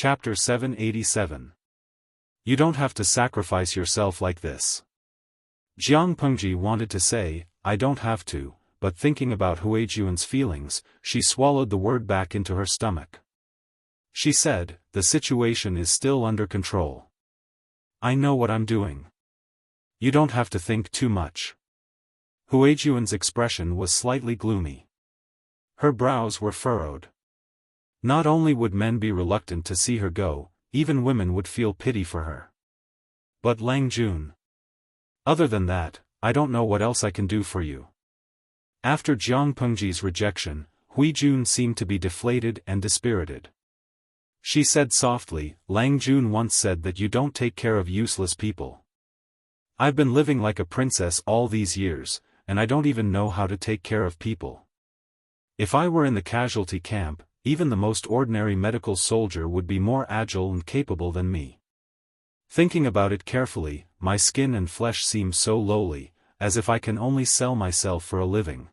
Chapter 787. You don't have to sacrifice yourself like this. Jiang Pengji wanted to say, I don't have to, but thinking about Huijun's feelings, she swallowed the word back into her stomach. She said, the situation is still under control. I know what I'm doing. You don't have to think too much. Huijun's expression was slightly gloomy. Her brows were furrowed. Not only would men be reluctant to see her go, even women would feel pity for her. But Lang Jun. Other than that, I don't know what else I can do for you. After Jiang Pengji's rejection, Huijun seemed to be deflated and dispirited. She said softly, Lang Jun once said that you don't take care of useless people. I've been living like a princess all these years, and I don't even know how to take care of people. If I were in the casualty camp, even the most ordinary medical soldier would be more agile and capable than me. Thinking about it carefully, my skin and flesh seem so lowly, as if I can only sell myself for a living.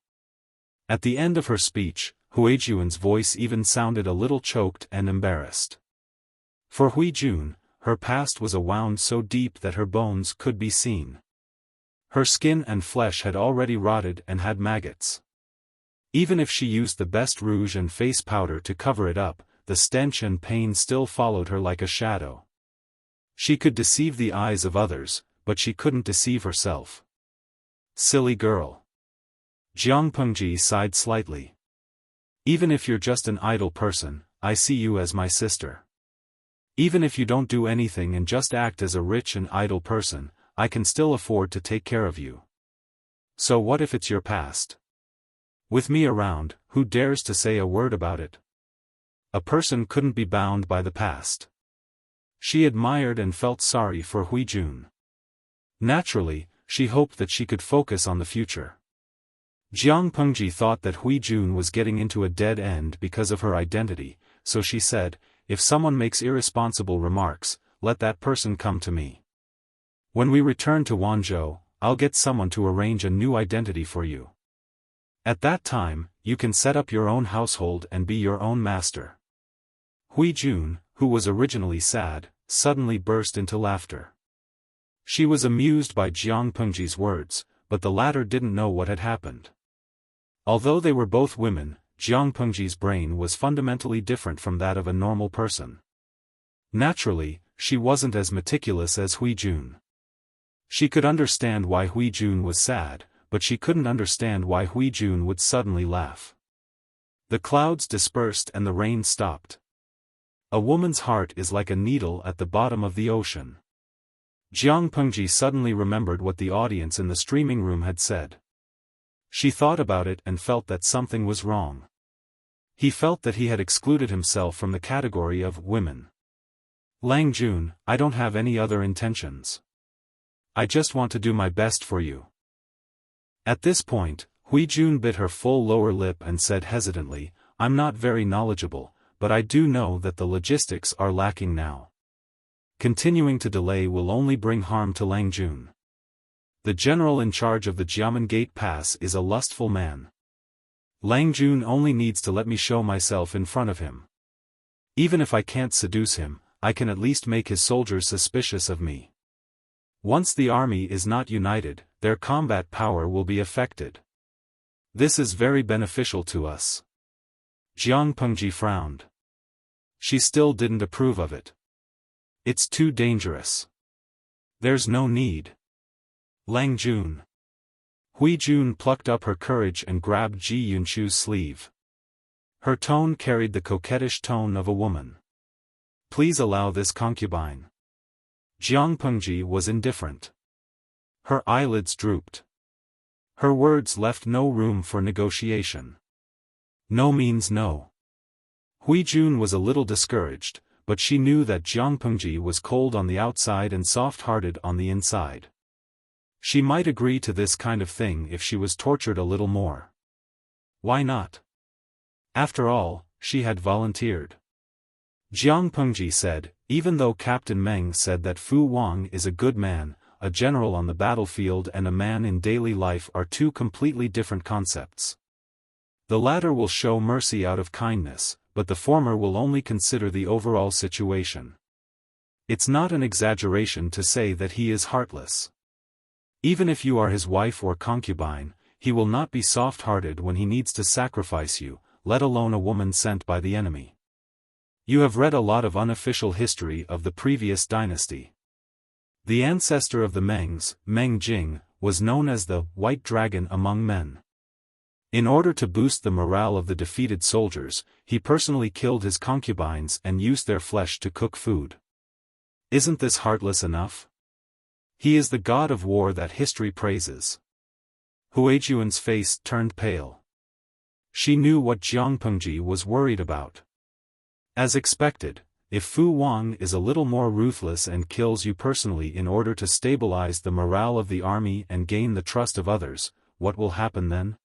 At the end of her speech, Huijun's voice even sounded a little choked and embarrassed. For Huijun, her past was a wound so deep that her bones could be seen. Her skin and flesh had already rotted and had maggots. Even if she used the best rouge and face powder to cover it up, the stench and pain still followed her like a shadow. She could deceive the eyes of others, but she couldn't deceive herself. Silly girl. Jiang Pengji sighed slightly. Even if you're just an idle person, I see you as my sister. Even if you don't do anything and just act as a rich and idle person, I can still afford to take care of you. So what if it's your past? With me around, who dares to say a word about it? A person couldn't be bound by the past. She admired and felt sorry for Huijun. Naturally, she hoped that she could focus on the future. Jiang Pengji thought that Huijun was getting into a dead end because of her identity, so she said, if someone makes irresponsible remarks, let that person come to me. When we return to Wanzhou, I'll get someone to arrange a new identity for you. At that time, you can set up your own household and be your own master. Huijun, who was originally sad, suddenly burst into laughter. She was amused by Jiang Pengji's words, but the latter didn't know what had happened. Although they were both women, Jiang Pengji's brain was fundamentally different from that of a normal person. Naturally, she wasn't as meticulous as Huijun. She could understand why Huijun was sad, but she couldn't understand why Huijun would suddenly laugh. The clouds dispersed and the rain stopped. A woman's heart is like a needle at the bottom of the ocean. Jiang Pengji suddenly remembered what the audience in the streaming room had said. She thought about it and felt that something was wrong. He felt that he had excluded himself from the category of women. Lang Jun, I don't have any other intentions. I just want to do my best for you. At this point, Huijun bit her full lower lip and said hesitantly, I'm not very knowledgeable, but I do know that the logistics are lacking now. Continuing to delay will only bring harm to Lang Jun. The general in charge of the Jiamen Gate Pass is a lustful man. Lang Jun only needs to let me show myself in front of him. Even if I can't seduce him, I can at least make his soldiers suspicious of me. Once the army is not united, their combat power will be affected. This is very beneficial to us. Jiang Pengji frowned. She still didn't approve of it. It's too dangerous. There's no need. Lang Jun. Huijun plucked up her courage and grabbed Ji Yunchu's sleeve. Her tone carried the coquettish tone of a woman. Please allow this concubine. Jiang Pengji was indifferent. Her eyelids drooped. Her words left no room for negotiation. No means no. Huijun was a little discouraged, but she knew that Jiang Pengji was cold on the outside and soft-hearted on the inside. She might agree to this kind of thing if she was tortured a little more. Why not? After all, she had volunteered. Jiang Pengji said, even though Captain Meng said that Fu Wang is a good man, a general on the battlefield and a man in daily life are two completely different concepts. The latter will show mercy out of kindness, but the former will only consider the overall situation. It's not an exaggeration to say that he is heartless. Even if you are his wife or concubine, he will not be soft-hearted when he needs to sacrifice you, let alone a woman sent by the enemy. You have read a lot of unofficial history of the previous dynasty. The ancestor of the Mengs, Meng Jing, was known as the White Dragon among men. In order to boost the morale of the defeated soldiers, he personally killed his concubines and used their flesh to cook food. Isn't this heartless enough? He is the god of war that history praises. Huijuan's face turned pale. She knew what Jiang Pengji was worried about. As expected, if Fu Wang is a little more ruthless and kills you personally in order to stabilize the morale of the army and gain the trust of others, what will happen then?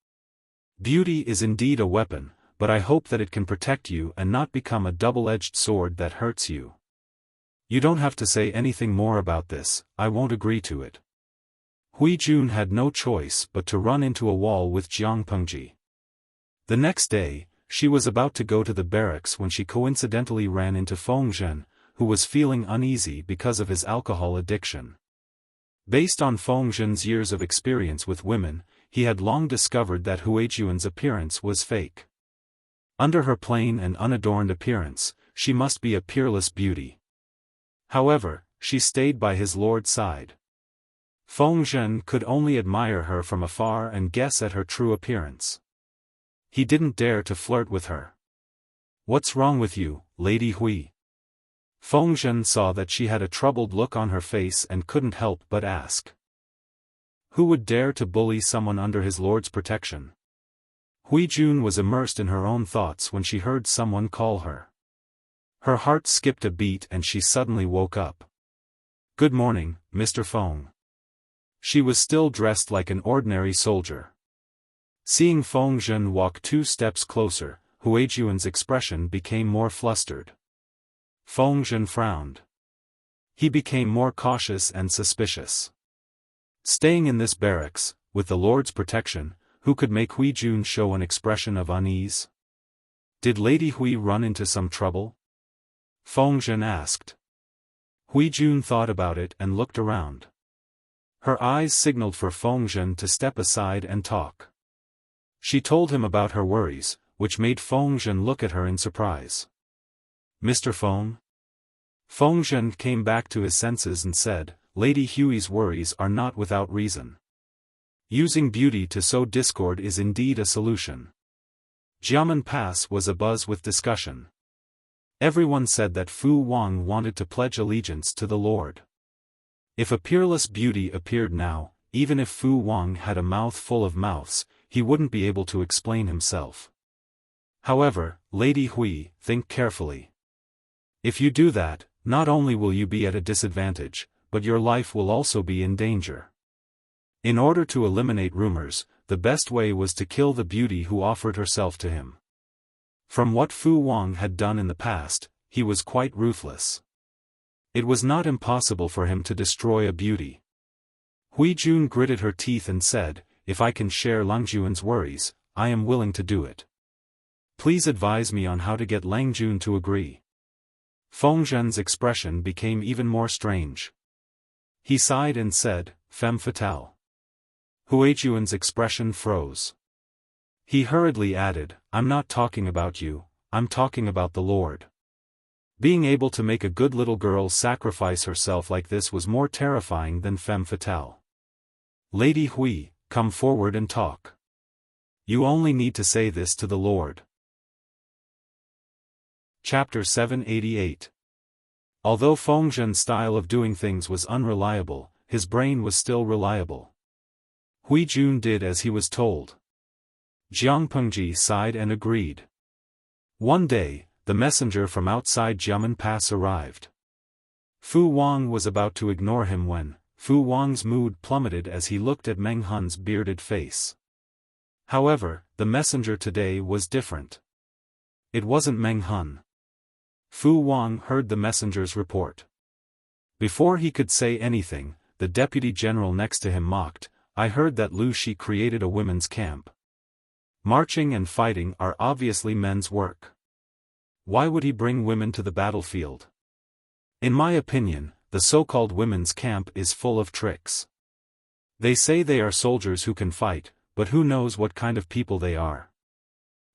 Beauty is indeed a weapon, but I hope that it can protect you and not become a double-edged sword that hurts you. You don't have to say anything more about this, I won't agree to it. Huijun had no choice but to run into a wall with Jiang Pengji. The next day, she was about to go to the barracks when she coincidentally ran into Fengzhen, who was feeling uneasy because of his alcohol addiction. Based on Fengzhen's years of experience with women, he had long discovered that Huijuan's appearance was fake. Under her plain and unadorned appearance, she must be a peerless beauty. However, she stayed by his lord's side. Fengzhen could only admire her from afar and guess at her true appearance. He didn't dare to flirt with her. "What's wrong with you, Lady Hui?" Fengzhen saw that she had a troubled look on her face and couldn't help but ask. Who would dare to bully someone under his lord's protection? Huijun was immersed in her own thoughts when she heard someone call her. Her heart skipped a beat and she suddenly woke up. "Good morning, Mr. Feng." She was still dressed like an ordinary soldier. Seeing Fengzhen walk 2 steps closer, Huijuan's expression became more flustered. Fengzhen frowned. He became more cautious and suspicious. Staying in this barracks, with the Lord's protection, who could make Huijun show an expression of unease? Did Lady Hui run into some trouble? Fengzhen asked. Huijun thought about it and looked around. Her eyes signaled for Fengzhen to step aside and talk. She told him about her worries, which made Fengzhen look at her in surprise. "Mr. Feng?" Fengzhen came back to his senses and said, "Lady Hui's worries are not without reason. Using beauty to sow discord is indeed a solution." Jiamen Pass was abuzz with discussion. Everyone said that Fu Wang wanted to pledge allegiance to the Lord. If a peerless beauty appeared now, even if Fu Wang had a mouth full of mouths, he wouldn't be able to explain himself. However, Lady Hui, think carefully. If you do that, not only will you be at a disadvantage, but your life will also be in danger. In order to eliminate rumors, the best way was to kill the beauty who offered herself to him. From what Fu Wang had done in the past, he was quite ruthless. It was not impossible for him to destroy a beauty. Huijun gritted her teeth and said, "If I can share Langjuan's worries, I am willing to do it. Please advise me on how to get Langjun to agree." Fengzhen's expression became even more strange. He sighed and said, "Femme fatale." Huijuan's expression froze. He hurriedly added, "I'm not talking about you, I'm talking about the Lord." Being able to make a good little girl sacrifice herself like this was more terrifying than femme fatale. "Lady Hui, come forward and talk. You only need to say this to the Lord." Chapter 788. Although Fengzhen's style of doing things was unreliable, his brain was still reliable. Huijun did as he was told. Jiang Pengji sighed and agreed. One day, the messenger from outside Jiamen Pass arrived. Fu Wang was about to ignore him when Fu Wang's mood plummeted as he looked at Meng Hun's bearded face. However, the messenger today was different. It wasn't Meng Hun. Fu Wang heard the messenger's report. Before he could say anything, the deputy general next to him mocked, "I heard that Lu Shi created a women's camp. Marching and fighting are obviously men's work. Why would he bring women to the battlefield? In my opinion, the so-called women's camp is full of tricks. They say they are soldiers who can fight, but who knows what kind of people they are.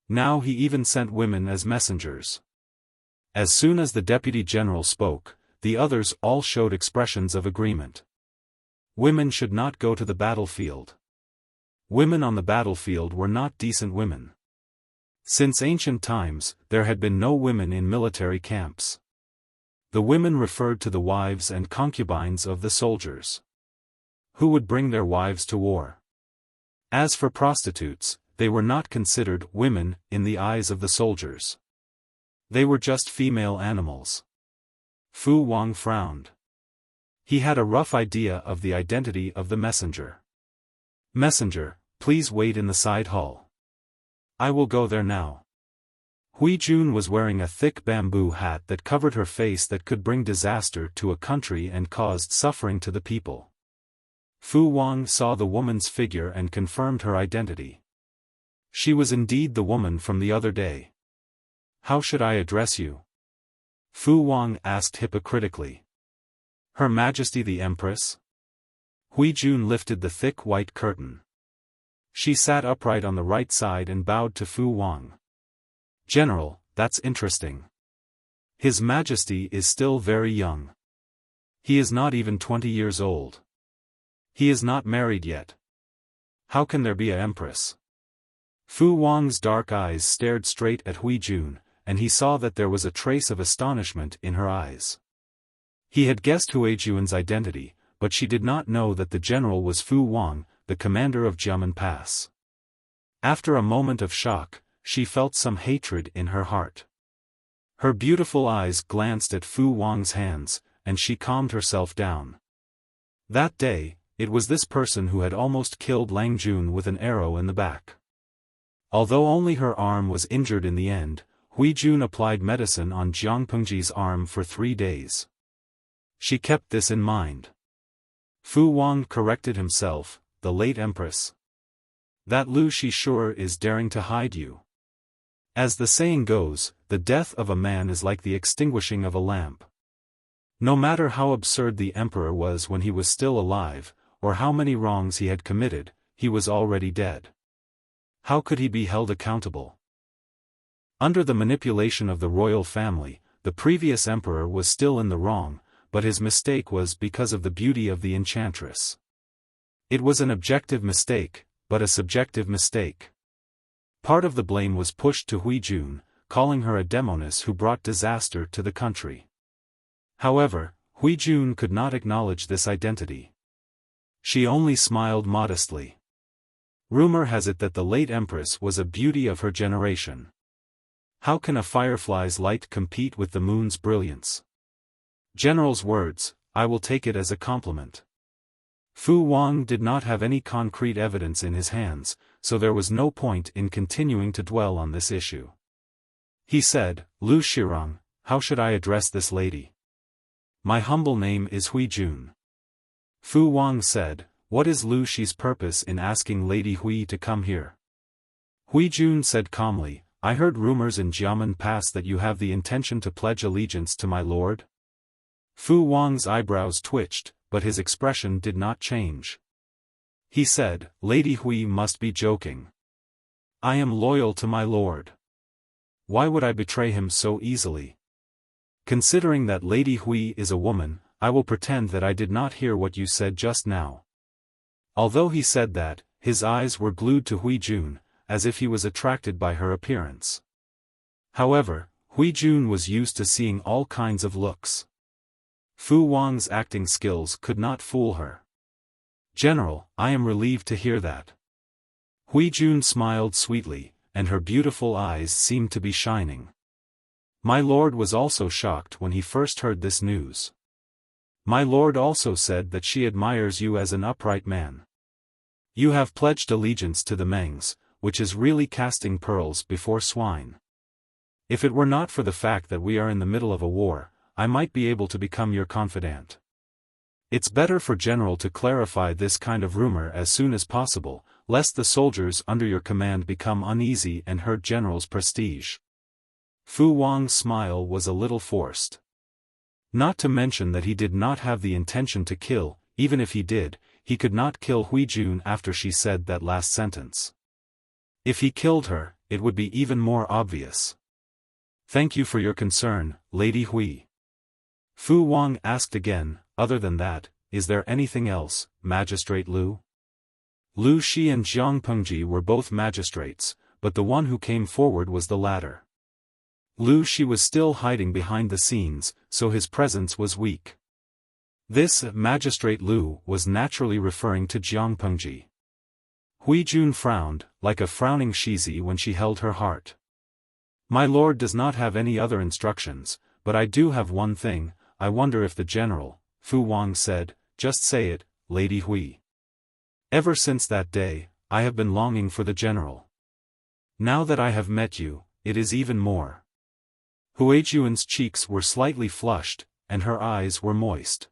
Now he even sent women as messengers. As soon as the deputy general spoke, the others all showed expressions of agreement. Women should not go to the battlefield. Women on the battlefield were not decent women. Since ancient times, there had been no women in military camps. The women referred to the wives and concubines of the soldiers, who would bring their wives to war. As for prostitutes, they were not considered women in the eyes of the soldiers. They were just female animals. Fu Wang frowned. He had a rough idea of the identity of the messenger. Messenger, please wait in the side hall. I will go there now. Hui Jun was wearing a thick bamboo hat that covered her face that could bring disaster to a country and caused suffering to the people. Fu Wang saw the woman's figure and confirmed her identity. She was indeed the woman from the other day. How should I address you? Fu Wang asked hypocritically. Her Majesty the Empress? Hui Jun lifted the thick white curtain. She sat upright on the right side and bowed to Fu Wang. General, that's interesting. His Majesty is still very young. He is not even 20 years old. He is not married yet. How can there be an empress? Fu Wang's dark eyes stared straight at Hui Jun, and he saw that there was a trace of astonishment in her eyes. He had guessed Hui Jun's identity, but she did not know that the general was Fu Wang, the commander of Jiamen Pass. After a moment of shock, she felt some hatred in her heart. Her beautiful eyes glanced at Fu Wang's hands, and she calmed herself down. That day, it was this person who had almost killed Lang Jun with an arrow in the back. Although only her arm was injured in the end, Hui Jun applied medicine on Jiang Pengji's arm for 3 days. She kept this in mind. Fu Wang corrected himself, the late Empress. That Lu Shi sure is daring to hide you. As the saying goes, the death of a man is like the extinguishing of a lamp. No matter how absurd the emperor was when he was still alive, or how many wrongs he had committed, he was already dead. How could he be held accountable? Under the manipulation of the royal family, the previous emperor was still in the wrong, but his mistake was because of the beauty of the enchantress. It was an objective mistake, but a subjective mistake. Part of the blame was pushed to Hui Jun, calling her a demoness who brought disaster to the country. However, Hui Jun could not acknowledge this identity. She only smiled modestly. Rumor has it that the late empress was a beauty of her generation. How can a firefly's light compete with the moon's brilliance? General's words, I will take it as a compliment. Fu Wang did not have any concrete evidence in his hands, so there was no point in continuing to dwell on this issue. He said, Lu Shirong, how should I address this lady? My humble name is Hui Jun. Fu Wang said, what is Lu Shi's purpose in asking Lady Hui to come here? Hui Jun said calmly, I heard rumors in Jiamen Pass that you have the intention to pledge allegiance to my lord? Fu Wang's eyebrows twitched, but his expression did not change. He said, Lady Hui must be joking. I am loyal to my lord. Why would I betray him so easily? Considering that Lady Hui is a woman, I will pretend that I did not hear what you said just now. Although he said that, his eyes were glued to Hui Jun, as if he was attracted by her appearance. However, Hui Jun was used to seeing all kinds of looks. Fu Wang's acting skills could not fool her. General, I am relieved to hear that. Hui Jun smiled sweetly, and her beautiful eyes seemed to be shining. My lord was also shocked when he first heard this news. My lord also said that she admires you as an upright man. You have pledged allegiance to the Mengs, which is really casting pearls before swine. If it were not for the fact that we are in the middle of a war, I might be able to become your confidant. It's better for General to clarify this kind of rumor as soon as possible, lest the soldiers under your command become uneasy and hurt General's prestige. Fu Wang's smile was a little forced. Not to mention that he did not have the intention to kill, even if he did, he could not kill Huijun after she said that last sentence. If he killed her, it would be even more obvious. Thank you for your concern, Lady Hui. Fu Wang asked again, other than that, is there anything else, Magistrate Lu? Lu Shi and Jiang Pengji were both magistrates, but the one who came forward was the latter. Lu Shi was still hiding behind the scenes, so his presence was weak. This Magistrate Lu was naturally referring to Jiang Pengji. Huijun frowned, like a frowning Shizi when she held her heart. My lord does not have any other instructions, but I do have one thing. I wonder if the general, Fu Wang said, just say it, Lady Hui. Ever since that day, I have been longing for the general. Now that I have met you, it is even more. Huijun's cheeks were slightly flushed, and her eyes were moist.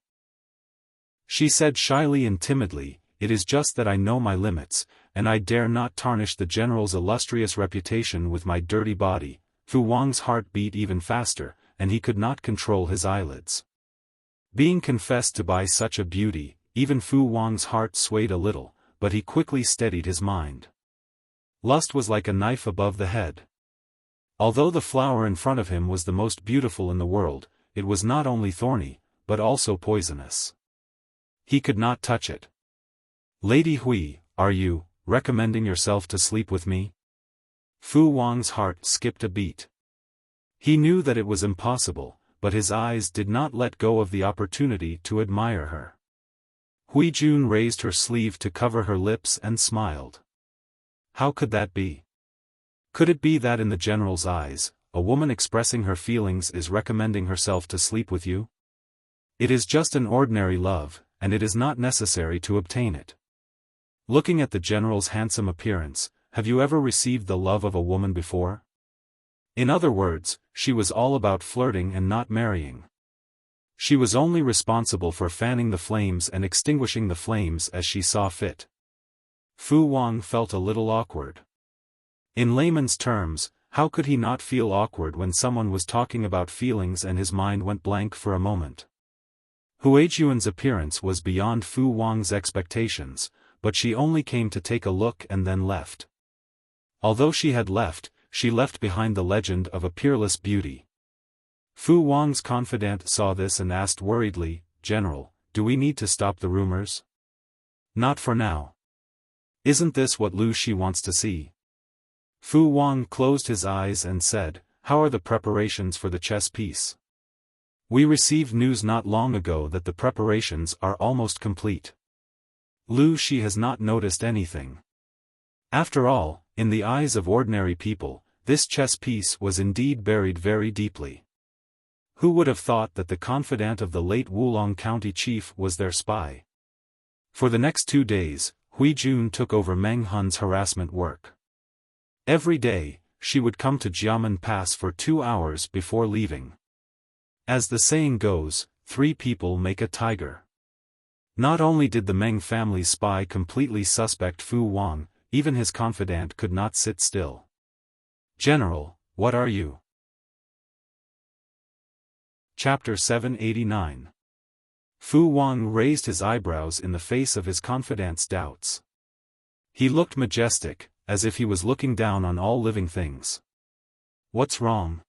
She said shyly and timidly, it is just that I know my limits, and I dare not tarnish the general's illustrious reputation with my dirty body. Fu Wang's heart beat even faster, and he could not control his eyelids. Being confessed to by such a beauty, even Fu Wang's heart swayed a little, but he quickly steadied his mind. Lust was like a knife above the head. Although the flower in front of him was the most beautiful in the world, it was not only thorny, but also poisonous. He could not touch it. Lady Hui, are you recommending yourself to sleep with me? Fu Wang's heart skipped a beat. He knew that it was impossible, but his eyes did not let go of the opportunity to admire her. Huijun raised her sleeve to cover her lips and smiled. How could that be? Could it be that in the general's eyes, a woman expressing her feelings is recommending herself to sleep with you? It is just an ordinary love, and it is not necessary to obtain it. Looking at the general's handsome appearance, have you ever received the love of a woman before? In other words, she was all about flirting and not marrying. She was only responsible for fanning the flames and extinguishing the flames as she saw fit. Fu Wang felt a little awkward. In layman's terms, how could he not feel awkward when someone was talking about feelings and his mind went blank for a moment? Huijun's appearance was beyond Fu Wang's expectations, but she only came to take a look and then left. Although she had left, she left behind the legend of a peerless beauty. Fu Wang's confidant saw this and asked worriedly, General, do we need to stop the rumors? Not for now. Isn't this what Lu Shi wants to see? Fu Wang closed his eyes and said, how are the preparations for the chess piece? We received news not long ago that the preparations are almost complete. Lu Shi has not noticed anything. After all, in the eyes of ordinary people, this chess piece was indeed buried very deeply. Who would have thought that the confidant of the late Wulong County chief was their spy? For the next 2 days, Huijun took over Meng Hun's harassment work. Every day, she would come to Jiamen Pass for 2 hours before leaving. As the saying goes, 3 people make a tiger. Not only did the Meng family's spy completely suspect Fu Wang, even his confidant could not sit still. General, what are you? Chapter 789. Fu Wang raised his eyebrows in the face of his confidant's doubts. He looked majestic, as if he was looking down on all living things. What's wrong?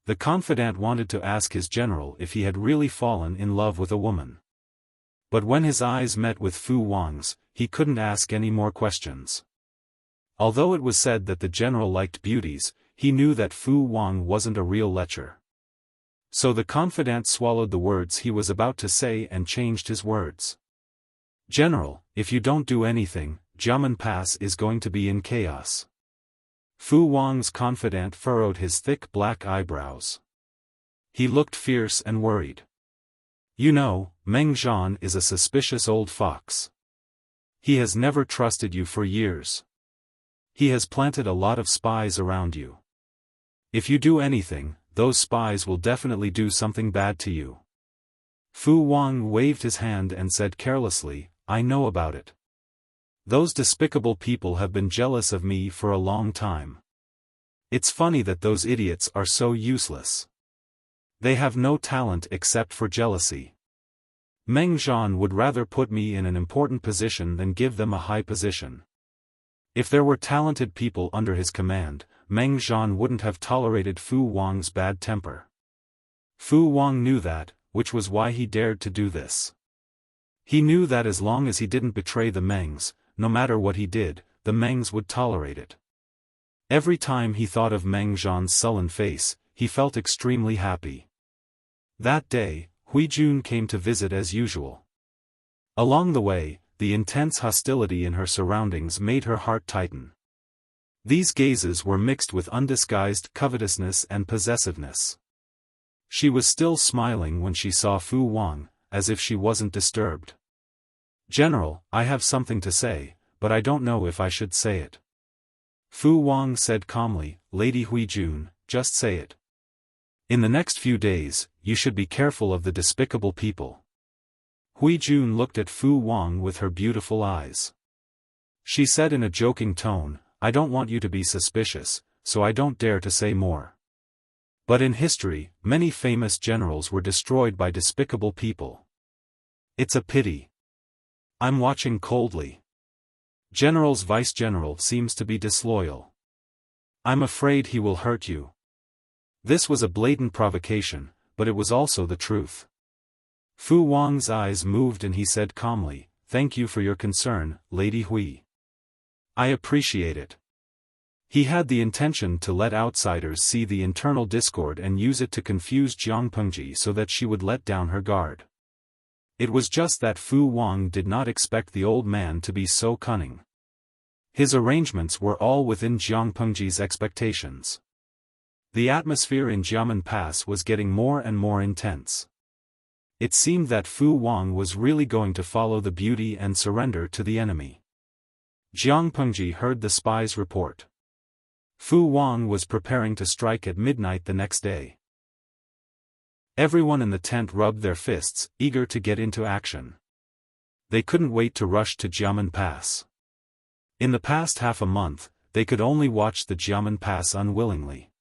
The confidant wanted to ask his general if he had really fallen in love with a woman. But when his eyes met with Fu Wang's, he couldn't ask any more questions. Although it was said that the general liked beauties, he knew that Fu Wang wasn't a real lecher. So the confidant swallowed the words he was about to say and changed his words. General, if you don't do anything, Jiamen Pass is going to be in chaos. Fu Wang's confidant furrowed his thick black eyebrows. He looked fierce and worried. You know, Meng Zhan is a suspicious old fox. He has never trusted you for years. He has planted a lot of spies around you. If you do anything, those spies will definitely do something bad to you. Fu Wang waved his hand and said carelessly, I know about it. Those despicable people have been jealous of me for a long time. It's funny that those idiots are so useless. They have no talent except for jealousy. Meng Zhan would rather put me in an important position than give them a high position. If there were talented people under his command, Meng Zhan wouldn't have tolerated Fu Wang's bad temper. Fu Wang knew that, which was why he dared to do this. He knew that as long as he didn't betray the Mengs, no matter what he did, the Mengs would tolerate it. Every time he thought of Meng Zhan's sullen face, he felt extremely happy. That day, Hui Jun came to visit as usual. Along the way, the intense hostility in her surroundings made her heart tighten. These gazes were mixed with undisguised covetousness and possessiveness. She was still smiling when she saw Fu Wang, as if she wasn't disturbed. "General, I have something to say, but I don't know if I should say it." Fu Wang said calmly, "Lady Hui Jun, just say it. In the next few days, you should be careful of the despicable people." Hui Jun looked at Fu Wang with her beautiful eyes. She said in a joking tone, "I don't want you to be suspicious, so I don't dare to say more. But in history, many famous generals were destroyed by despicable people. It's a pity. I'm watching coldly. General's vice-general seems to be disloyal. I'm afraid he will hurt you." This was a blatant provocation, but it was also the truth. Fu Wang's eyes moved and he said calmly, "Thank you for your concern, Lady Hui. I appreciate it." He had the intention to let outsiders see the internal discord and use it to confuse Jiang Pengji so that she would let down her guard. It was just that Fu Wang did not expect the old man to be so cunning. His arrangements were all within Jiang Pengji's expectations. The atmosphere in Jiamen Pass was getting more and more intense. It seemed that Fu Wang was really going to follow the beauty and surrender to the enemy. Jiang Pengji heard the spy's report. Fu Wang was preparing to strike at midnight the next day. Everyone in the tent rubbed their fists, eager to get into action. They couldn't wait to rush to Jiamen Pass. In the past half a month, they could only watch the Jiamen Pass unwillingly.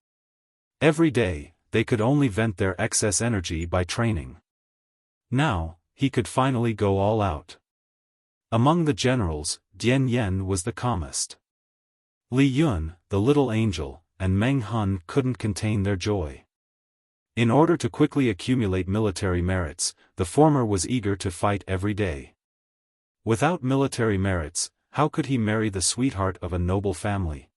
Every day, they could only vent their excess energy by training. Now, he could finally go all out. Among the generals, Dian Yen was the calmest. Li Yun, the little angel, and Meng Hun couldn't contain their joy. In order to quickly accumulate military merits, the former was eager to fight every day. Without military merits, how could he marry the sweetheart of a noble family?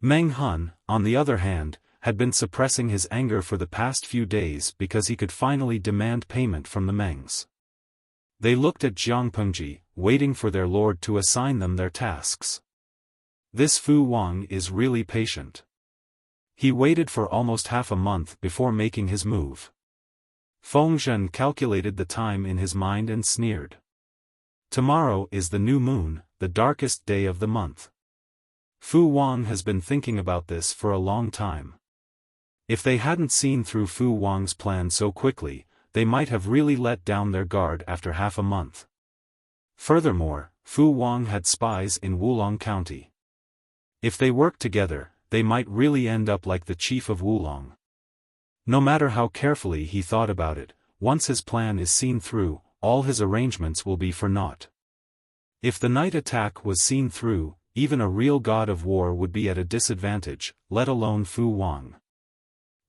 Meng Hun, on the other hand, had been suppressing his anger for the past few days because he could finally demand payment from the Mengs. They looked at Jiang Pengji, waiting for their lord to assign them their tasks. This Fu Wang is really patient. He waited for almost half a month before making his move. Feng Zhen calculated the time in his mind and sneered. Tomorrow is the new moon, the darkest day of the month. Fu Wang has been thinking about this for a long time. If they hadn't seen through Fu Wang's plan so quickly, they might have really let down their guard after half a month. Furthermore, Fu Wang had spies in Wulong County. If they worked together, they might really end up like the chief of Wulong. No matter how carefully he thought about it, once his plan is seen through, all his arrangements will be for naught. If the night attack was seen through, even a real god of war would be at a disadvantage, let alone Fu Wang.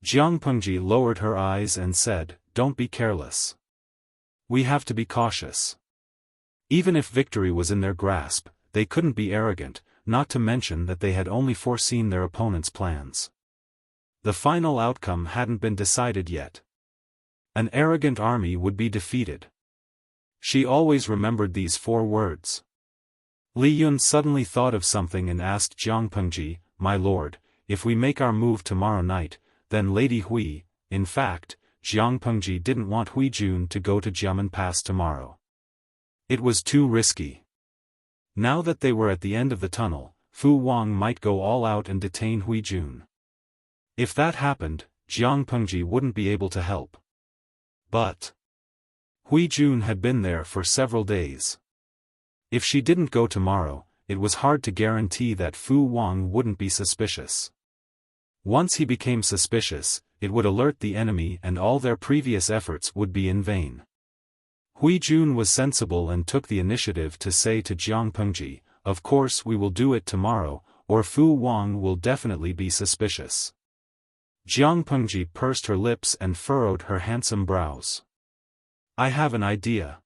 Jiang Pengji lowered her eyes and said, "Don't be careless. We have to be cautious." Even if victory was in their grasp, they couldn't be arrogant, not to mention that they had only foreseen their opponent's plans. The final outcome hadn't been decided yet. An arrogant army would be defeated. She always remembered these 4 words. Li Yun suddenly thought of something and asked Jiang Pengji, "My lord, if we make our move tomorrow night, then Lady Hui," in fact, Jiang Pengji didn't want Hui Jun to go to Jiamen Pass tomorrow. It was too risky. Now that they were at the end of the tunnel, Fu Wang might go all out and detain Hui Jun. If that happened, Jiang Pengji wouldn't be able to help. But Hui Jun had been there for several days. If she didn't go tomorrow, it was hard to guarantee that Fu Wang wouldn't be suspicious. Once he became suspicious, it would alert the enemy and all their previous efforts would be in vain. Hui Jun was sensible and took the initiative to say to Jiang Pengji, "Of course we will do it tomorrow, or Fu Wang will definitely be suspicious." Jiang Pengji pursed her lips and furrowed her handsome brows. "I have an idea."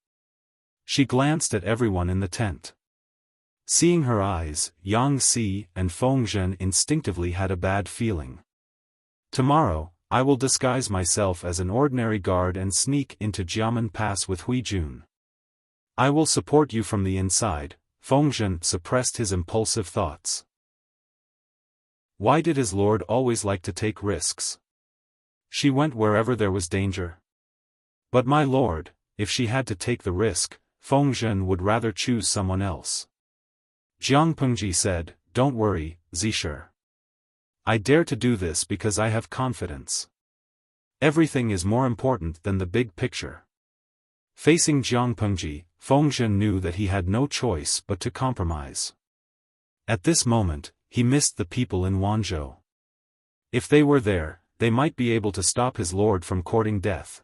She glanced at everyone in the tent. Seeing her eyes, Yang Si and Feng Zhen instinctively had a bad feeling. "Tomorrow, I will disguise myself as an ordinary guard and sneak into Jiamen Pass with Hui Jun. I will support you from the inside." Feng Zhen suppressed his impulsive thoughts. Why did his lord always like to take risks? She went wherever there was danger. But my lord, if she had to take the risk, Feng Zhen would rather choose someone else. Jiang Pengji said, "Don't worry, Zisher. I dare to do this because I have confidence. Everything is more important than the big picture." Facing Jiang Pengji, Feng Zhen knew that he had no choice but to compromise. At this moment, he missed the people in Wanzhou. If they were there, they might be able to stop his lord from courting death.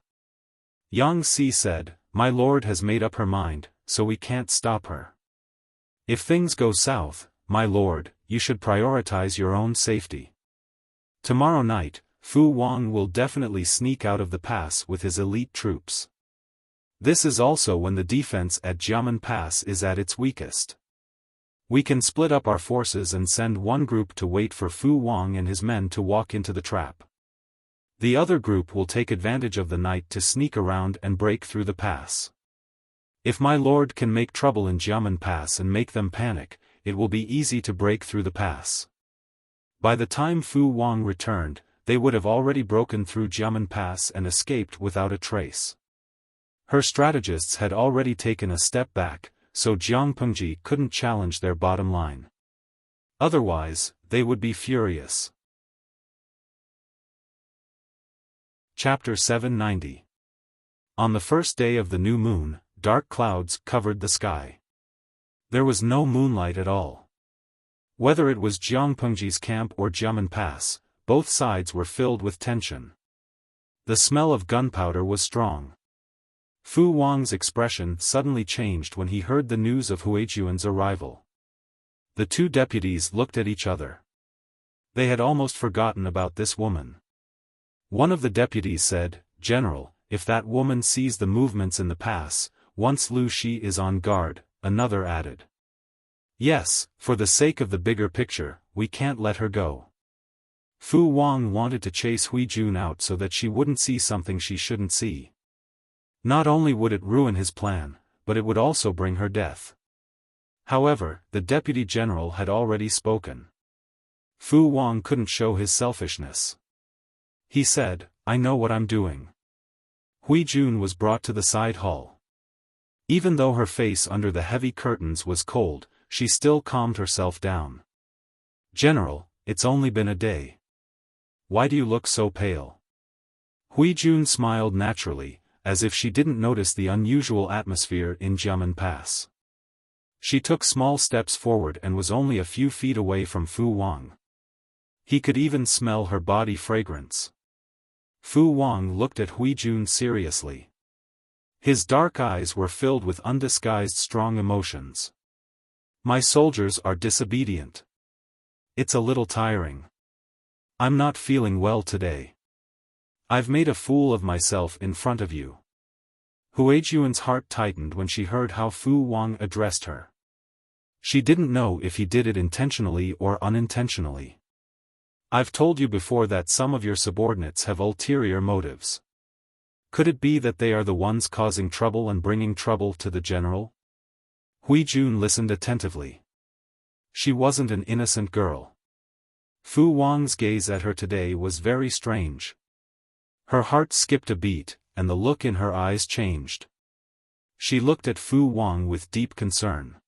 Yang Si said, "My lord has made up her mind, so we can't stop her. If things go south, my lord, you should prioritize your own safety. Tomorrow night, Fu Wang will definitely sneak out of the pass with his elite troops. This is also when the defense at Jiamen Pass is at its weakest. We can split up our forces and send one group to wait for Fu Wang and his men to walk into the trap. The other group will take advantage of the night to sneak around and break through the pass. If my lord can make trouble in Jiamen Pass and make them panic, it will be easy to break through the pass." By the time Fu Wang returned, they would have already broken through Jiamen Pass and escaped without a trace. Her strategists had already taken a step back, so Jiang Pengji couldn't challenge their bottom line. Otherwise, they would be furious. Chapter 790. On the first day of the new moon, dark clouds covered the sky. There was no moonlight at all. Whether it was Jiang Pengji's camp or Jiamen Pass, both sides were filled with tension. The smell of gunpowder was strong. Fu Wang's expression suddenly changed when he heard the news of Huijuan's arrival. The two deputies looked at each other. They had almost forgotten about this woman. One of the deputies said, "General, if that woman sees the movements in the pass, once Lu Shi is on guard," another added. "Yes, for the sake of the bigger picture, we can't let her go." Fu Wang wanted to chase Hui Jun out so that she wouldn't see something she shouldn't see. Not only would it ruin his plan, but it would also bring her death. However, the deputy general had already spoken. Fu Wang couldn't show his selfishness. He said, "I know what I'm doing." Hui Jun was brought to the side hall. Even though her face under the heavy curtains was cold, she still calmed herself down. "General, it's only been a day. Why do you look so pale?" Hui Jun smiled naturally, as if she didn't notice the unusual atmosphere in Jiamen Pass. She took small steps forward and was only a few feet away from Fu Wang. He could even smell her body fragrance. Fu Wang looked at Hui Jun seriously. His dark eyes were filled with undisguised strong emotions. "My soldiers are disobedient. It's a little tiring. I'm not feeling well today. I've made a fool of myself in front of you." Huijuan's heart tightened when she heard how Fu Wang addressed her. She didn't know if he did it intentionally or unintentionally. "I've told you before that some of your subordinates have ulterior motives. Could it be that they are the ones causing trouble and bringing trouble to the general?" Hui Jun listened attentively. She wasn't an innocent girl. Fu Wang's gaze at her today was very strange. Her heart skipped a beat, and the look in her eyes changed. She looked at Fu Wang with deep concern.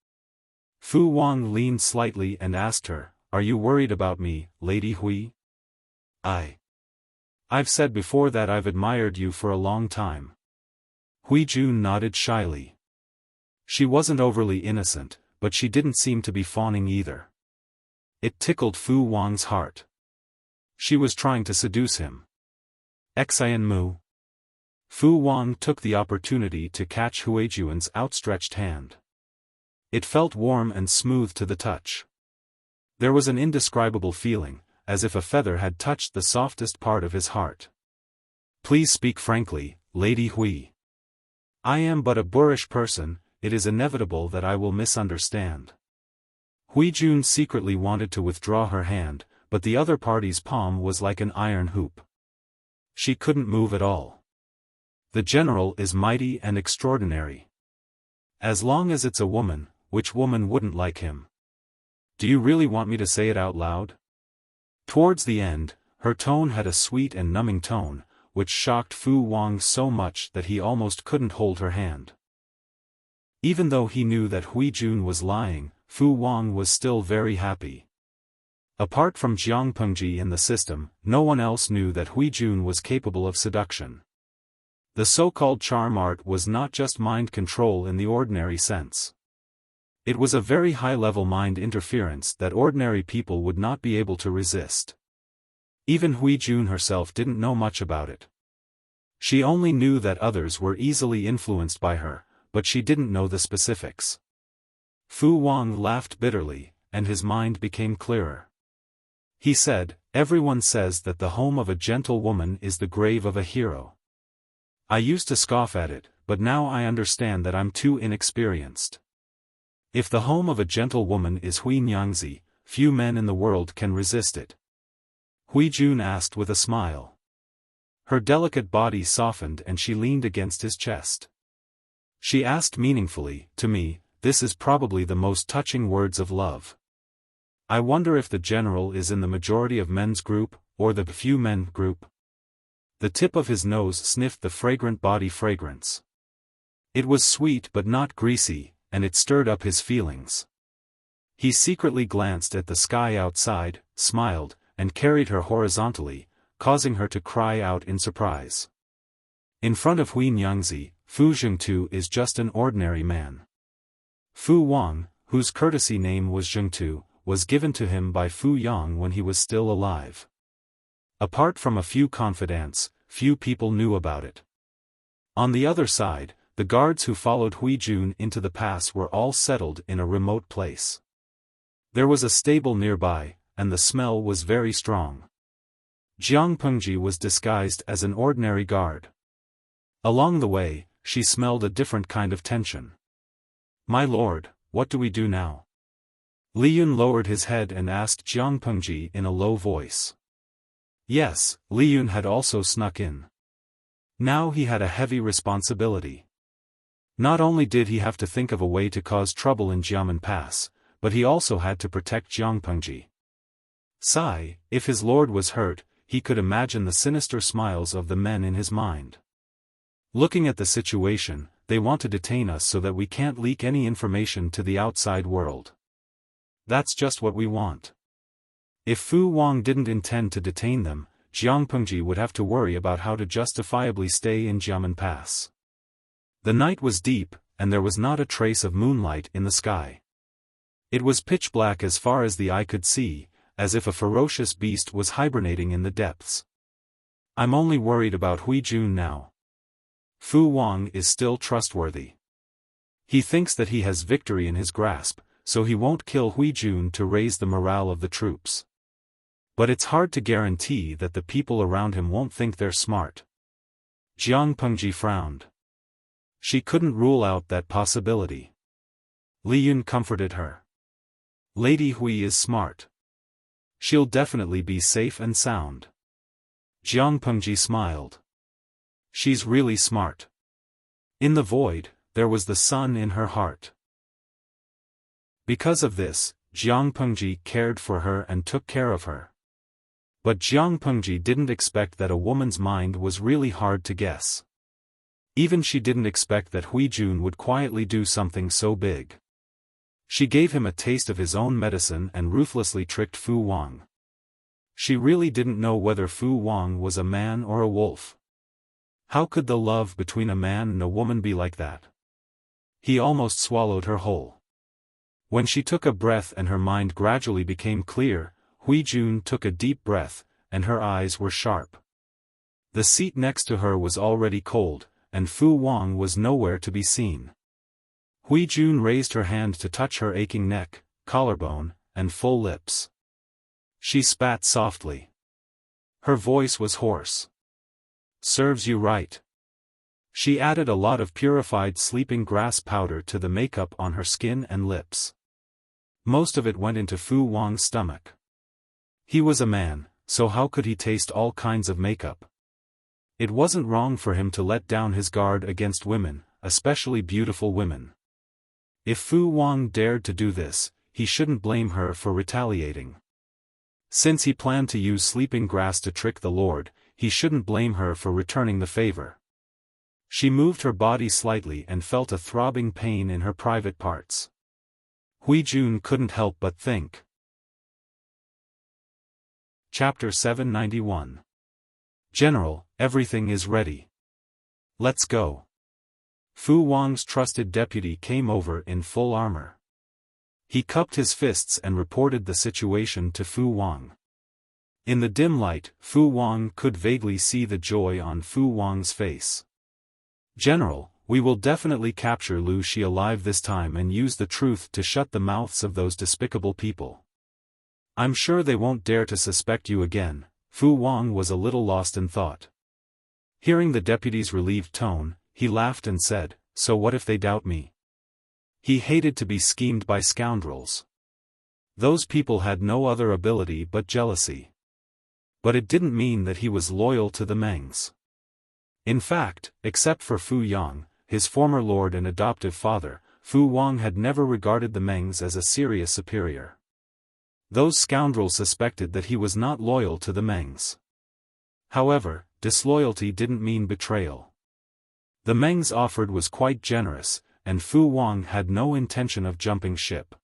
Fu Wang leaned slightly and asked her, "Are you worried about me, Lady Hui?" I've said before that I've admired you for a long time." Hui Jun nodded shyly. She wasn't overly innocent, but she didn't seem to be fawning either. It tickled Fu Wang's heart. She was trying to seduce him. Xian Mu. Fu Wang took the opportunity to catch Huijuan's outstretched hand. It felt warm and smooth to the touch. There was an indescribable feeling, as if a feather had touched the softest part of his heart. Please speak frankly, Lady Hui. I am but a boorish person, it is inevitable that I will misunderstand. Huijun secretly wanted to withdraw her hand, but the other party's palm was like an iron hoop. She couldn't move at all. The general is mighty and extraordinary. As long as it's a woman, which woman wouldn't like him? Do you really want me to say it out loud? Towards the end, her tone had a sweet and numbing tone, which shocked Fu Wang so much that he almost couldn't hold her hand. Even though he knew that Huijun was lying, Fu Wang was still very happy. Apart from Jiang Pengji in the system, no one else knew that Huijun was capable of seduction. The so-called charm art was not just mind control in the ordinary sense. It was a very high-level mind interference that ordinary people would not be able to resist. Even Huijun herself didn't know much about it. She only knew that others were easily influenced by her, but she didn't know the specifics. Fu Wang laughed bitterly, and his mind became clearer. He said, everyone says that the home of a gentle woman is the grave of a hero. I used to scoff at it, but now I understand that I'm too inexperienced. If the home of a gentle woman is Huinyangzi, few men in the world can resist it. Huijun asked with a smile. Her delicate body softened and she leaned against his chest. She asked meaningfully, to me, this is probably the most touching words of love. I wonder if the general is in the majority of men's group, or the few men group. The tip of his nose sniffed the fragrant body fragrance. It was sweet but not greasy, and it stirred up his feelings. He secretly glanced at the sky outside, smiled, and carried her horizontally, causing her to cry out in surprise. In front of Huinyangzi, Fu Zhengtu is just an ordinary man. Fu Wang, whose courtesy name was Zhengtu, was given to him by Fu Yang when he was still alive. Apart from a few confidants, few people knew about it. On the other side, the guards who followed Huijun into the pass were all settled in a remote place. There was a stable nearby, and the smell was very strong. Jiang Pengji was disguised as an ordinary guard. Along the way, she smelled a different kind of tension. My lord, what do we do now? Li Yun lowered his head and asked Jiang Pengji in a low voice. Yes, Li Yun had also snuck in. Now he had a heavy responsibility. Not only did he have to think of a way to cause trouble in Jiamen Pass, but he also had to protect Jiang Pengji. Sigh, if his lord was hurt, he could imagine the sinister smiles of the men in his mind. Looking at the situation, they want to detain us so that we can't leak any information to the outside world. That's just what we want. If Fu Wang didn't intend to detain them, Jiang Pengji would have to worry about how to justifiably stay in Jiamen Pass. The night was deep, and there was not a trace of moonlight in the sky. It was pitch black as far as the eye could see, as if a ferocious beast was hibernating in the depths. I'm only worried about Huijun now. Fu Wang is still trustworthy. He thinks that he has victory in his grasp, so he won't kill Huijun to raise the morale of the troops. But it's hard to guarantee that the people around him won't think they're smart. Jiang Pengji frowned. She couldn't rule out that possibility. Li Yun comforted her. Lady Hui is smart. She'll definitely be safe and sound. Jiang Pengji smiled. She's really smart. In the void, there was the sun in her heart. Because of this, Jiang Pengji cared for her and took care of her. But Jiang Pengji didn't expect that a woman's mind was really hard to guess. Even she didn't expect that Huijun would quietly do something so big. She gave him a taste of his own medicine and ruthlessly tricked Fu Wang. She really didn't know whether Fu Wang was a man or a wolf. How could the love between a man and a woman be like that? He almost swallowed her whole. When she took a breath and her mind gradually became clear, Huijun took a deep breath, and her eyes were sharp. The seat next to her was already cold, and Fu Wang was nowhere to be seen. Hui Jun raised her hand to touch her aching neck, collarbone, and full lips. She spat softly. Her voice was hoarse. "Serves you right." She added a lot of purified sleeping grass powder to the makeup on her skin and lips. Most of it went into Fu Wang's stomach. He was a man, so how could he taste all kinds of makeup? It wasn't wrong for him to let down his guard against women, especially beautiful women. If Fu Wang dared to do this, he shouldn't blame her for retaliating. Since he planned to use sleeping grass to trick the Lord, he shouldn't blame her for returning the favor. She moved her body slightly and felt a throbbing pain in her private parts. Hui Jun couldn't help but think. Chapter 791. General, everything is ready. Let's go. Fu Wang's trusted deputy came over in full armor. He cupped his fists and reported the situation to Fu Wang. In the dim light, Fu Wang could vaguely see the joy on Fu Wang's face. "General, we will definitely capture Lu Xi alive this time and use the truth to shut the mouths of those despicable people. I'm sure they won't dare to suspect you again." Fu Wang was a little lost in thought. Hearing the deputy's relieved tone, he laughed and said, "So what if they doubt me?" He hated to be schemed by scoundrels. Those people had no other ability but jealousy. But it didn't mean that he was loyal to the Mengs. In fact, except for Fu Yang, his former lord and adoptive father, Fu Wang had never regarded the Mengs as a serious superior. Those scoundrels suspected that he was not loyal to the Mengs. However, disloyalty didn't mean betrayal. The Mengs offered was quite generous, and Fu Wang had no intention of jumping ship.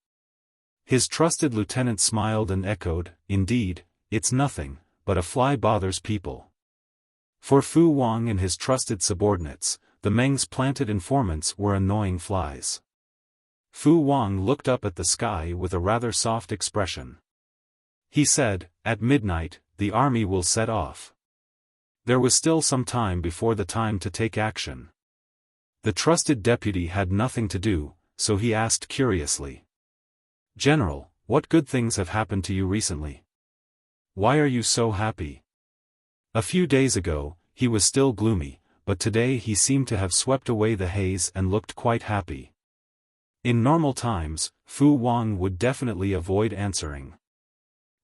His trusted lieutenant smiled and echoed, "Indeed, it's nothing, but a fly bothers people." For Fu Wang and his trusted subordinates, the Meng's planted informants were annoying flies. Fu Wang looked up at the sky with a rather soft expression. He said, "At midnight, the army will set off." There was still some time before the time to take action. The trusted deputy had nothing to do, so he asked curiously. "General, what good things have happened to you recently? Why are you so happy?" A few days ago, he was still gloomy, but today he seemed to have swept away the haze and looked quite happy. In normal times, Fu Wang would definitely avoid answering.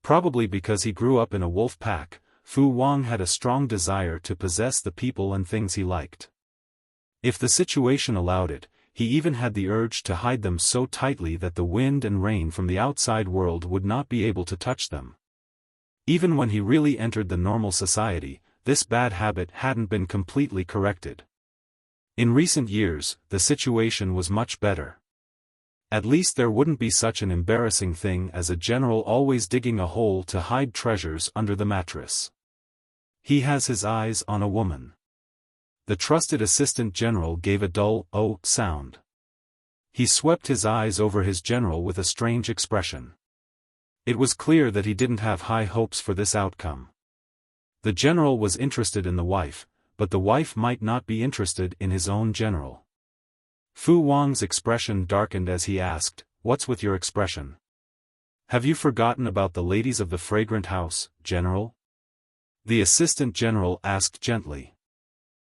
Probably because he grew up in a wolf pack, Fu Wang had a strong desire to possess the people and things he liked. If the situation allowed it, he even had the urge to hide them so tightly that the wind and rain from the outside world would not be able to touch them. Even when he really entered the normal society, this bad habit hadn't been completely corrected. In recent years, the situation was much better. At least there wouldn't be such an embarrassing thing as a general always digging a hole to hide treasures under the mattress. He has his eyes on a woman. The trusted assistant general gave a dull "oh" sound. He swept his eyes over his general with a strange expression. It was clear that he didn't have high hopes for this outcome. The general was interested in the wife, but the wife might not be interested in his own general. Fu Wang's expression darkened as he asked, "What's with your expression? Have you forgotten about the ladies of the fragrant house, General?" The assistant general asked gently.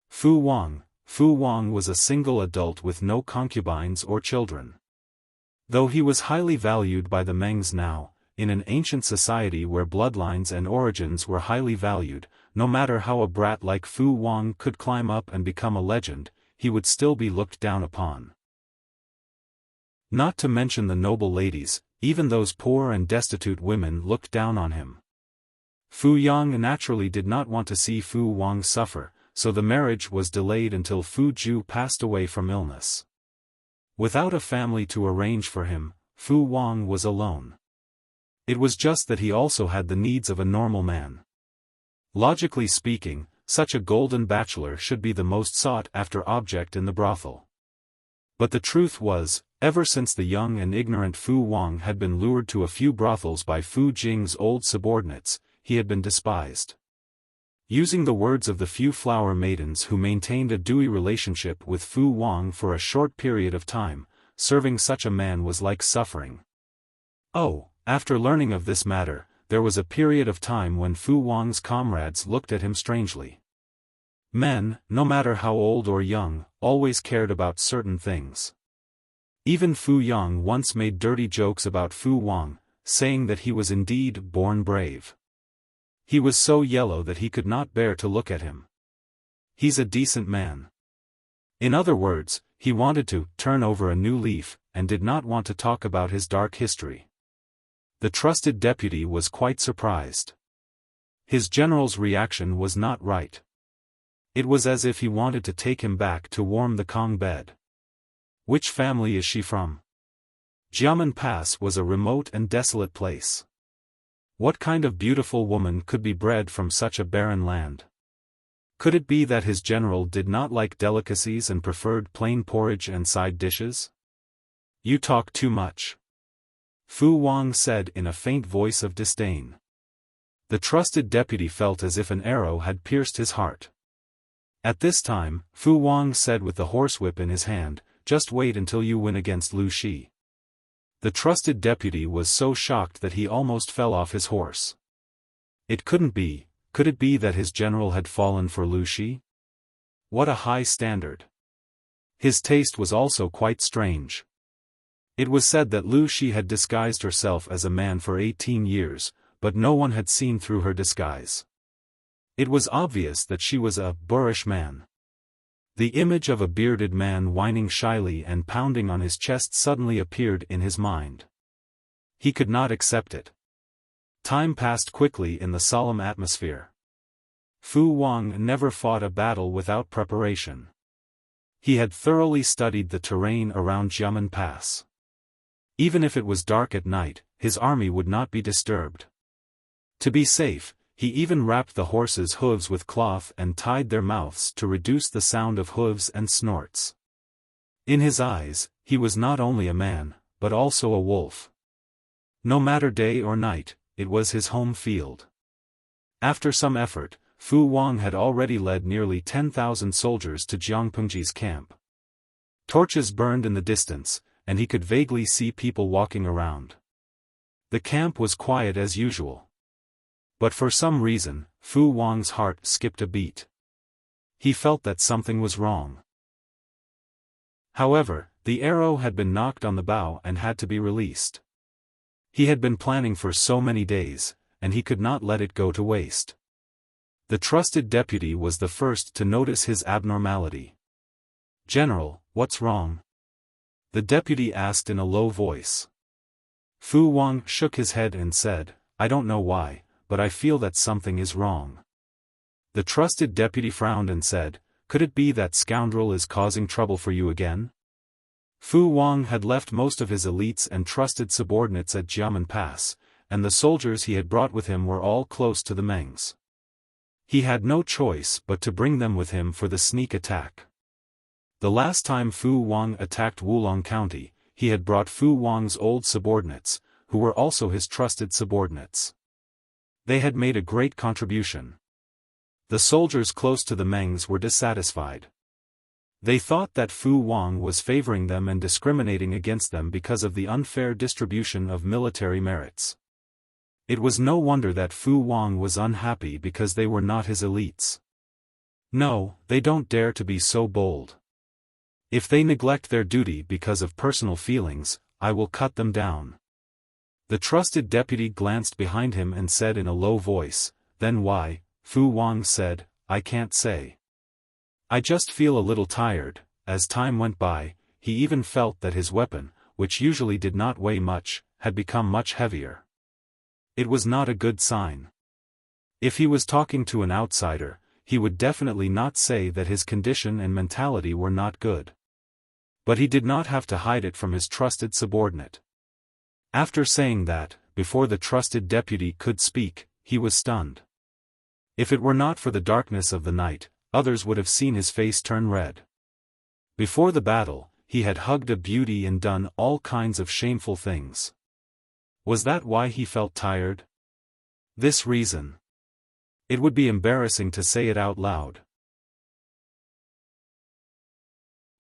Fu Wang was a single adult with no concubines or children. Though he was highly valued by the Mengs now, in an ancient society where bloodlines and origins were highly valued, no matter how a brat like Fu Wang could climb up and become a legend, he would still be looked down upon. Not to mention the noble ladies, even those poor and destitute women looked down on him. Fu Yang naturally did not want to see Fu Wang suffer, so the marriage was delayed until Fu Ju passed away from illness. Without a family to arrange for him, Fu Wang was alone. It was just that he also had the needs of a normal man. Logically speaking, such a golden bachelor should be the most sought-after object in the brothel. But the truth was, ever since the young and ignorant Fu Wang had been lured to a few brothels by Fu Jing's old subordinates, he had been despised. Using the words of the few flower maidens who maintained a dewy relationship with Fu Wang for a short period of time, serving such a man was like suffering. Oh, after learning of this matter, there was a period of time when Fu Wang's comrades looked at him strangely. Men, no matter how old or young, always cared about certain things. Even Fu Yang once made dirty jokes about Fu Wang, saying that he was indeed born brave. He was so yellow that he could not bear to look at him. He's a decent man. In other words, he wanted to turn over a new leaf, and did not want to talk about his dark history. The trusted deputy was quite surprised. His general's reaction was not right. It was as if he wanted to take him back to warm the Kong bed. Which family is she from? Xiamen Pass was a remote and desolate place. What kind of beautiful woman could be bred from such a barren land? Could it be that his general did not like delicacies and preferred plain porridge and side dishes? You talk too much. Fu Wang said in a faint voice of disdain. The trusted deputy felt as if an arrow had pierced his heart. At this time, Fu Wang said with the horsewhip in his hand, "Just wait until you win against Lu Shi." The trusted deputy was so shocked that he almost fell off his horse. It couldn't be, could it be that his general had fallen for Lu Shi? What a high standard. His taste was also quite strange. It was said that Lu Shi had disguised herself as a man for 18 years, but no one had seen through her disguise. It was obvious that she was a boorish man. The image of a bearded man whining shyly and pounding on his chest suddenly appeared in his mind. He could not accept it. Time passed quickly in the solemn atmosphere. Fu Wang never fought a battle without preparation. He had thoroughly studied the terrain around Xiamen Pass. Even if it was dark at night, his army would not be disturbed. To be safe, he even wrapped the horses' hooves with cloth and tied their mouths to reduce the sound of hooves and snorts. In his eyes, he was not only a man, but also a wolf. No matter day or night, it was his home field. After some effort, Fu Wang had already led nearly 10,000 soldiers to Jiangpengji's camp. Torches burned in the distance, and he could vaguely see people walking around. The camp was quiet as usual. But for some reason, Fu Wang's heart skipped a beat. He felt that something was wrong. However, the arrow had been knocked on the bow and had to be released. He had been planning for so many days, and he could not let it go to waste. The trusted deputy was the first to notice his abnormality. "General, what's wrong?" the deputy asked in a low voice. Fu Wang shook his head and said, "I don't know why, but I feel that something is wrong." The trusted deputy frowned and said, "Could it be that scoundrel is causing trouble for you again?" Fu Wang had left most of his elites and trusted subordinates at Xiamen Pass, and the soldiers he had brought with him were all close to the Mengs. He had no choice but to bring them with him for the sneak attack. The last time Fu Wang attacked Wulong County, he had brought Fu Wang's old subordinates, who were also his trusted subordinates. They had made a great contribution. The soldiers close to the Mengs were dissatisfied. They thought that Fu Wang was favoring them and discriminating against them because of the unfair distribution of military merits. It was no wonder that Fu Wang was unhappy because they were not his elites. No, they don't dare to be so bold. If they neglect their duty because of personal feelings, I will cut them down. The trusted deputy glanced behind him and said in a low voice, "Then why?" Fu Wang said, "I can't say. I just feel a little tired." As time went by, he even felt that his weapon, which usually did not weigh much, had become much heavier. It was not a good sign. If he was talking to an outsider, he would definitely not say that his condition and mentality were not good. But he did not have to hide it from his trusted subordinate. After saying that, before the trusted deputy could speak, he was stunned. If it were not for the darkness of the night, others would have seen his face turn red. Before the battle, he had hugged a beauty and done all kinds of shameful things. Was that why he felt tired? This reason. It would be embarrassing to say it out loud.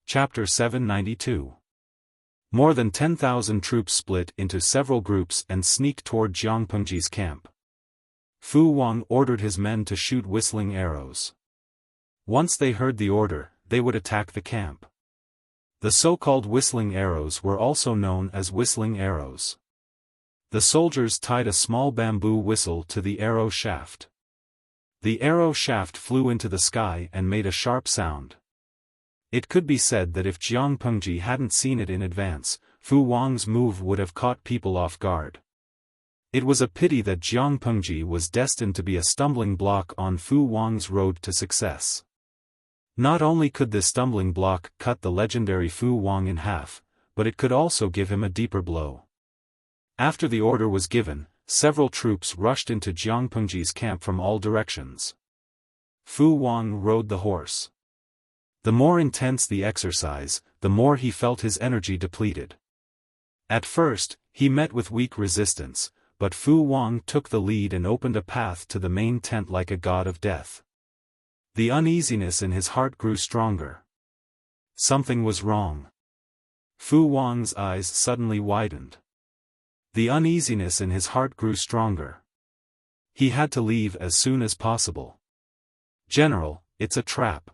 Chapter 792. More than 10,000 troops split into several groups and sneaked toward Jiang Pengji's camp. Fu Wang ordered his men to shoot whistling arrows. Once they heard the order, they would attack the camp. The so-called whistling arrows were also known as whistling arrows. The soldiers tied a small bamboo whistle to the arrow shaft. The arrow shaft flew into the sky and made a sharp sound. It could be said that if Jiang Pengji hadn't seen it in advance, Fu Wang's move would have caught people off guard. It was a pity that Jiang Pengji was destined to be a stumbling block on Fu Wang's road to success. Not only could this stumbling block cut the legendary Fu Wang in half, but it could also give him a deeper blow. After the order was given, several troops rushed into Jiang Pengji's camp from all directions. Fu Wang rode the horse. The more intense the exercise, the more he felt his energy depleted. At first, he met with weak resistance, but Fu Wang took the lead and opened a path to the main tent like a god of death. The uneasiness in his heart grew stronger. Something was wrong. Fu Wang's eyes suddenly widened. The uneasiness in his heart grew stronger. He had to leave as soon as possible. General, it's a trap.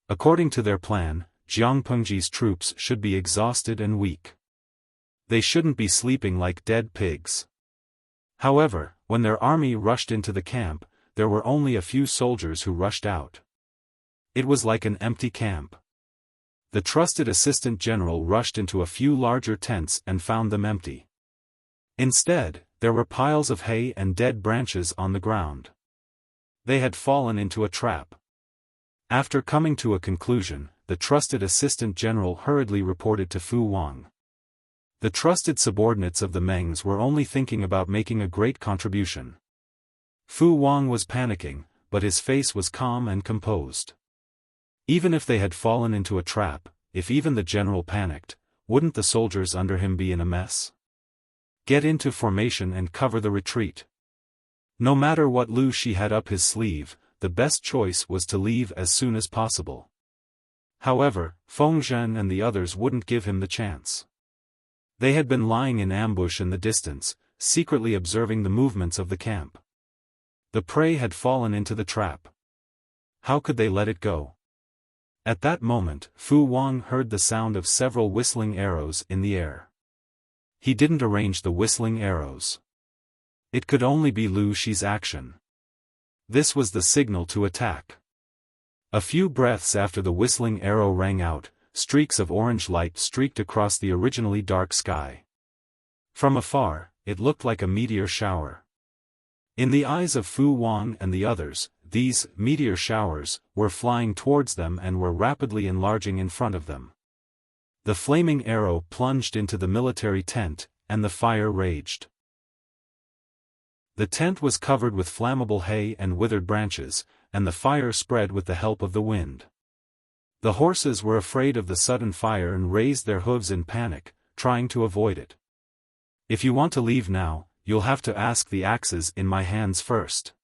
According to their plan, Jiang Pengji's troops should be exhausted and weak. They shouldn't be sleeping like dead pigs. However, when their army rushed into the camp, there were only a few soldiers who rushed out. It was like an empty camp. The trusted assistant general rushed into a few larger tents and found them empty. Instead, there were piles of hay and dead branches on the ground. They had fallen into a trap. After coming to a conclusion, the trusted assistant general hurriedly reported to Fu Wang. The trusted subordinates of the Mengs were only thinking about making a great contribution. Fu Wang was panicking, but his face was calm and composed. Even if they had fallen into a trap, if even the general panicked, wouldn't the soldiers under him be in a mess? Get into formation and cover the retreat. No matter what Lu Shi had up his sleeve, the best choice was to leave as soon as possible. However, Feng Zhen and the others wouldn't give him the chance. They had been lying in ambush in the distance, secretly observing the movements of the camp. The prey had fallen into the trap. How could they let it go? At that moment, Fu Wang heard the sound of several whistling arrows in the air. He didn't arrange the whistling arrows. It could only be Lu Shi's action. This was the signal to attack. A few breaths after the whistling arrow rang out, streaks of orange light streaked across the originally dark sky. From afar, it looked like a meteor shower. In the eyes of Fu Wang and the others, these meteor showers were flying towards them and were rapidly enlarging in front of them. The flaming arrow plunged into the military tent, and the fire raged. The tent was covered with flammable hay and withered branches, and the fire spread with the help of the wind. The horses were afraid of the sudden fire and raised their hooves in panic, trying to avoid it. If you want to leave now, you'll have to ask the axes in my hands first.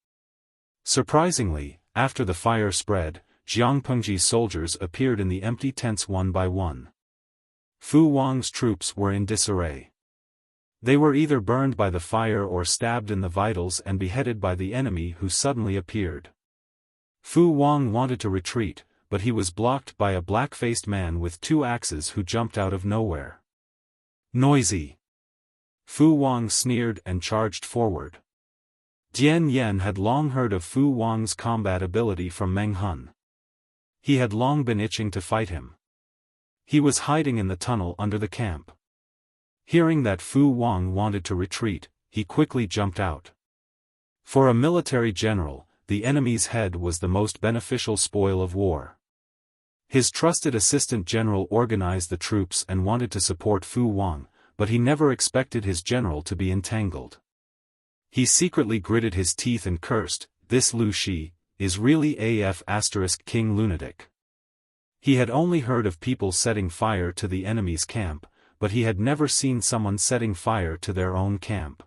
Surprisingly, after the fire spread, Jiang Pengji's soldiers appeared in the empty tents one by one. Fu Wang's troops were in disarray. They were either burned by the fire or stabbed in the vitals and beheaded by the enemy who suddenly appeared. Fu Wang wanted to retreat, but he was blocked by a black-faced man with two axes who jumped out of nowhere. Noisy! Fu Wang sneered and charged forward. Dian Yen had long heard of Fu Wang's combat ability from Meng Hun. He had long been itching to fight him. He was hiding in the tunnel under the camp. Hearing that Fu Wang wanted to retreat, he quickly jumped out. For a military general, the enemy's head was the most beneficial spoil of war. His trusted assistant general organized the troops and wanted to support Fu Wang, but he never expected his general to be entangled. He secretly gritted his teeth and cursed, "This Lu Shi is really *King lunatic." He had only heard of people setting fire to the enemy's camp, but he had never seen someone setting fire to their own camp.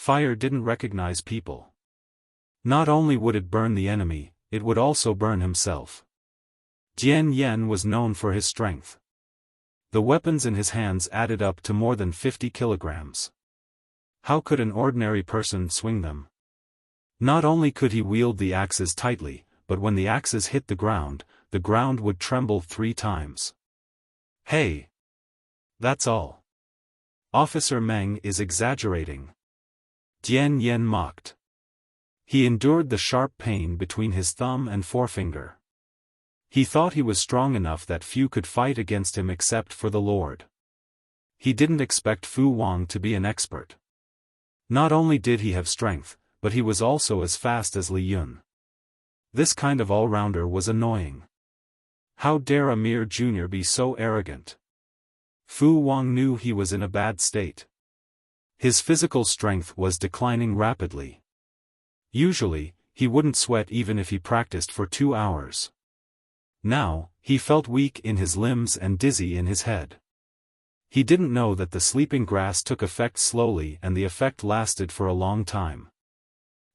Fire didn't recognize people. Not only would it burn the enemy, it would also burn himself. Jian Yen was known for his strength. The weapons in his hands added up to more than 50 kilograms. How could an ordinary person swing them? Not only could he wield the axes tightly, but when the axes hit the ground would tremble 3 times. Hey! That's all. Officer Meng is exaggerating. Jian Yen mocked. He endured the sharp pain between his thumb and forefinger. He thought he was strong enough that few could fight against him except for the Lord. He didn't expect Fu Wang to be an expert. Not only did he have strength, but he was also as fast as Li Yun. This kind of all-rounder was annoying. How dare a mere junior be so arrogant? Fu Wang knew he was in a bad state. His physical strength was declining rapidly. Usually, he wouldn't sweat even if he practiced for 2 hours. Now, he felt weak in his limbs and dizzy in his head. He didn't know that the sleeping grass took effect slowly and the effect lasted for a long time.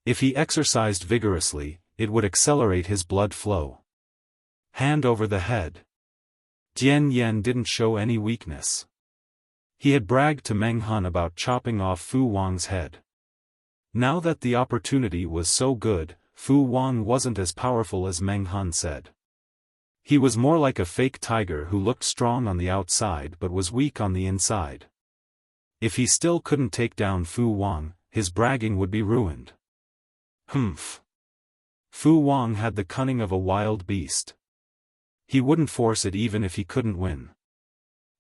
If he exercised vigorously, it would accelerate his blood flow. Hand over the head. Jian Yen didn't show any weakness. He had bragged to Meng Han about chopping off Fu Wang's head. Now that the opportunity was so good, Fu Wang wasn't as powerful as Meng Han said. He was more like a fake tiger who looked strong on the outside but was weak on the inside. If he still couldn't take down Fu Wang, his bragging would be ruined. Humph. Fu Wang had the cunning of a wild beast. He wouldn't force it even if he couldn't win.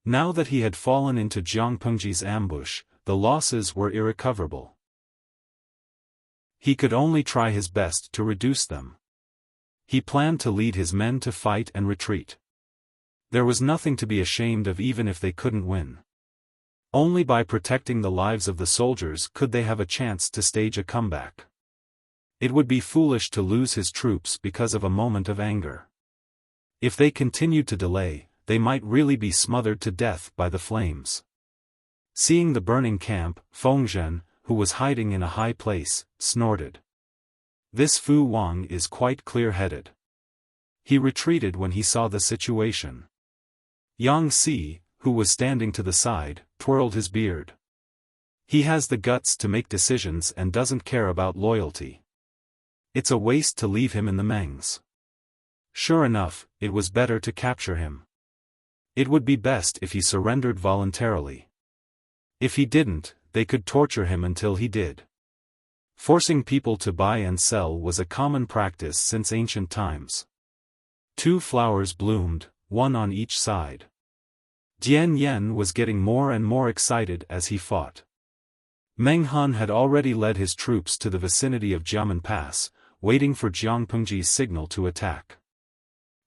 Now that he had fallen into Jiang Pengji's ambush, the losses were irrecoverable. He could only try his best to reduce them. He planned to lead his men to fight and retreat. There was nothing to be ashamed of even if they couldn't win. Only by protecting the lives of the soldiers could they have a chance to stage a comeback. It would be foolish to lose his troops because of a moment of anger. If they continued to delay, they might really be smothered to death by the flames. Seeing the burning camp, Fengzhen, who was hiding in a high place, snorted. This Fu Wang is quite clear-headed. He retreated when he saw the situation. Yang Si, who was standing to the side, twirled his beard. He has the guts to make decisions and doesn't care about loyalty. It's a waste to leave him in the Mengs. Sure enough, it was better to capture him. It would be best if he surrendered voluntarily. If he didn't, they could torture him until he did. Forcing people to buy and sell was a common practice since ancient times. 2 flowers bloomed, one on each side. Jian Yen was getting more and more excited as he fought. Meng Han had already led his troops to the vicinity of Jiamen Pass, waiting for Jiang Pengji's signal to attack.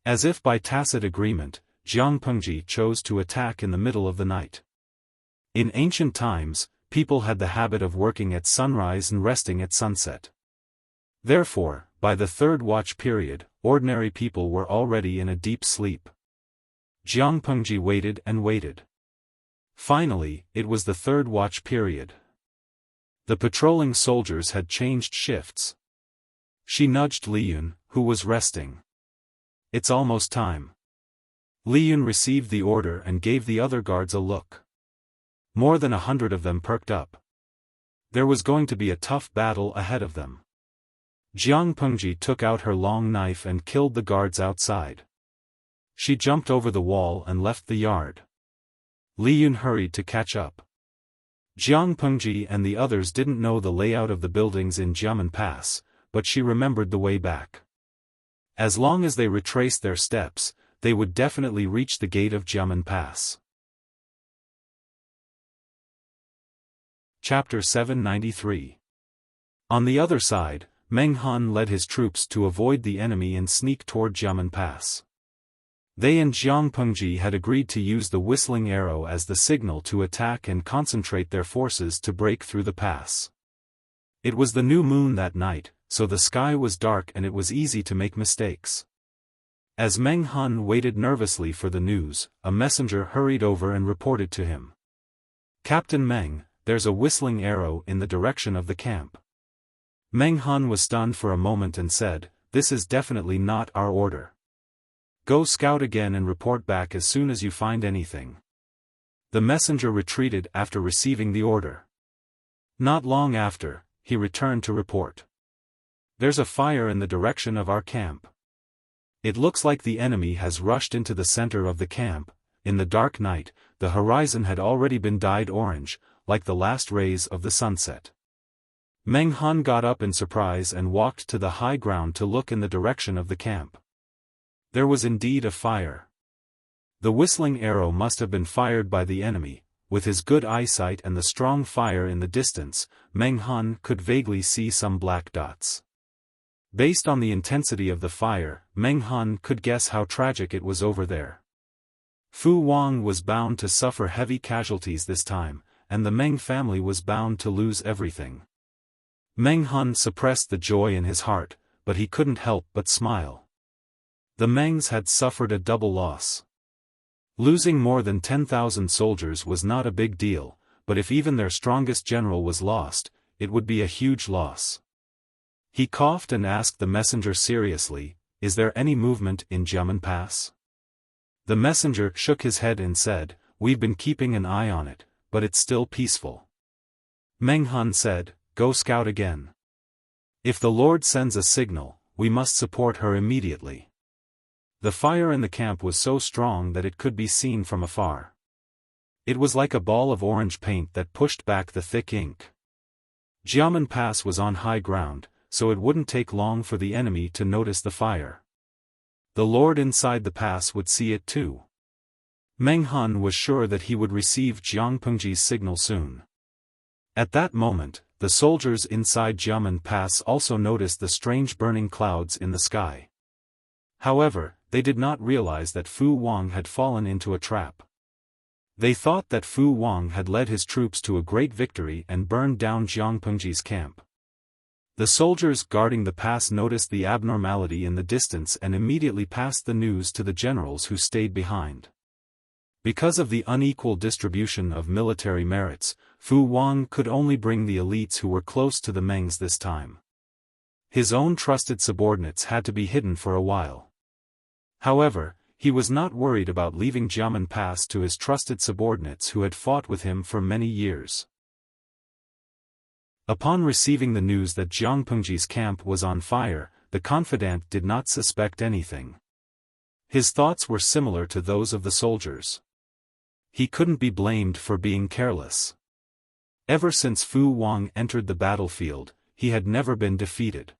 As if by tacit agreement, Jiang Pengji chose to attack in the middle of the night. In ancient times, people had the habit of working at sunrise and resting at sunset. Therefore, by the 3rd watch period, ordinary people were already in a deep sleep. Jiang Pengji waited and waited. Finally, it was the 3rd watch period. The patrolling soldiers had changed shifts. She nudged Li Yun, who was resting. It's almost time. Li Yun received the order and gave the other guards a look. More than 100 of them perked up. There was going to be a tough battle ahead of them. Jiang Pengji took out her long knife and killed the guards outside. She jumped over the wall and left the yard. Li Yun hurried to catch up. Jiang Pengji and the others didn't know the layout of the buildings in Jiamen Pass, but she remembered the way back. As long as they retraced their steps, they would definitely reach the gate of Jiamen Pass. Chapter 793. On the other side, Meng Han led his troops to avoid the enemy and sneak toward Jiamen Pass. They and Jiang Pengji had agreed to use the whistling arrow as the signal to attack and concentrate their forces to break through the pass. It was the new moon that night, so the sky was dark and it was easy to make mistakes. As Meng Han waited nervously for the news, a messenger hurried over and reported to him. Captain Meng, there's a whistling arrow in the direction of the camp. Meng Han was stunned for a moment and said, "This is definitely not our order. Go scout again and report back as soon as you find anything." The messenger retreated after receiving the order. Not long after, he returned to report. "There's a fire in the direction of our camp. It looks like the enemy has rushed into the center of the camp." In the dark night, the horizon had already been dyed orange, like the last rays of the sunset. Meng Han got up in surprise and walked to the high ground to look in the direction of the camp. There was indeed a fire. The whistling arrow must have been fired by the enemy. With his good eyesight and the strong fire in the distance, Meng Han could vaguely see some black dots. Based on the intensity of the fire, Meng Han could guess how tragic it was over there. Fu Wang was bound to suffer heavy casualties this time, and the Meng family was bound to lose everything. Meng Han suppressed the joy in his heart, but he couldn't help but smile. The Mengs had suffered a double loss. Losing more than 10,000 soldiers was not a big deal, but if even their strongest general was lost, it would be a huge loss. He coughed and asked the messenger seriously, "Is there any movement in Jiamen Pass?" The messenger shook his head and said, "We've been keeping an eye on it, but it's still peaceful." Meng Han said, "Go scout again. If the Lord sends a signal, we must support her immediately." The fire in the camp was so strong that it could be seen from afar. It was like a ball of orange paint that pushed back the thick ink. Jiamen Pass was on high ground, so it wouldn't take long for the enemy to notice the fire. The Lord inside the pass would see it too. Meng Han was sure that he would receive Jiang Pengji's signal soon. At that moment, the soldiers inside Jiamen Pass also noticed the strange burning clouds in the sky. However, they did not realize that Fu Wang had fallen into a trap. They thought that Fu Wang had led his troops to a great victory and burned down Jiang Pengji's camp. The soldiers guarding the pass noticed the abnormality in the distance and immediately passed the news to the generals who stayed behind. Because of the unequal distribution of military merits, Fu Wang could only bring the elites who were close to the Mengs this time. His own trusted subordinates had to be hidden for a while. However, he was not worried about leaving Jiamen Pass to his trusted subordinates who had fought with him for many years. Upon receiving the news that Jiang Pengji's camp was on fire, the confidant did not suspect anything. His thoughts were similar to those of the soldiers. He couldn't be blamed for being careless. Ever since Fu Wang entered the battlefield, he had never been defeated.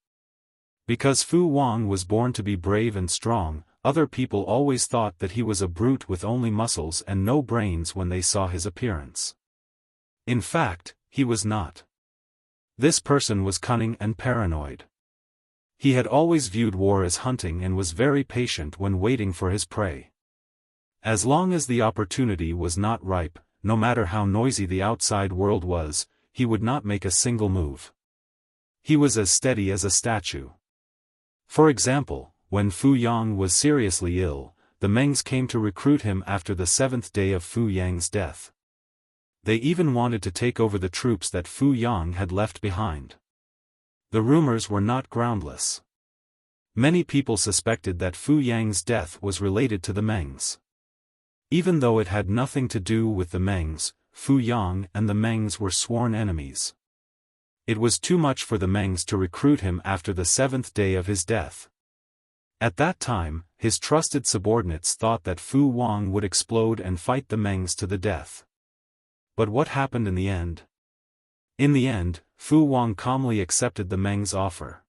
Because Fu Wang was born to be brave and strong, other people always thought that he was a brute with only muscles and no brains when they saw his appearance. In fact, he was not. This person was cunning and paranoid. He had always viewed war as hunting and was very patient when waiting for his prey. As long as the opportunity was not ripe, no matter how noisy the outside world was, he would not make a single move. He was as steady as a statue. For example, when Fu Yang was seriously ill, the Mengs came to recruit him after the 7th day of Fu Yang's death. They even wanted to take over the troops that Fu Yang had left behind. The rumors were not groundless. Many people suspected that Fu Yang's death was related to the Mengs. Even though it had nothing to do with the Mengs, Fu Yang and the Mengs were sworn enemies. It was too much for the Mengs to recruit him after the 7th day of his death. At that time, his trusted subordinates thought that Fu Wang would explode and fight the Mengs to the death. But what happened in the end? In the end, Fu Wang calmly accepted the Mengs' offer.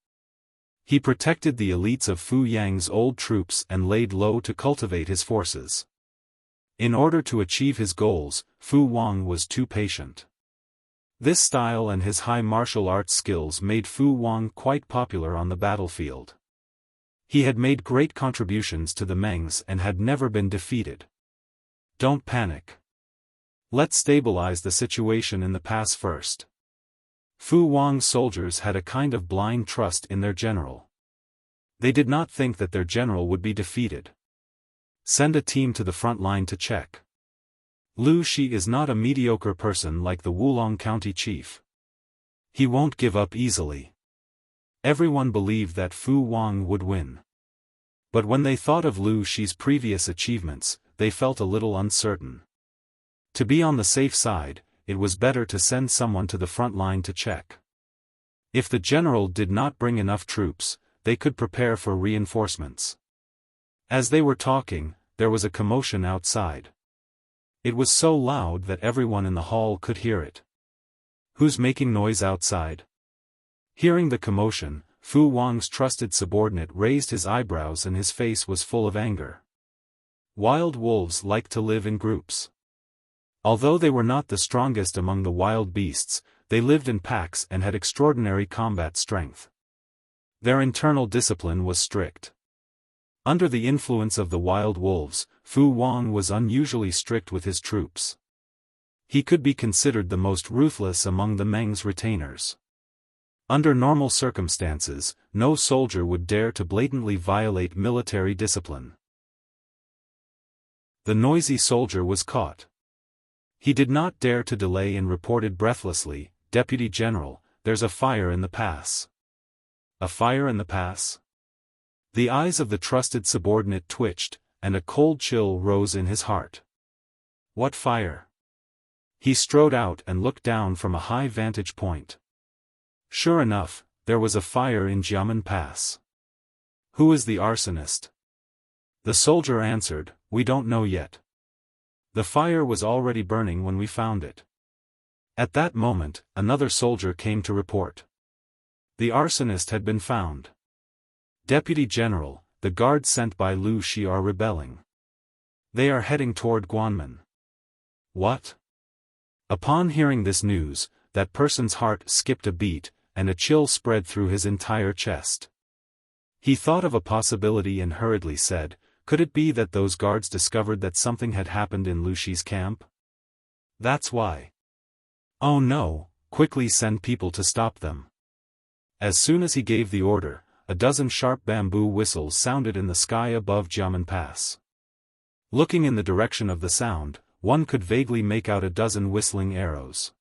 He protected the elites of Fu Yang's old troops and laid low to cultivate his forces. In order to achieve his goals, Fu Wang was too patient. This style and his high martial arts skills made Fu Wang quite popular on the battlefield. He had made great contributions to the Mengs and had never been defeated. Don't panic. Let's stabilize the situation in the pass first. Fu Wang's soldiers had a kind of blind trust in their general. They did not think that their general would be defeated. Send a team to the front line to check. Lu Shi is not a mediocre person like the Wulong County chief. He won't give up easily. Everyone believed that Fu Wang would win. But when they thought of Lu Shi's previous achievements, they felt a little uncertain. To be on the safe side, it was better to send someone to the front line to check. If the general did not bring enough troops, they could prepare for reinforcements. As they were talking, there was a commotion outside. It was so loud that everyone in the hall could hear it. Who's making noise outside? Hearing the commotion, Fu Wang's trusted subordinate raised his eyebrows and his face was full of anger. Wild wolves like to live in groups. Although they were not the strongest among the wild beasts, they lived in packs and had extraordinary combat strength. Their internal discipline was strict. Under the influence of the wild wolves, Fu Wang was unusually strict with his troops. He could be considered the most ruthless among the Meng's retainers. Under normal circumstances, no soldier would dare to blatantly violate military discipline. The noisy soldier was caught. He did not dare to delay and reported breathlessly, "Deputy General, there's a fire in the pass." A fire in the pass? The eyes of the trusted subordinate twitched, and a cold chill rose in his heart. What fire? He strode out and looked down from a high vantage point. Sure enough, there was a fire in Jiamen Pass. Who is the arsonist? The soldier answered, "We don't know yet. The fire was already burning when we found it." At that moment, another soldier came to report. The arsonist had been found. "Deputy General, the guards sent by Lu Shi are rebelling. They are heading toward Guanmen." What? Upon hearing this news, that person's heart skipped a beat, and a chill spread through his entire chest. He thought of a possibility and hurriedly said, "Could it be that those guards discovered that something had happened in Lu Shi's camp? That's why. Oh no, quickly send people to stop them." As soon as he gave the order, a dozen sharp bamboo whistles sounded in the sky above Jiamen Pass. Looking in the direction of the sound, one could vaguely make out a dozen whistling arrows.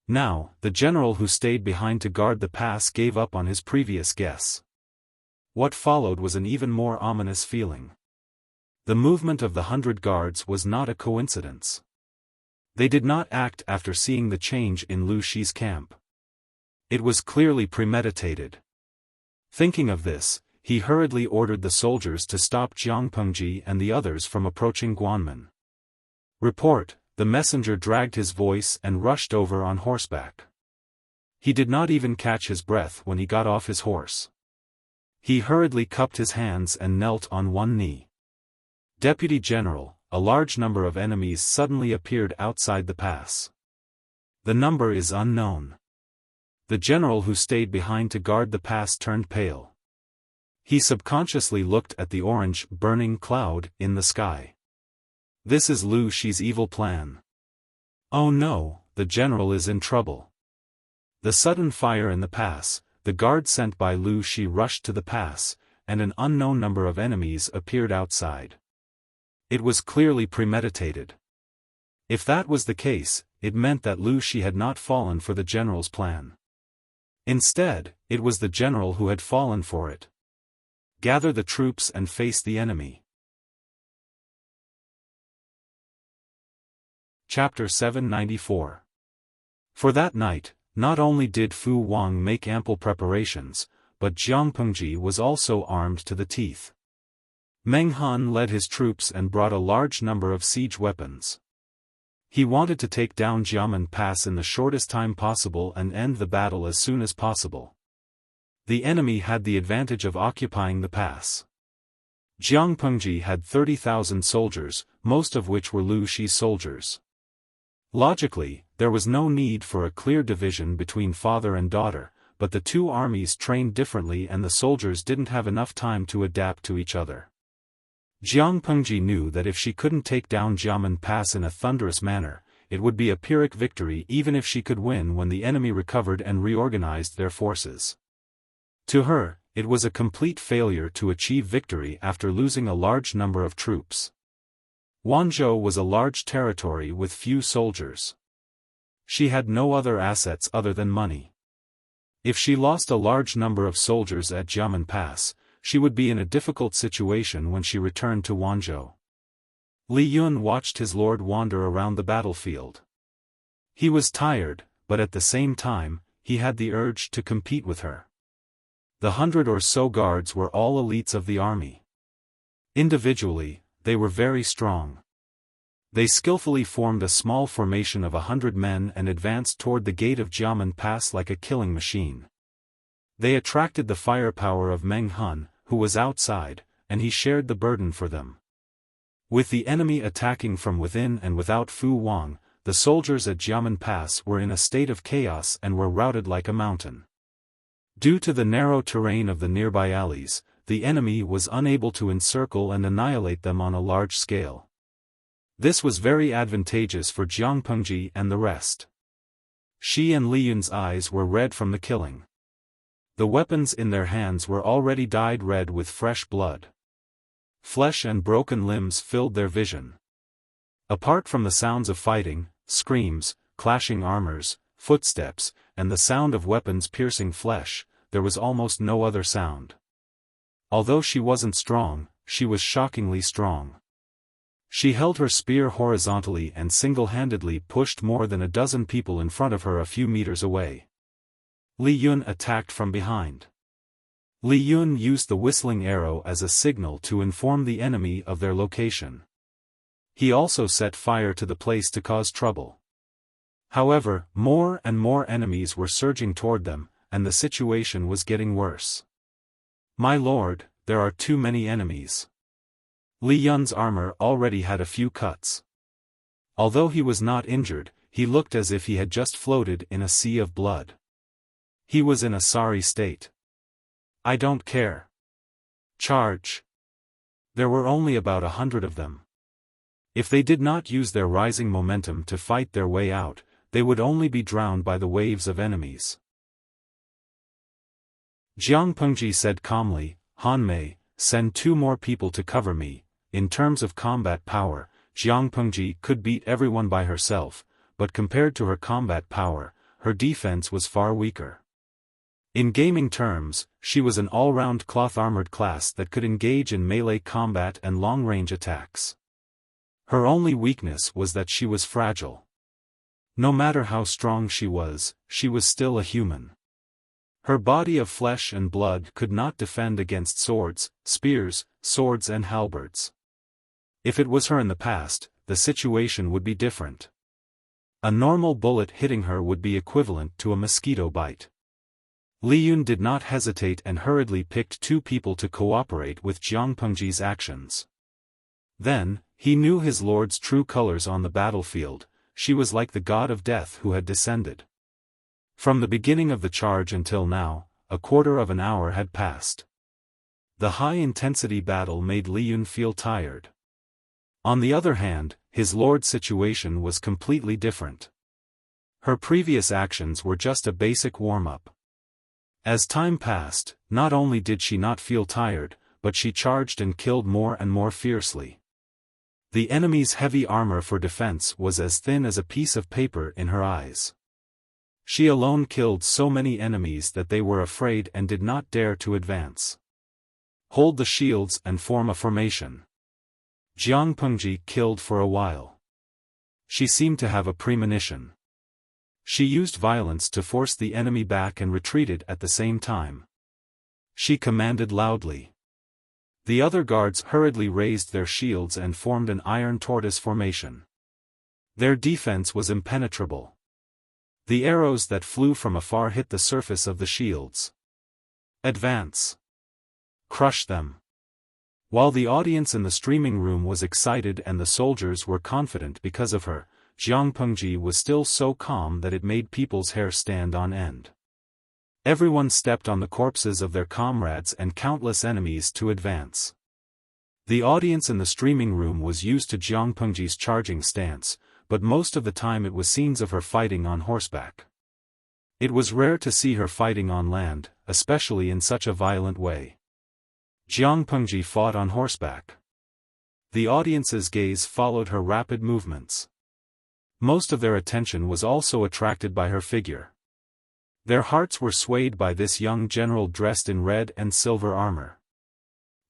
Now, the general who stayed behind to guard the pass gave up on his previous guess. What followed was an even more ominous feeling. The movement of the 100 guards was not a coincidence. They did not act after seeing the change in Lu Shi's camp. It was clearly premeditated. Thinking of this, he hurriedly ordered the soldiers to stop Jiang Pengji and the others from approaching Guanmen. Report. The messenger dragged his voice and rushed over on horseback. He did not even catch his breath when he got off his horse. He hurriedly cupped his hands and knelt on one knee. "Deputy General, a large number of enemies suddenly appeared outside the pass. The number is unknown." The general who stayed behind to guard the pass turned pale. He subconsciously looked at the orange, burning cloud in the sky. This is Lu Shi's evil plan. Oh no, the general is in trouble. The sudden fire in the pass, the guard sent by Lu Shi rushed to the pass, and an unknown number of enemies appeared outside. It was clearly premeditated. If that was the case, it meant that Lu Shi had not fallen for the general's plan. Instead, it was the general who had fallen for it. Gather the troops and face the enemy. Chapter 794. For that night, not only did Fu Wang make ample preparations, but Jiang Pengji was also armed to the teeth. Meng Han led his troops and brought a large number of siege weapons. He wanted to take down Jiamen Pass in the shortest time possible and end the battle as soon as possible. The enemy had the advantage of occupying the pass. Jiang Pengji had 30,000 soldiers, most of which were Lu Shi's soldiers. Logically, there was no need for a clear division between father and daughter, but the two armies trained differently and the soldiers didn't have enough time to adapt to each other. Jiang Pengji knew that if she couldn't take down Jiamen Pass in a thunderous manner, it would be a Pyrrhic victory even if she could win when the enemy recovered and reorganized their forces. To her, it was a complete failure to achieve victory after losing a large number of troops. Wanzhou was a large territory with few soldiers. She had no other assets other than money. If she lost a large number of soldiers at Jiamen Pass, she would be in a difficult situation when she returned to Wanzhou. Li Yun watched his lord wander around the battlefield. He was tired, but at the same time, he had the urge to compete with her. The 100 or so guards were all elites of the army. Individually, they were very strong. They skillfully formed a small formation of 100 men and advanced toward the gate of Jiamen Pass like a killing machine. They attracted the firepower of Meng Hun, who was outside, and he shared the burden for them. With the enemy attacking from within and without Fu Wang, the soldiers at Jiamen Pass were in a state of chaos and were routed like a mountain. Due to the narrow terrain of the nearby alleys, the enemy was unable to encircle and annihilate them on a large scale. This was very advantageous for Jiang Pengji and the rest. Shi and Li Yun's eyes were red from the killing. The weapons in their hands were already dyed red with fresh blood. Flesh and broken limbs filled their vision. Apart from the sounds of fighting, screams, clashing armors, footsteps, and the sound of weapons piercing flesh, there was almost no other sound. Although she wasn't strong, she was shockingly strong. She held her spear horizontally and single-handedly pushed more than a dozen people in front of her a few meters away. Li Yun attacked from behind. Li Yun used the whistling arrow as a signal to inform the enemy of their location. He also set fire to the place to cause trouble. However, more and more enemies were surging toward them, and the situation was getting worse. "My lord, there are too many enemies." Li Yun's armor already had a few cuts. Although he was not injured, he looked as if he had just floated in a sea of blood. He was in a sorry state. "I don't care. Charge." There were only about 100 of them. If they did not use their rising momentum to fight their way out, they would only be drowned by the waves of enemies. Jiang Pengji said calmly, "Han Mei, send 2 more people to cover me." In terms of combat power, Jiang Pengji could beat everyone by herself, but compared to her combat power, her defense was far weaker. In gaming terms, she was an all-round cloth-armored class that could engage in melee combat and long-range attacks. Her only weakness was that she was fragile. No matter how strong she was still a human. Her body of flesh and blood could not defend against swords, spears, swords and halberds. If it was her in the past, the situation would be different. A normal bullet hitting her would be equivalent to a mosquito bite. Li Yun did not hesitate and hurriedly picked 2 people to cooperate with Jiang Pengji's actions. Then, he knew his lord's true colors on the battlefield. She was like the god of death who had descended. From the beginning of the charge until now, a quarter of an hour had passed. The high-intensity battle made Li Yun feel tired. On the other hand, his lord's situation was completely different. Her previous actions were just a basic warm-up. As time passed, not only did she not feel tired, but she charged and killed more and more fiercely. The enemy's heavy armor for defense was as thin as a piece of paper in her eyes. She alone killed so many enemies that they were afraid and did not dare to advance. Hold the shields and form a formation. Jiang Pengji killed for a while. She seemed to have a premonition. She used violence to force the enemy back and retreated at the same time. She commanded loudly. The other guards hurriedly raised their shields and formed an iron tortoise formation. Their defense was impenetrable. The arrows that flew from afar hit the surface of the shields. Advance. Crush them. While the audience in the streaming room was excited and the soldiers were confident because of her, Jiang Pengji was still so calm that it made people's hair stand on end. Everyone stepped on the corpses of their comrades and countless enemies to advance. The audience in the streaming room was used to Jiang Pengji's charging stance, but most of the time it was scenes of her fighting on horseback. It was rare to see her fighting on land, especially in such a violent way. Jiang Pengji fought on horseback. The audience's gaze followed her rapid movements. Most of their attention was also attracted by her figure. Their hearts were swayed by this young general dressed in red and silver armor.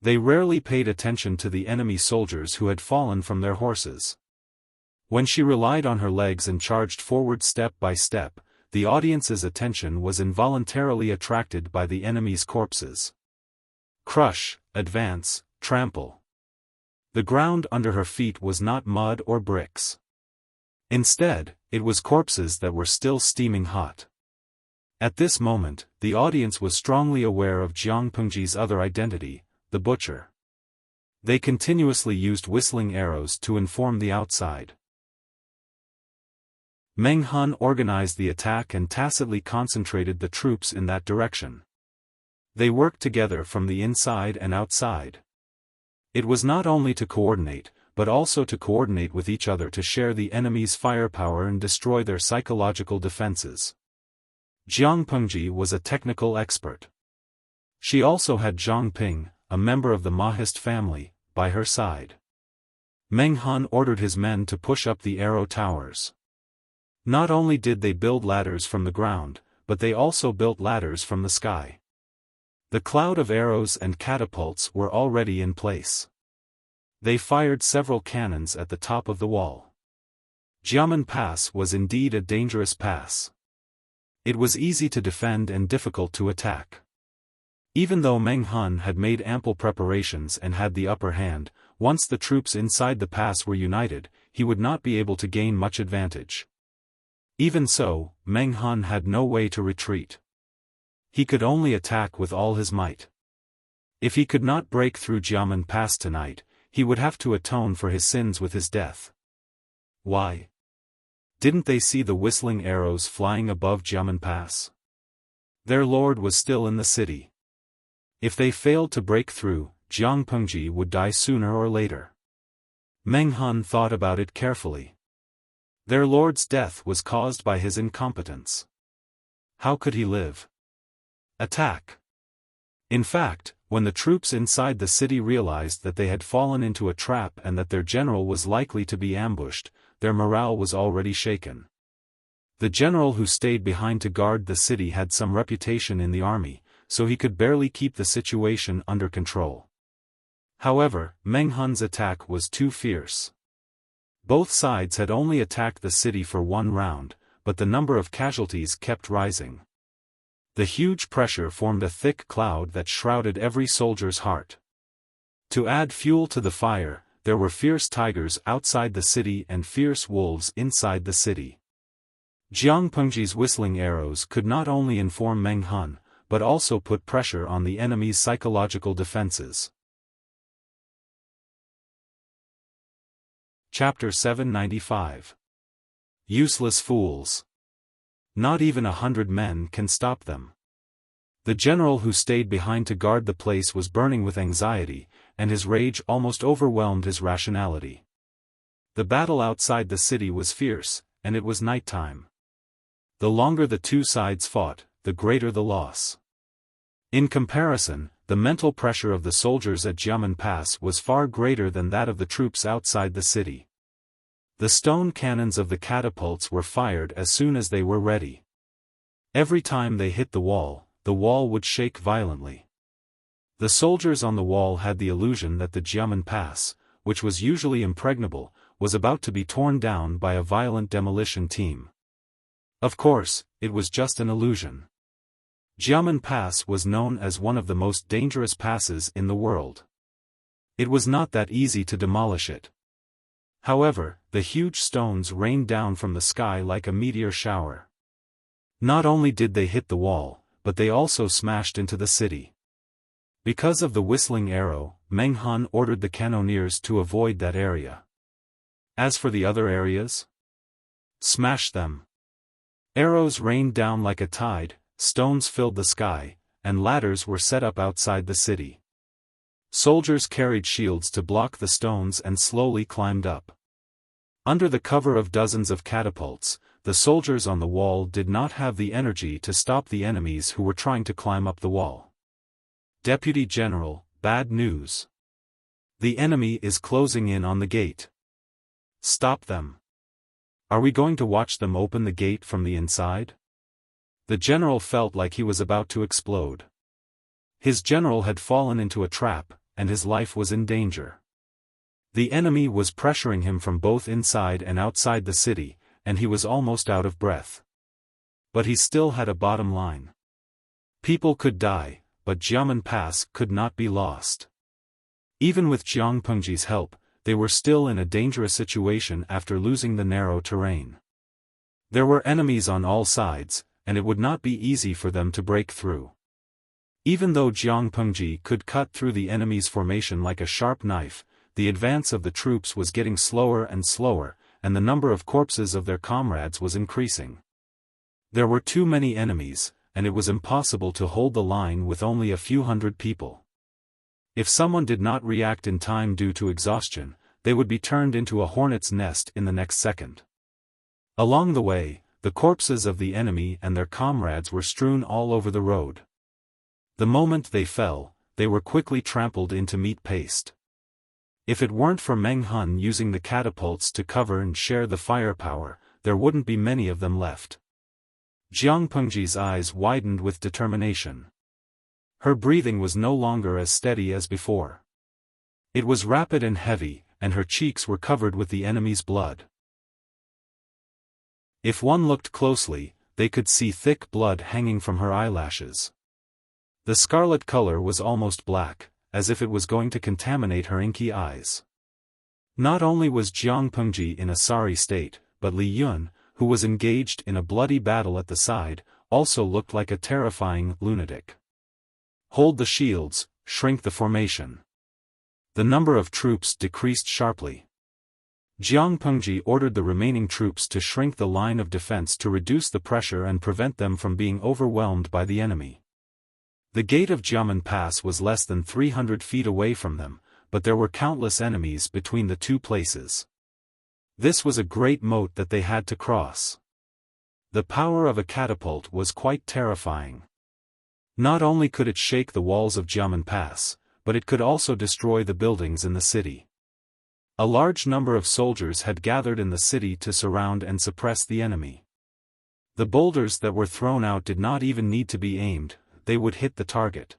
They rarely paid attention to the enemy soldiers who had fallen from their horses. When she relied on her legs and charged forward step by step, the audience's attention was involuntarily attracted by the enemy's corpses. Crush, advance, trample. The ground under her feet was not mud or bricks. Instead, it was corpses that were still steaming hot. At this moment, the audience was strongly aware of Jiang Pengji's other identity, the butcher. They continuously used whistling arrows to inform the outside. Meng Han organized the attack and tacitly concentrated the troops in that direction. They worked together from the inside and outside. It was not only to coordinate, but also to coordinate with each other to share the enemy's firepower and destroy their psychological defenses. Jiang Pengji was a technical expert. She also had Zhang Ping, a member of the Mahist family, by her side. Meng Han ordered his men to push up the arrow towers. Not only did they build ladders from the ground, but they also built ladders from the sky. The cloud of arrows and catapults were already in place. They fired several cannons at the top of the wall. Jiamen Pass was indeed a dangerous pass. It was easy to defend and difficult to attack. Even though Meng Han had made ample preparations and had the upper hand, once the troops inside the pass were united, he would not be able to gain much advantage. Even so, Meng Han had no way to retreat. He could only attack with all his might. If he could not break through Jiamen Pass tonight, he would have to atone for his sins with his death. Why? Didn't they see the whistling arrows flying above Jiamen Pass? Their lord was still in the city. If they failed to break through, Jiang Pengji would die sooner or later. Meng Han thought about it carefully. Their lord's death was caused by his incompetence. How could he live? Attack. In fact, when the troops inside the city realized that they had fallen into a trap and that their general was likely to be ambushed, their morale was already shaken. The general who stayed behind to guard the city had some reputation in the army, so he could barely keep the situation under control. However, Meng Han's attack was too fierce. Both sides had only attacked the city for one round, but the number of casualties kept rising. The huge pressure formed a thick cloud that shrouded every soldier's heart. To add fuel to the fire, there were fierce tigers outside the city and fierce wolves inside the city. Jiang Pengji's whistling arrows could not only inform Meng Han, but also put pressure on the enemy's psychological defenses. Chapter 795. Useless fools. Not even 100 men can stop them. The general who stayed behind to guard the place was burning with anxiety, and his rage almost overwhelmed his rationality. The battle outside the city was fierce, and it was night time. The longer the two sides fought, the greater the loss. In comparison, the mental pressure of the soldiers at Jiamen Pass was far greater than that of the troops outside the city. The stone cannons of the catapults were fired as soon as they were ready. Every time they hit the wall would shake violently. The soldiers on the wall had the illusion that the Jiamen Pass, which was usually impregnable, was about to be torn down by a violent demolition team. Of course, it was just an illusion. Jiamen Pass was known as one of the most dangerous passes in the world. It was not that easy to demolish it. However, the huge stones rained down from the sky like a meteor shower. Not only did they hit the wall, but they also smashed into the city. Because of the whistling arrow, Meng Han ordered the cannoneers to avoid that area. As for the other areas, smash them. Arrows rained down like a tide, stones filled the sky, and ladders were set up outside the city. Soldiers carried shields to block the stones and slowly climbed up. Under the cover of dozens of catapults, the soldiers on the wall did not have the energy to stop the enemies who were trying to climb up the wall. Deputy General, bad news. The enemy is closing in on the gate. Stop them. Are we going to watch them open the gate from the inside? The general felt like he was about to explode. His general had fallen into a trap, and his life was in danger. The enemy was pressuring him from both inside and outside the city, and he was almost out of breath. But he still had a bottom line. People could die, but Xiamen Pass could not be lost. Even with Jiang Pengji's help, they were still in a dangerous situation after losing the narrow terrain. There were enemies on all sides, and it would not be easy for them to break through. Even though Jiang Pengji could cut through the enemy's formation like a sharp knife, the advance of the troops was getting slower and slower, and the number of corpses of their comrades was increasing. There were too many enemies, and it was impossible to hold the line with only a few hundred people. If someone did not react in time due to exhaustion, they would be turned into a hornet's nest in the next second. Along the way, the corpses of the enemy and their comrades were strewn all over the road. The moment they fell, they were quickly trampled into meat paste. If it weren't for Meng Hun using the catapults to cover and share the firepower, there wouldn't be many of them left. Jiang Pengji's eyes widened with determination. Her breathing was no longer as steady as before. It was rapid and heavy, and her cheeks were covered with the enemy's blood. If one looked closely, they could see thick blood hanging from her eyelashes. The scarlet color was almost black, as if it was going to contaminate her inky eyes. Not only was Jiang Pengji in a sorry state, but Li Yun, who was engaged in a bloody battle at the side, also looked like a terrifying lunatic. Hold the shields, shrink the formation. The number of troops decreased sharply. Jiang Pengji ordered the remaining troops to shrink the line of defense to reduce the pressure and prevent them from being overwhelmed by the enemy. The gate of Xiamen Pass was less than 300 feet away from them, but there were countless enemies between the two places. This was a great moat that they had to cross. The power of a catapult was quite terrifying. Not only could it shake the walls of Xiamen Pass, but it could also destroy the buildings in the city. A large number of soldiers had gathered in the city to surround and suppress the enemy. The boulders that were thrown out did not even need to be aimed, they would hit the target.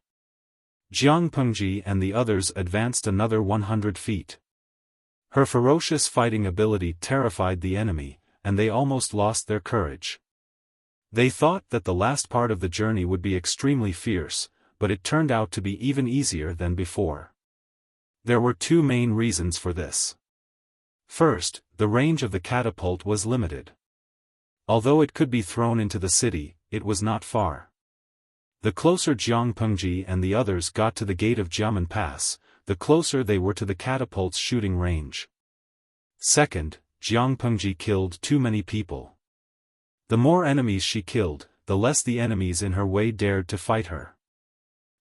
Jiang Pengji and the others advanced another 100 feet. Her ferocious fighting ability terrified the enemy, and they almost lost their courage. They thought that the last part of the journey would be extremely fierce, but it turned out to be even easier than before. There were two main reasons for this. First, the range of the catapult was limited. Although it could be thrown into the city, it was not far. The closer Jiang Pengji and the others got to the gate of Xiamen Pass, the closer they were to the catapult's shooting range. Second, Jiang Pengji killed too many people. The more enemies she killed, the less the enemies in her way dared to fight her.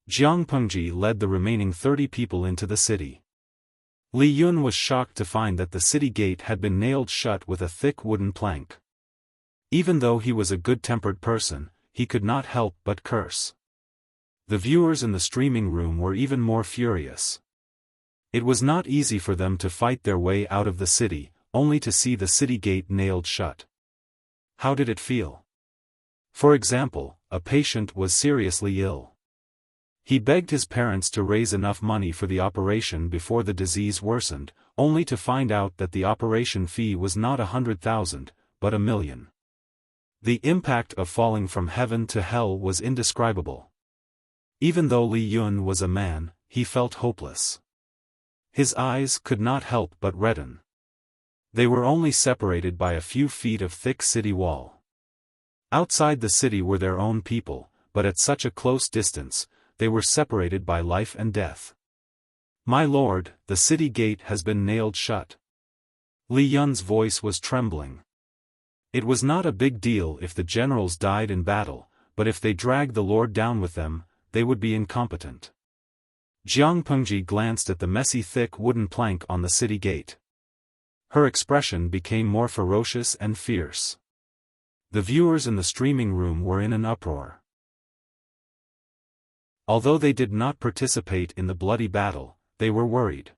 Jiang Pengji led the remaining 30 people into the city. Li Yun was shocked to find that the city gate had been nailed shut with a thick wooden plank. Even though he was a good-tempered person, he could not help but curse. The viewers in the streaming room were even more furious. It was not easy for them to fight their way out of the city, only to see the city gate nailed shut. How did it feel? For example, a patient was seriously ill. He begged his parents to raise enough money for the operation before the disease worsened, only to find out that the operation fee was not 100,000, but 1,000,000. The impact of falling from heaven to hell was indescribable. Even though Li Yun was a man, he felt hopeless. His eyes could not help but redden. They were only separated by a few feet of thick city wall. Outside the city were their own people, but at such a close distance, they were separated by life and death. "My lord, the city gate has been nailed shut." Li Yun's voice was trembling. It was not a big deal if the generals died in battle, but if they dragged the lord down with them, they would be incompetent. Jiang Pengji glanced at the messy thick wooden plank on the city gate. Her expression became more ferocious and fierce. The viewers in the streaming room were in an uproar. Although they did not participate in the bloody battle, they were worried.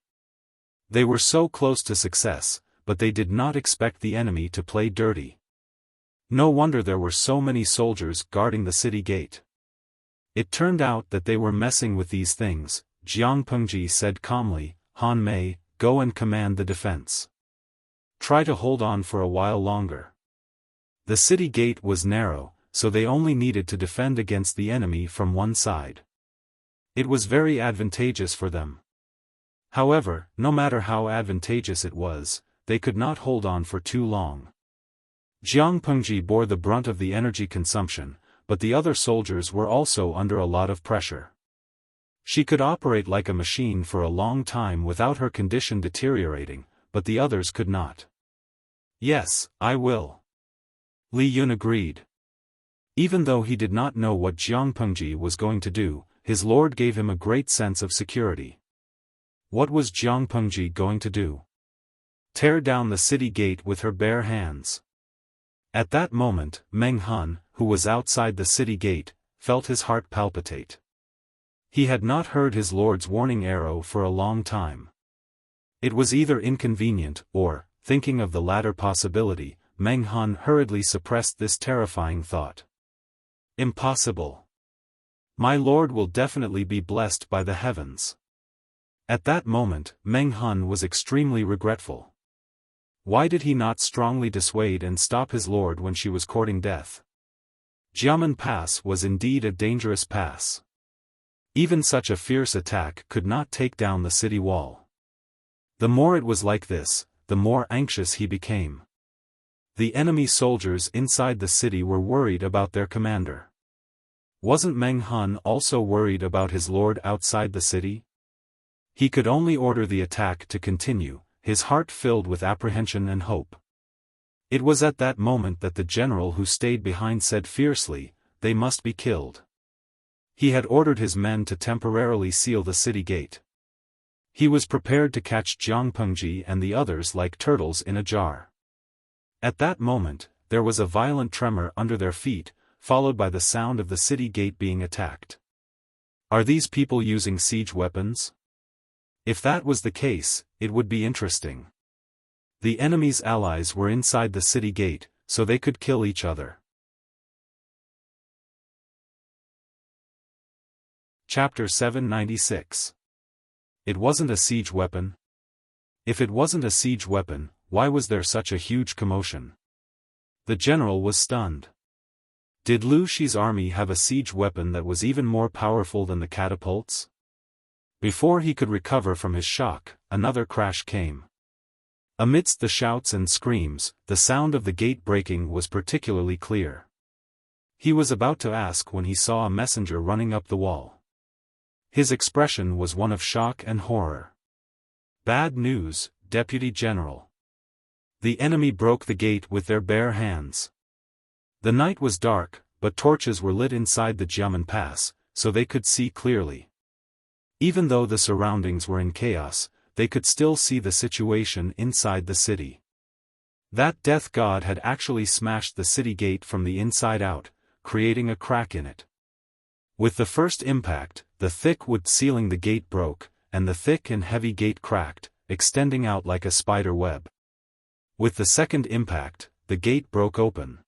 They were so close to success, but they did not expect the enemy to play dirty. No wonder there were so many soldiers guarding the city gate. It turned out that they were messing with these things. Jiang Pengji said calmly, Han Mei, go and command the defense. Try to hold on for a while longer. The city gate was narrow, so they only needed to defend against the enemy from one side. It was very advantageous for them. However, no matter how advantageous it was, they could not hold on for too long. Jiang Pengji bore the brunt of the energy consumption, but the other soldiers were also under a lot of pressure. She could operate like a machine for a long time without her condition deteriorating, but the others could not. Yes, I will. Li Yun agreed. Even though he did not know what Jiang Pengji was going to do, his lord gave him a great sense of security. What was Jiang Pengji going to do? Tear down the city gate with her bare hands. At that moment, Meng Han, who was outside the city gate, felt his heart palpitate. He had not heard his lord's warning arrow for a long time. It was either inconvenient or, thinking of the latter possibility, Meng Han hurriedly suppressed this terrifying thought. Impossible. My lord will definitely be blessed by the heavens. At that moment, Meng Han was extremely regretful. Why did he not strongly dissuade and stop his lord when she was courting death? Jiamen Pass was indeed a dangerous pass. Even such a fierce attack could not take down the city wall. The more it was like this, the more anxious he became. The enemy soldiers inside the city were worried about their commander. Wasn't Meng Han also worried about his lord outside the city? He could only order the attack to continue, his heart filled with apprehension and hope. It was at that moment that the general who stayed behind said fiercely, "They must be killed." He had ordered his men to temporarily seal the city gate. He was prepared to catch Jiang Pengji and the others like turtles in a jar. At that moment, there was a violent tremor under their feet, followed by the sound of the city gate being attacked. Are these people using siege weapons? If that was the case, it would be interesting. The enemy's allies were inside the city gate, so they could kill each other. Chapter 796. It wasn't a siege weapon. If it wasn't a siege weapon, why was there such a huge commotion? The general was stunned. Did Lu Shi's army have a siege weapon that was even more powerful than the catapults? Before he could recover from his shock, another crash came. Amidst the shouts and screams, the sound of the gate breaking was particularly clear. He was about to ask when he saw a messenger running up the wall. His expression was one of shock and horror. Bad news, Deputy General. The enemy broke the gate with their bare hands. The night was dark, but torches were lit inside the Jiamen Pass, so they could see clearly. Even though the surroundings were in chaos, they could still see the situation inside the city. That death god had actually smashed the city gate from the inside out, creating a crack in it. With the first impact, the thick wood sealing the gate broke, and the thick and heavy gate cracked, extending out like a spider web. With the second impact, the gate broke open.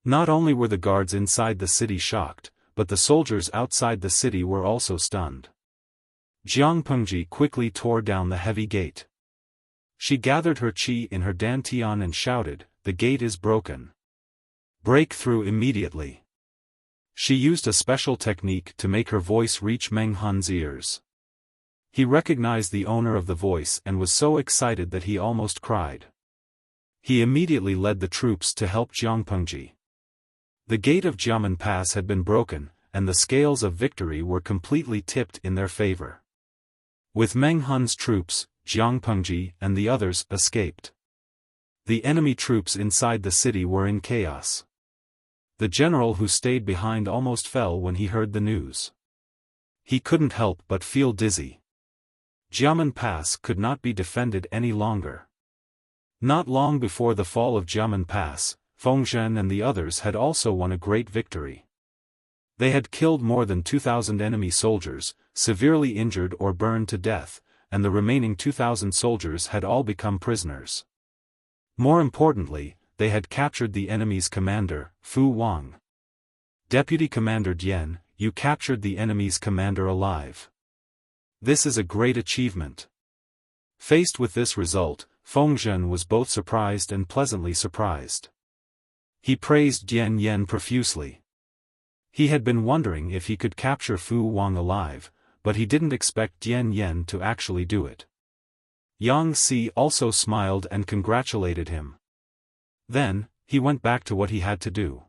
Not only were the guards inside the city shocked, but the soldiers outside the city were also stunned. Jiang Pengji quickly tore down the heavy gate. She gathered her qi in her dantian and shouted, "The gate is broken. Break through immediately." She used a special technique to make her voice reach Meng Han's ears. He recognized the owner of the voice and was so excited that he almost cried. He immediately led the troops to help Jiang Pengji. The gate of Jiamen Pass had been broken, and the scales of victory were completely tipped in their favor. With Meng Han's troops, Jiang Pengji and the others escaped. The enemy troops inside the city were in chaos. The general who stayed behind almost fell when he heard the news. He couldn't help but feel dizzy. Jiamen Pass could not be defended any longer. Not long before the fall of Jiamen Pass, Fengzhen and the others had also won a great victory. They had killed more than 2,000 enemy soldiers, severely injured or burned to death, and the remaining 2,000 soldiers had all become prisoners. More importantly, they had captured the enemy's commander, Fu Wang. Deputy Commander Dian, you captured the enemy's commander alive. This is a great achievement. Faced with this result, Fengzhen was both surprised and pleasantly surprised. He praised Dian Yen profusely. He had been wondering if he could capture Fu Wang alive, but he didn't expect Dian Yen to actually do it. Yang Si also smiled and congratulated him. Then, he went back to what he had to do.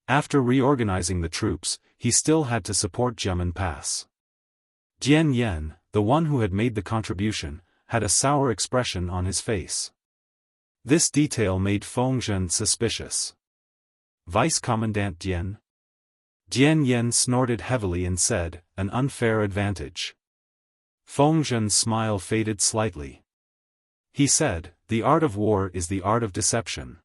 After reorganizing the troops, he still had to support Xiamen Pass. Dian Yen, the one who had made the contribution, had a sour expression on his face. This detail made Fengzhen suspicious. Vice Commandant Dian? Dian Yen snorted heavily and said, an unfair advantage. Fengzhen's smile faded slightly. He said, the art of war is the art of deception.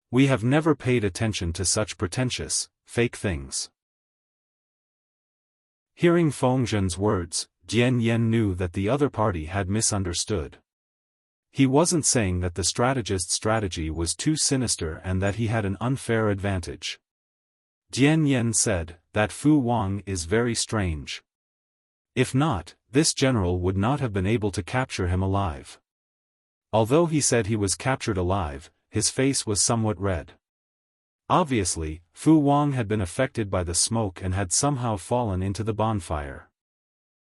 We have never paid attention to such pretentious, fake things. Hearing Fengzhen's words, Dian Yen knew that the other party had misunderstood. He wasn't saying that the strategist's strategy was too sinister and that he had an unfair advantage. Dian Yen said, that Fu Wang is very strange. If not, this general would not have been able to capture him alive. Although he said he was captured alive, his face was somewhat red. Obviously, Fu Wang had been affected by the smoke and had somehow fallen into the bonfire.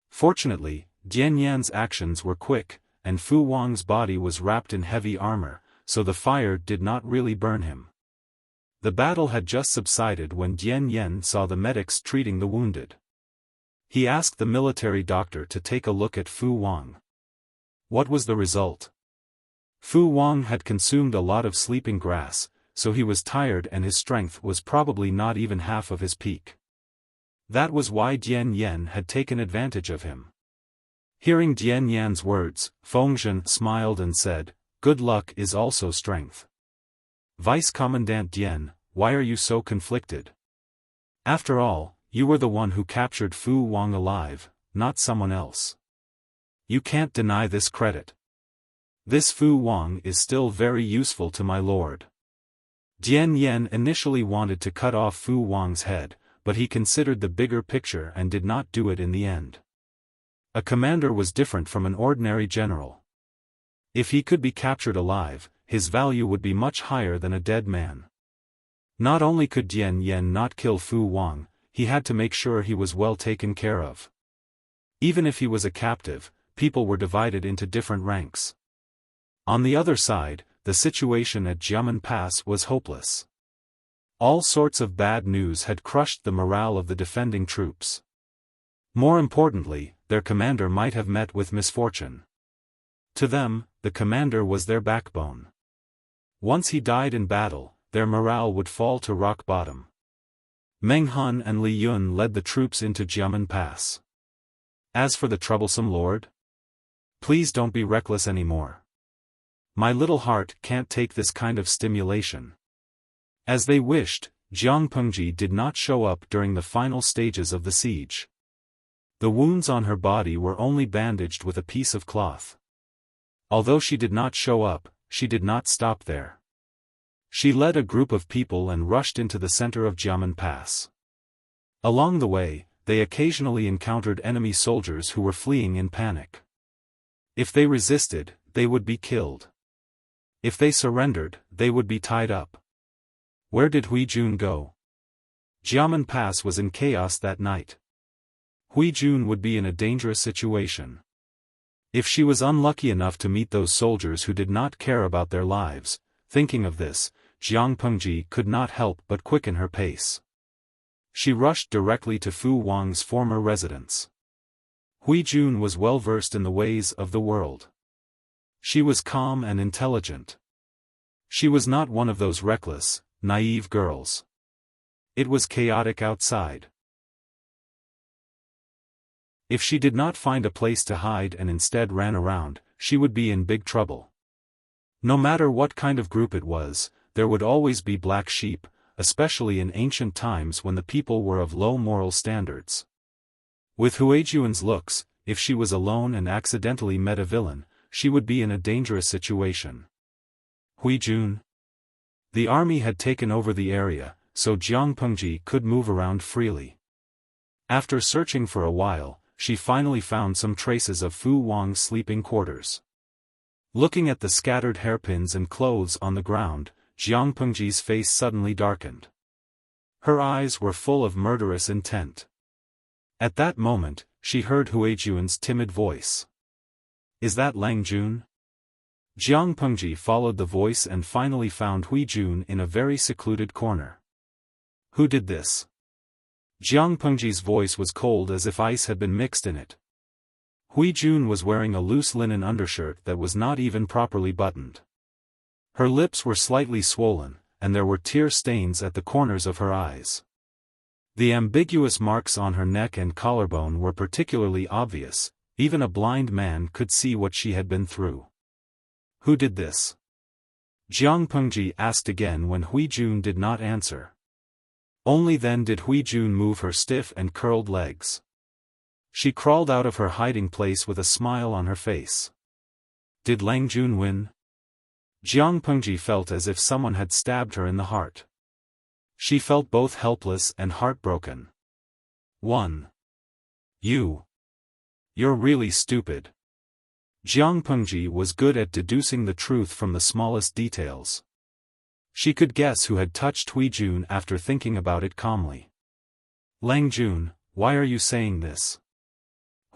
Fortunately, Dian Yan's actions were quick, and Fu Wang's body was wrapped in heavy armor, so the fire did not really burn him. The battle had just subsided when Dian Yen saw the medics treating the wounded. He asked the military doctor to take a look at Fu Wang. What was the result? Fu Wang had consumed a lot of sleeping grass, so he was tired and his strength was probably not even half of his peak. That was why Dian Yen had taken advantage of him. Hearing Dian Yan's words, Fengzhen smiled and said, good luck is also strength. Vice Commandant Dian, why are you so conflicted? After all, you were the one who captured Fu Wang alive, not someone else. You can't deny this credit. This Fu Wang is still very useful to my lord. Dian Yen initially wanted to cut off Fu Wang's head, but he considered the bigger picture and did not do it in the end. A commander was different from an ordinary general. If he could be captured alive, his value would be much higher than a dead man. Not only could Dian Yen not kill Fu Wang, he had to make sure he was well taken care of. Even if he was a captive, people were divided into different ranks. On the other side, the situation at Xiamen Pass was hopeless. All sorts of bad news had crushed the morale of the defending troops. More importantly, their commander might have met with misfortune. To them, the commander was their backbone. Once he died in battle, their morale would fall to rock bottom. Meng Han and Li Yun led the troops into Xiamen Pass. As for the troublesome lord? Please don't be reckless anymore. My little heart can't take this kind of stimulation. As they wished, Jiang Pengji did not show up during the final stages of the siege. The wounds on her body were only bandaged with a piece of cloth. Although she did not show up, she did not stop there. She led a group of people and rushed into the center of Xiamen Pass. Along the way, they occasionally encountered enemy soldiers who were fleeing in panic. If they resisted, they would be killed. If they surrendered, they would be tied up. Where did Hui Jun go? Xiamen Pass was in chaos that night. Hui Jun would be in a dangerous situation. If she was unlucky enough to meet those soldiers who did not care about their lives, thinking of this, Jiang Pengji could not help but quicken her pace. She rushed directly to Fu Wang's former residence. Hui Jun was well versed in the ways of the world. She was calm and intelligent. She was not one of those reckless, naive girls. It was chaotic outside. If she did not find a place to hide and instead ran around, she would be in big trouble. No matter what kind of group it was, there would always be black sheep, especially in ancient times when the people were of low moral standards. With Huijuan's looks, if she was alone and accidentally met a villain, she would be in a dangerous situation. Hui Jun. The army had taken over the area, so Jiang Pengji could move around freely. After searching for a while, she finally found some traces of Fu Wang's sleeping quarters. Looking at the scattered hairpins and clothes on the ground, Jiang Pengji's face suddenly darkened. Her eyes were full of murderous intent. At that moment, she heard Huijuan's timid voice. "Is that Lang Jun?" Jiang Pengji followed the voice and finally found Huijun in a very secluded corner. "Who did this?" Jiang Pengji's voice was cold as if ice had been mixed in it. Huijun was wearing a loose linen undershirt that was not even properly buttoned. Her lips were slightly swollen, and there were tear stains at the corners of her eyes. The ambiguous marks on her neck and collarbone were particularly obvious. Even a blind man could see what she had been through. "Who did this?" Jiang Pengji asked again when Huijun did not answer. Only then did Huijun move her stiff and curled legs. She crawled out of her hiding place with a smile on her face. Did Lang Jun win? Jiang Pengji felt as if someone had stabbed her in the heart. She felt both helpless and heartbroken. 1. You're really stupid. Jiang Pengji was good at deducing the truth from the smallest details. She could guess who had touched Huijun after thinking about it calmly. Lang Jun, why are you saying this?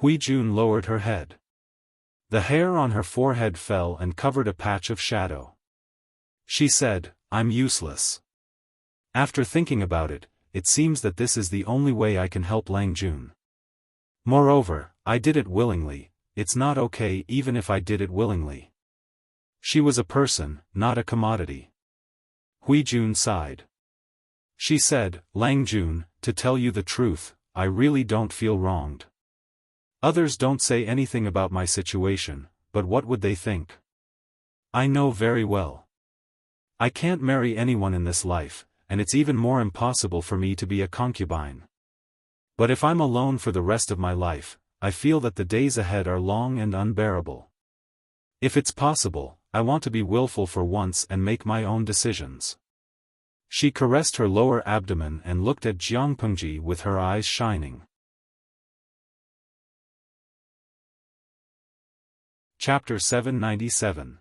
Huijun lowered her head. The hair on her forehead fell and covered a patch of shadow. She said, I'm useless. After thinking about it, it seems that this is the only way I can help Lang Jun. Moreover, I did it willingly. It's not okay even if I did it willingly. She was a person, not a commodity. Huijun sighed. She said, Lang Jun, to tell you the truth, I really don't feel wronged. Others don't say anything about my situation, but what would they think? I know very well. I can't marry anyone in this life, and it's even more impossible for me to be a concubine. But if I'm alone for the rest of my life, I feel that the days ahead are long and unbearable. If it's possible, I want to be willful for once and make my own decisions. She caressed her lower abdomen and looked at Jiang Pengji with her eyes shining. Chapter 797.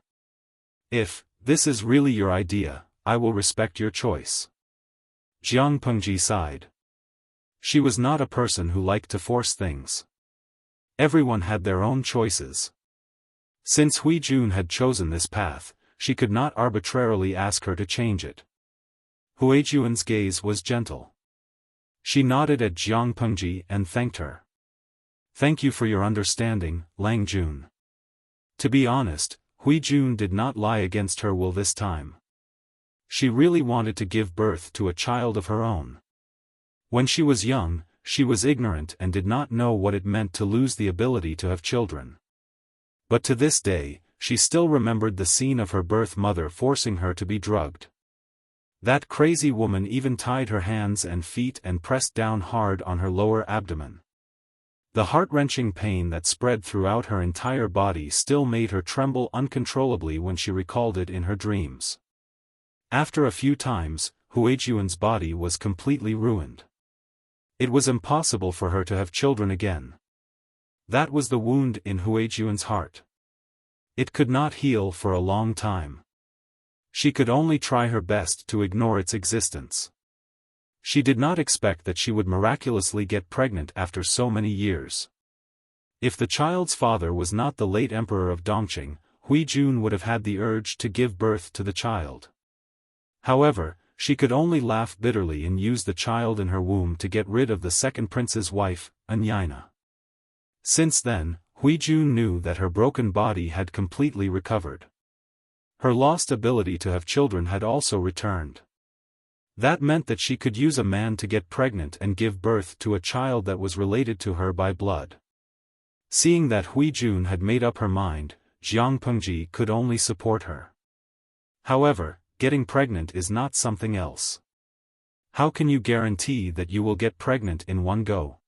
If this is really your idea, I will respect your choice. Jiang Pengji sighed. She was not a person who liked to force things. Everyone had their own choices. Since Huijun had chosen this path, she could not arbitrarily ask her to change it. Huijuan's gaze was gentle. She nodded at Jiang Pengji and thanked her. Thank you for your understanding, Lang Jun. To be honest, Huijun did not lie against her will this time. She really wanted to give birth to a child of her own. When she was young, she was ignorant and did not know what it meant to lose the ability to have children. But to this day, she still remembered the scene of her birth mother forcing her to be drugged. That crazy woman even tied her hands and feet and pressed down hard on her lower abdomen. The heart-wrenching pain that spread throughout her entire body still made her tremble uncontrollably when she recalled it in her dreams. After a few times, Huijuan's body was completely ruined. It was impossible for her to have children again. That was the wound in Huijuan's heart. It could not heal for a long time. She could only try her best to ignore its existence. She did not expect that she would miraculously get pregnant after so many years. If the child's father was not the late emperor of Dongqing, Huijun would have had the urge to give birth to the child. However, she could only laugh bitterly and use the child in her womb to get rid of the second prince's wife, Anyina. Since then, Huijun knew that her broken body had completely recovered. Her lost ability to have children had also returned. That meant that she could use a man to get pregnant and give birth to a child that was related to her by blood. Seeing that Huijun had made up her mind, Jiang Pengji could only support her. However, getting pregnant is not something else. How can you guarantee that you will get pregnant in one go?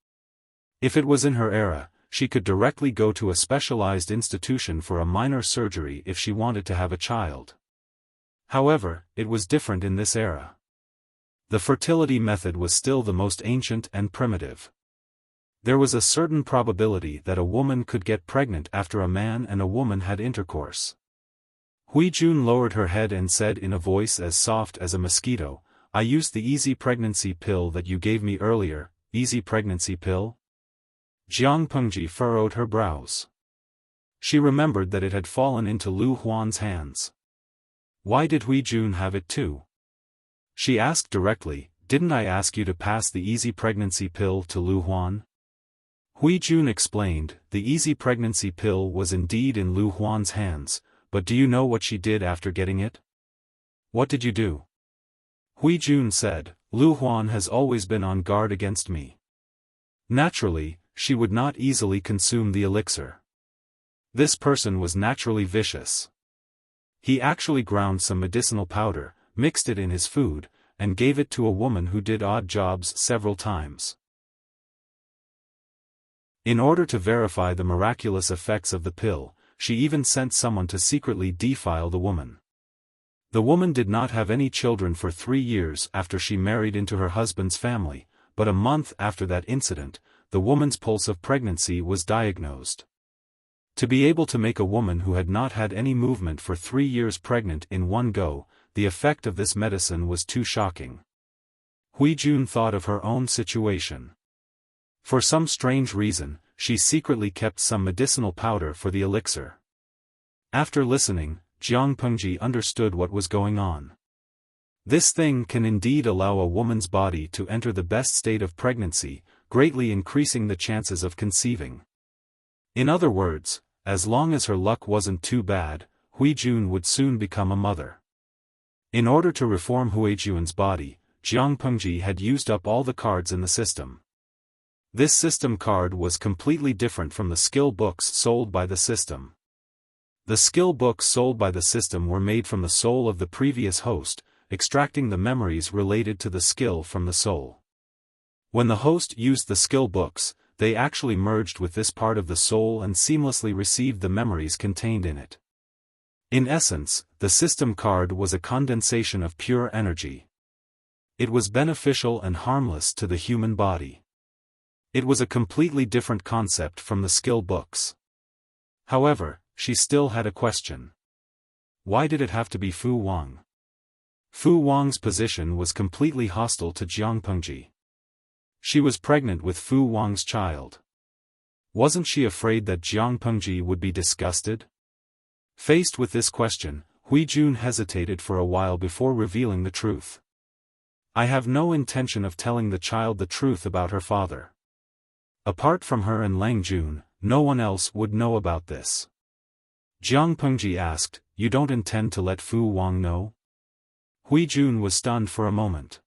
If it was in her era, she could directly go to a specialized institution for a minor surgery if she wanted to have a child. However, it was different in this era. The fertility method was still the most ancient and primitive. There was a certain probability that a woman could get pregnant after a man and a woman had intercourse. Hui Jun lowered her head and said in a voice as soft as a mosquito, "I used the easy pregnancy pill that you gave me earlier." Easy pregnancy pill? Jiang Pengji furrowed her brows. She remembered that it had fallen into Lu Huan's hands. Why did Hui Jun have it too? She asked directly, "Didn't I ask you to pass the easy pregnancy pill to Lu Huan?" Hui Jun explained, "The easy pregnancy pill was indeed in Lu Huan's hands, but do you know what she did after getting it?" "What did you do?" Hui Jun said, "Lu Huan has always been on guard against me. Naturally, she would not easily consume the elixir. This person was naturally vicious. He actually ground some medicinal powder, mixed it in his food, and gave it to a woman who did odd jobs several times. In order to verify the miraculous effects of the pill, she even sent someone to secretly defile the woman. The woman did not have any children for 3 years after she married into her husband's family, but a month after that incident, the woman's pulse of pregnancy was diagnosed. To be able to make a woman who had not had any movement for 3 years pregnant in one go, the effect of this medicine was too shocking. Hui Jun thought of her own situation. For some strange reason, she secretly kept some medicinal powder for the elixir. After listening, Jiang Pengji understood what was going on. This thing can indeed allow a woman's body to enter the best state of pregnancy, greatly increasing the chances of conceiving. In other words, as long as her luck wasn't too bad, Hui Jun would soon become a mother. In order to reform Hui Jun's body, Jiang Pengji had used up all the cards in the system. This system card was completely different from the skill books sold by the system. The skill books sold by the system were made from the soul of the previous host, extracting the memories related to the skill from the soul. When the host used the skill books, they actually merged with this part of the soul and seamlessly received the memories contained in it. In essence, the system card was a condensation of pure energy. It was beneficial and harmless to the human body. It was a completely different concept from the skill books. However, she still had a question. Why did it have to be Fu Wang? Fu Wang's position was completely hostile to Jiang Pengji. She was pregnant with Fu Wang's child. Wasn't she afraid that Jiang Pengji would be disgusted? Faced with this question, Hui Jun hesitated for a while before revealing the truth. "I have no intention of telling the child the truth about her father. Apart from her and Lang Jun, no one else would know about this." Jiang Pengji asked, "You don't intend to let Fu Wang know?" Hui Jun was stunned for a moment.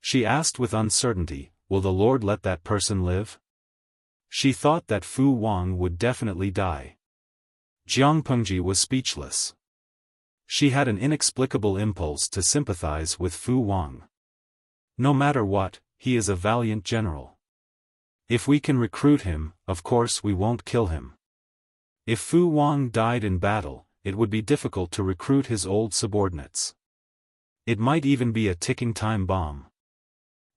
She asked with uncertainty, "Will the Lord let that person live?" She thought that Fu Wang would definitely die. Jiang Pengji was speechless. She had an inexplicable impulse to sympathize with Fu Wang. No matter what, he is a valiant general. If we can recruit him, of course we won't kill him. If Fu Wang died in battle, it would be difficult to recruit his old subordinates. It might even be a ticking time bomb.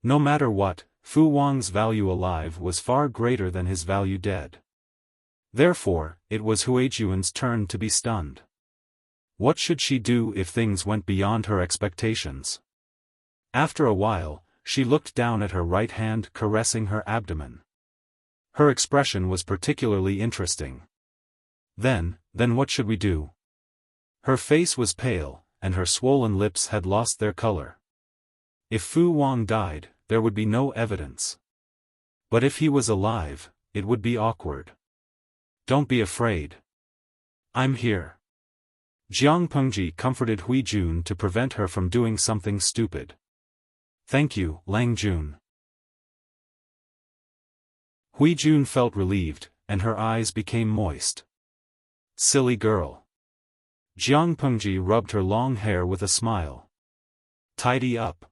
No matter what, Fu Wang's value alive was far greater than his value dead. Therefore, it was Hui Jun's turn to be stunned. What should she do if things went beyond her expectations? After a while, she looked down at her right hand caressing her abdomen. Her expression was particularly interesting. Then what should we do? Her face was pale, and her swollen lips had lost their color. If Fu Wang died, there would be no evidence. But if he was alive, it would be awkward. "Don't be afraid. I'm here." Jiang Pengji comforted Hui Jun to prevent her from doing something stupid. "Thank you, Lang Jun." Hui Jun felt relieved, and her eyes became moist. "Silly girl." Jiang Pengji rubbed her long hair with a smile. "Tidy up.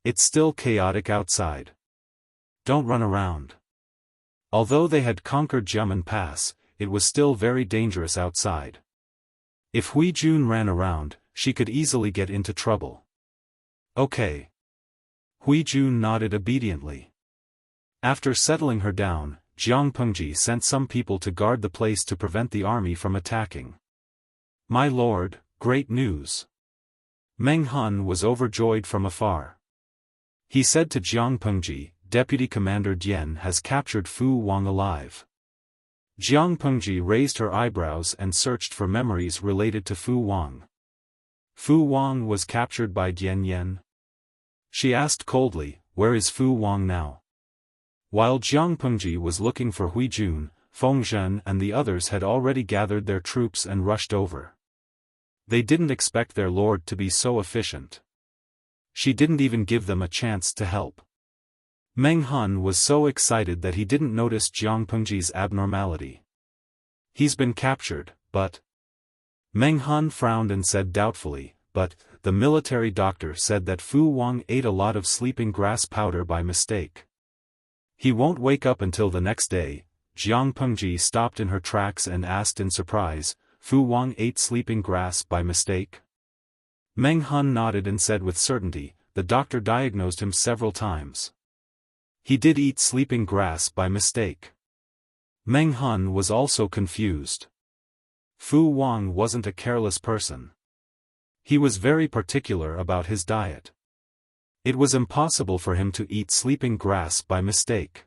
It's still chaotic outside. Don't run around." Although they had conquered Jiamen Pass, it was still very dangerous outside. If Hui Jun ran around, she could easily get into trouble. Okay. Hui Jun nodded obediently. After settling her down, Jiang Pengji sent some people to guard the place to prevent the army from attacking. My lord, great news. Meng Han was overjoyed from afar. He said to Jiang Pengji, Deputy Commander Dian has captured Fu Wang alive. Jiang Pengji raised her eyebrows and searched for memories related to Fu Wang. Fu Wang was captured by Dian Yen? She asked coldly, where is Fu Wang now? While Jiang Pengji was looking for Hui Jun, Feng Zhen and the others had already gathered their troops and rushed over. They didn't expect their lord to be so efficient. She didn't even give them a chance to help. Meng Han was so excited that he didn't notice Jiang Pengji's abnormality. He's been captured, but... Meng Han frowned and said doubtfully, but, the military doctor said that Fu Wang ate a lot of sleeping grass powder by mistake. He won't wake up until the next day. Jiang Pengji stopped in her tracks and asked in surprise, Fu Wang ate sleeping grass by mistake? Meng Han nodded and said with certainty, the doctor diagnosed him several times. He did eat sleeping grass by mistake. Meng Han was also confused. Fu Wang wasn't a careless person. He was very particular about his diet. It was impossible for him to eat sleeping grass by mistake.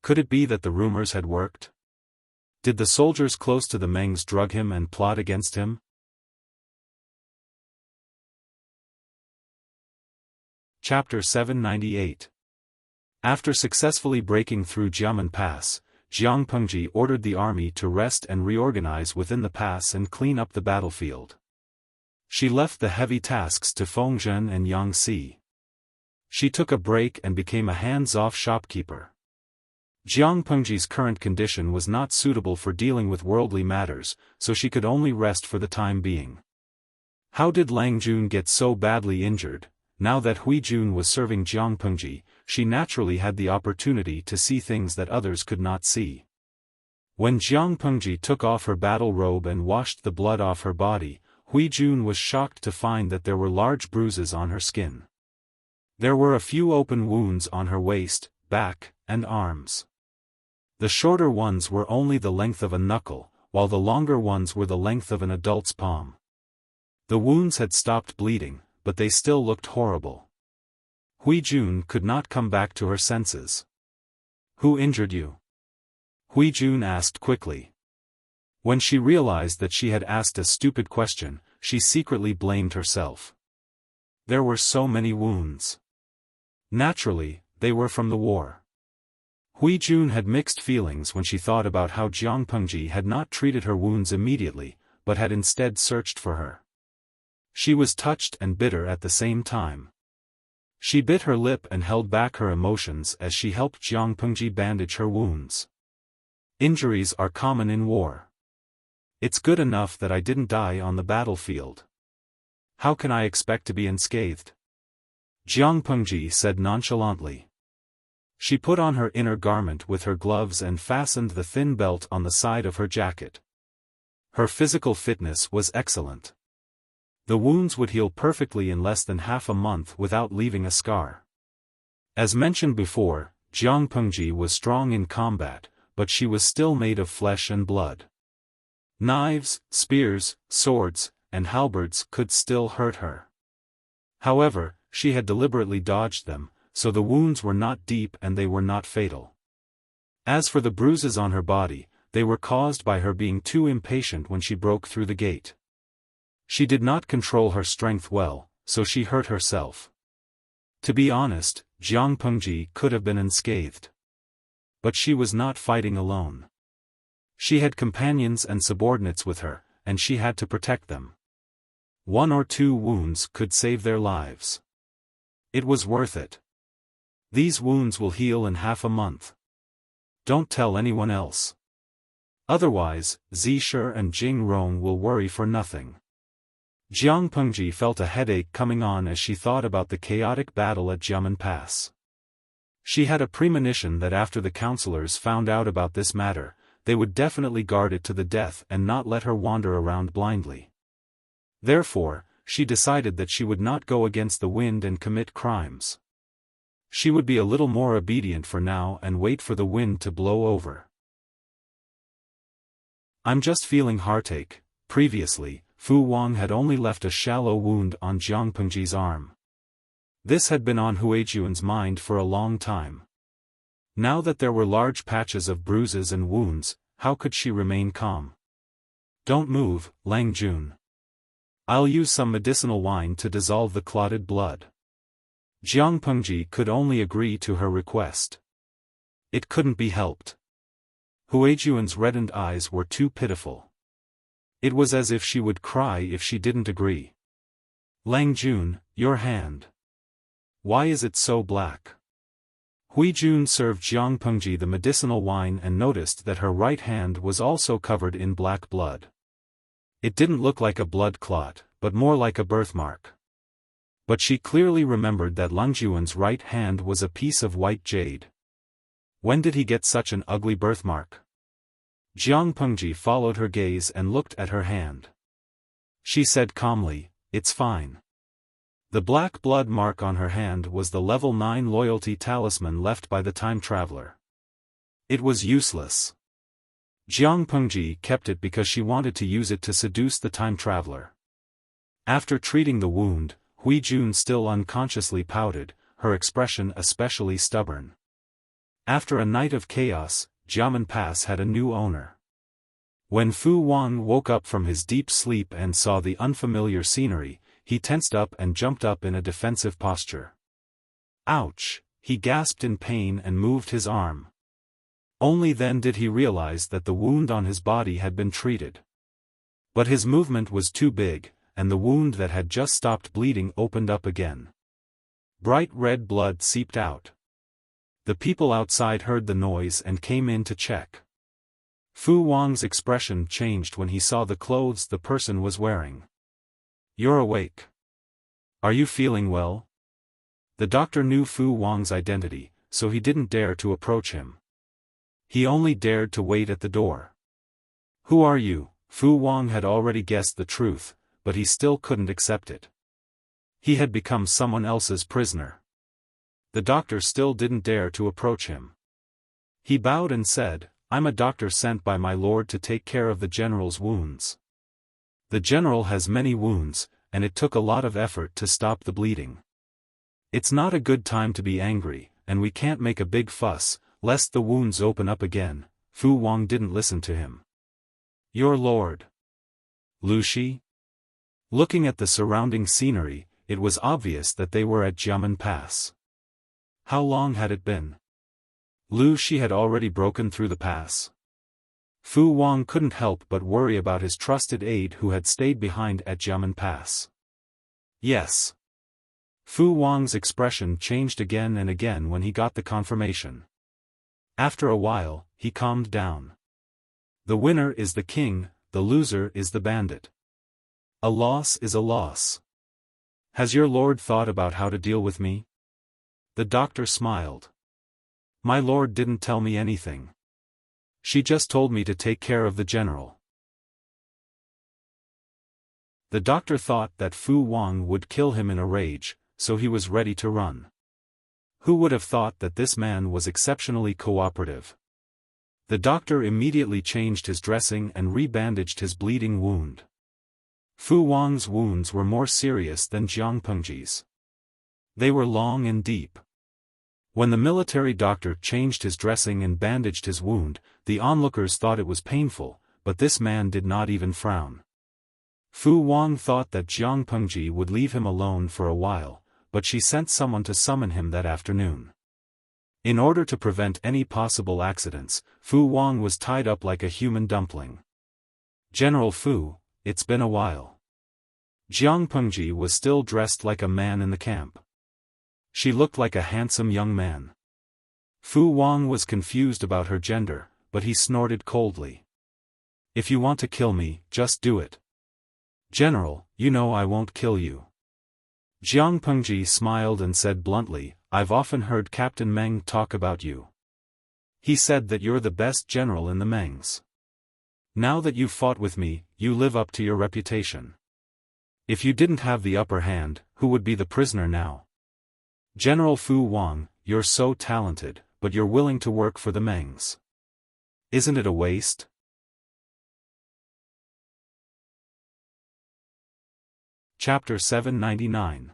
Could it be that the rumors had worked? Did the soldiers close to the Mengs drug him and plot against him? Chapter 798. After successfully breaking through Jiamen Pass, Jiang Pengji ordered the army to rest and reorganize within the pass and clean up the battlefield. She left the heavy tasks to Feng Zhen and Yang Si. She took a break and became a hands-off shopkeeper. Jiang Pengji's current condition was not suitable for dealing with worldly matters, so she could only rest for the time being. How did Lang Jun get so badly injured? Now that Hui Jun was serving Jiang Pengji, she naturally had the opportunity to see things that others could not see. When Jiang Pengji took off her battle robe and washed the blood off her body, Hui Jun was shocked to find that there were large bruises on her skin. There were a few open wounds on her waist, back, and arms. The shorter ones were only the length of a knuckle, while the longer ones were the length of an adult's palm. The wounds had stopped bleeding, but they still looked horrible. Hui Jun could not come back to her senses. Who injured you? Hui Jun asked quickly. When she realized that she had asked a stupid question, she secretly blamed herself. There were so many wounds. Naturally, they were from the war. Hui Jun had mixed feelings when she thought about how Jiang Pengji had not treated her wounds immediately, but had instead searched for her. She was touched and bitter at the same time. She bit her lip and held back her emotions as she helped Jiang Pengji bandage her wounds. Injuries are common in war. It's good enough that I didn't die on the battlefield. How can I expect to be unscathed? Jiang Pengji said nonchalantly. She put on her inner garment with her gloves and fastened the thin belt on the side of her jacket. Her physical fitness was excellent. The wounds would heal perfectly in less than half a month without leaving a scar. As mentioned before, Jiang Pengji was strong in combat, but she was still made of flesh and blood. Knives, spears, swords, and halberds could still hurt her. However, she had deliberately dodged them, so the wounds were not deep and they were not fatal. As for the bruises on her body, they were caused by her being too impatient when she broke through the gate. She did not control her strength well, so she hurt herself. To be honest, Jiang Pengji could have been unscathed. But she was not fighting alone. She had companions and subordinates with her, and she had to protect them. 1 or 2 wounds could save their lives. It was worth it. These wounds will heal in half a month. Don't tell anyone else. Otherwise, Zisher and Jing Rong will worry for nothing. Jiang Pengji felt a headache coming on as she thought about the chaotic battle at Jiamen Pass. She had a premonition that after the counselors found out about this matter, they would definitely guard it to the death and not let her wander around blindly. Therefore, she decided that she would not go against the wind and commit crimes. She would be a little more obedient for now and wait for the wind to blow over. I'm just feeling heartache. Previously, Fu Wang had only left a shallow wound on Jiang Pengji's arm. This had been on Huijuan's mind for a long time. Now that there were large patches of bruises and wounds, how could she remain calm? Don't move, Lang Jun. I'll use some medicinal wine to dissolve the clotted blood. Jiang Pengji could only agree to her request. It couldn't be helped. Huijuan's reddened eyes were too pitiful. It was as if she would cry if she didn't agree. Lang Jun, your hand. Why is it so black? Huijun served Jiang Pengji the medicinal wine and noticed that her right hand was also covered in black blood. It didn't look like a blood clot, but more like a birthmark. But she clearly remembered that Langjuan's right hand was a piece of white jade. When did he get such an ugly birthmark? Jiang Pengji followed her gaze and looked at her hand. She said calmly, it's fine. The black blood mark on her hand was the level 9 loyalty talisman left by the time traveler. It was useless. Jiang Pengji kept it because she wanted to use it to seduce the time traveler. After treating the wound, Huijun still unconsciously pouted, her expression especially stubborn. After a night of chaos, Jiamen Pass had a new owner. When Fu Wang woke up from his deep sleep and saw the unfamiliar scenery, he tensed up and jumped up in a defensive posture. Ouch! He gasped in pain and moved his arm. Only then did he realize that the wound on his body had been treated. But his movement was too big, and the wound that had just stopped bleeding opened up again. Bright red blood seeped out. The people outside heard the noise and came in to check. Fu Wang's expression changed when he saw the clothes the person was wearing. You're awake. Are you feeling well? The doctor knew Fu Wang's identity, so he didn't dare to approach him. He only dared to wait at the door. Who are you? Fu Wang had already guessed the truth, but he still couldn't accept it. He had become someone else's prisoner. The doctor still didn't dare to approach him. He bowed and said, I'm a doctor sent by my lord to take care of the general's wounds. The general has many wounds, and it took a lot of effort to stop the bleeding. It's not a good time to be angry, and we can't make a big fuss, lest the wounds open up again. Fu Wang didn't listen to him. Your lord. Lu Shi? Looking at the surrounding scenery, it was obvious that they were at Jiamen Pass. How long had it been? Lu Shi had already broken through the pass. Fu Wang couldn't help but worry about his trusted aide who had stayed behind at Jiamen Pass. Yes. Fu Wang's expression changed again and again when he got the confirmation. After a while, he calmed down. The winner is the king, the loser is the bandit. A loss is a loss. Has your lord thought about how to deal with me? The doctor smiled. My lord didn't tell me anything. She just told me to take care of the general. The doctor thought that Fu Wang would kill him in a rage, so he was ready to run. Who would have thought that this man was exceptionally cooperative? The doctor immediately changed his dressing and rebandaged his bleeding wound. Fu Wang's wounds were more serious than Jiang Pengji's. They were long and deep. When the military doctor changed his dressing and bandaged his wound, the onlookers thought it was painful, but this man did not even frown. Fu Wang thought that Jiang Pengji would leave him alone for a while, but she sent someone to summon him that afternoon. In order to prevent any possible accidents, Fu Wang was tied up like a human dumpling. General Fu, it's been a while. Jiang Pengji was still dressed like a man in the camp. She looked like a handsome young man. Fu Wang was confused about her gender, but he snorted coldly. If you want to kill me, just do it. General, you know I won't kill you. Jiang Pengji smiled and said bluntly, I've often heard Captain Meng talk about you. He said that you're the best general in the Mengs. Now that you've fought with me, you live up to your reputation. If you didn't have the upper hand, who would be the prisoner now? General Fu Wang, you're so talented, but you're willing to work for the Mengs. Isn't it a waste? Chapter 799.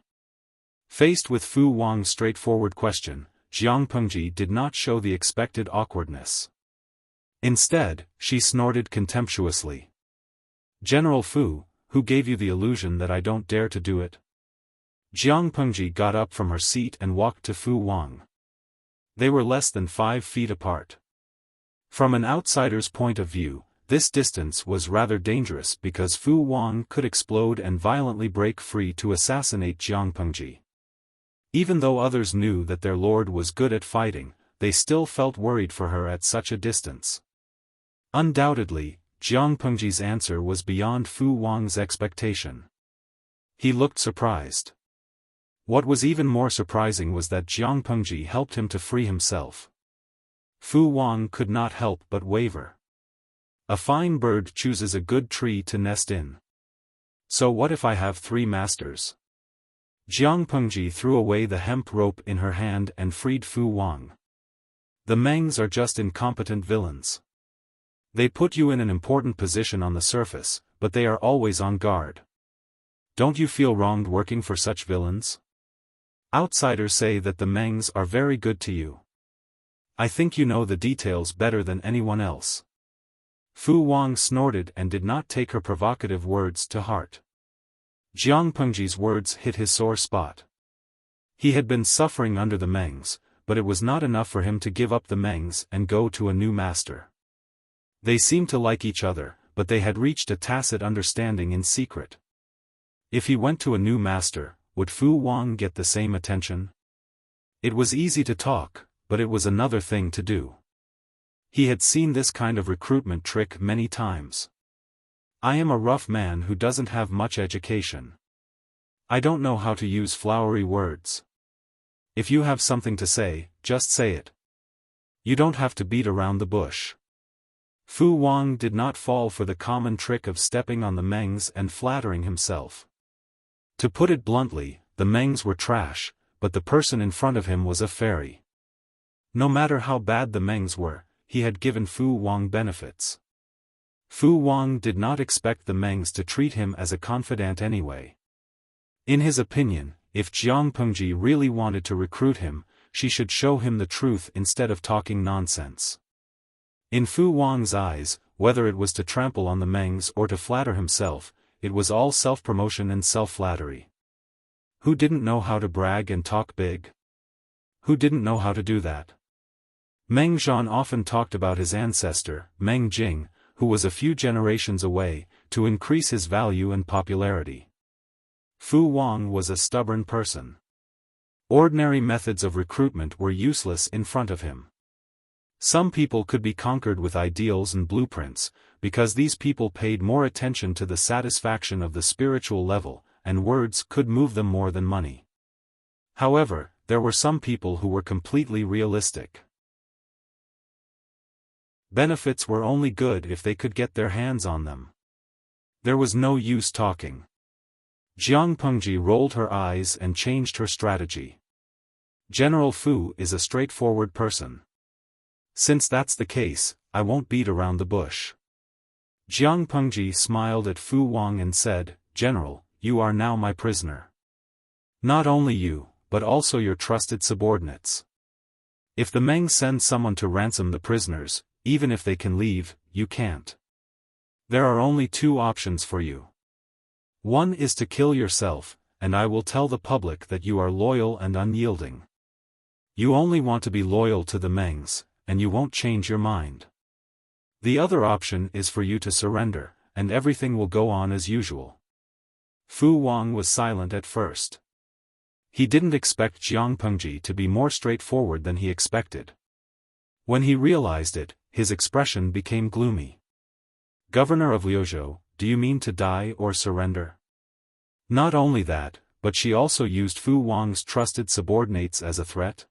Faced with Fu Wang's straightforward question, Jiang Pengji did not show the expected awkwardness. Instead, she snorted contemptuously. General Fu, who gave you the illusion that I don't dare to do it? Jiang Pengji got up from her seat and walked to Fu Wang. They were less than 5 feet apart. From an outsider's point of view, this distance was rather dangerous because Fu Wang could explode and violently break free to assassinate Jiang Pengji. Even though others knew that their lord was good at fighting, they still felt worried for her at such a distance. Undoubtedly, Jiang Pengji's answer was beyond Fu Wang's expectation. He looked surprised. What was even more surprising was that Jiang Pengji helped him to free himself. Fu Wang could not help but waver. A fine bird chooses a good tree to nest in. So what if I have 3 masters? Jiang Pengji threw away the hemp rope in her hand and freed Fu Wang. The Mengs are just incompetent villains. They put you in an important position on the surface, but they are always on guard. Don't you feel wronged working for such villains? Outsiders say that the Mengs are very good to you. I think you know the details better than anyone else. Fu Wang snorted and did not take her provocative words to heart. Jiang Pengji's words hit his sore spot. He had been suffering under the Mengs, but it was not enough for him to give up the Mengs and go to a new master. They seemed to like each other, but they had reached a tacit understanding in secret. If he went to a new master, would Fu Wang get the same attention? It was easy to talk, but it was another thing to do. He had seen this kind of recruitment trick many times. I am a rough man who doesn't have much education. I don't know how to use flowery words. If you have something to say, just say it. You don't have to beat around the bush. Fu Wang did not fall for the common trick of stepping on the Mengs and flattering himself. To put it bluntly, the Mengs were trash, but the person in front of him was a fairy. No matter how bad the Mengs were, he had given Fu Wang benefits. Fu Wang did not expect the Mengs to treat him as a confidant anyway. In his opinion, if Jiang Pengji really wanted to recruit him, she should show him the truth instead of talking nonsense. In Fu Wang's eyes, whether it was to trample on the Mengs or to flatter himself, it was all self-promotion and self-flattery. Who didn't know how to brag and talk big? Who didn't know how to do that? Meng Zhan often talked about his ancestor, Meng Jing, who was a few generations away, to increase his value and popularity. Fu Wang was a stubborn person. Ordinary methods of recruitment were useless in front of him. Some people could be conquered with ideals and blueprints, because these people paid more attention to the satisfaction of the spiritual level, and words could move them more than money. However, there were some people who were completely realistic. Benefits were only good if they could get their hands on them. There was no use talking. Jiang Pengji rolled her eyes and changed her strategy. General Fu is a straightforward person. Since that's the case, I won't beat around the bush. Jiang Pengji smiled at Fu Wang and said, General, you are now my prisoner. Not only you, but also your trusted subordinates. If the Meng send someone to ransom the prisoners, even if they can leave, you can't. There are only 2 options for you. One is to kill yourself, and I will tell the public that you are loyal and unyielding. You only want to be loyal to the Mengs, and you won't change your mind. The other option is for you to surrender, and everything will go on as usual. Fu Wang was silent at first. He didn't expect Jiang Pengji to be more straightforward than he expected. When he realized it, his expression became gloomy. Governor of Liuzhou, do you mean to die or surrender? Not only that, but she also used Fu Wang's trusted subordinates as a threat?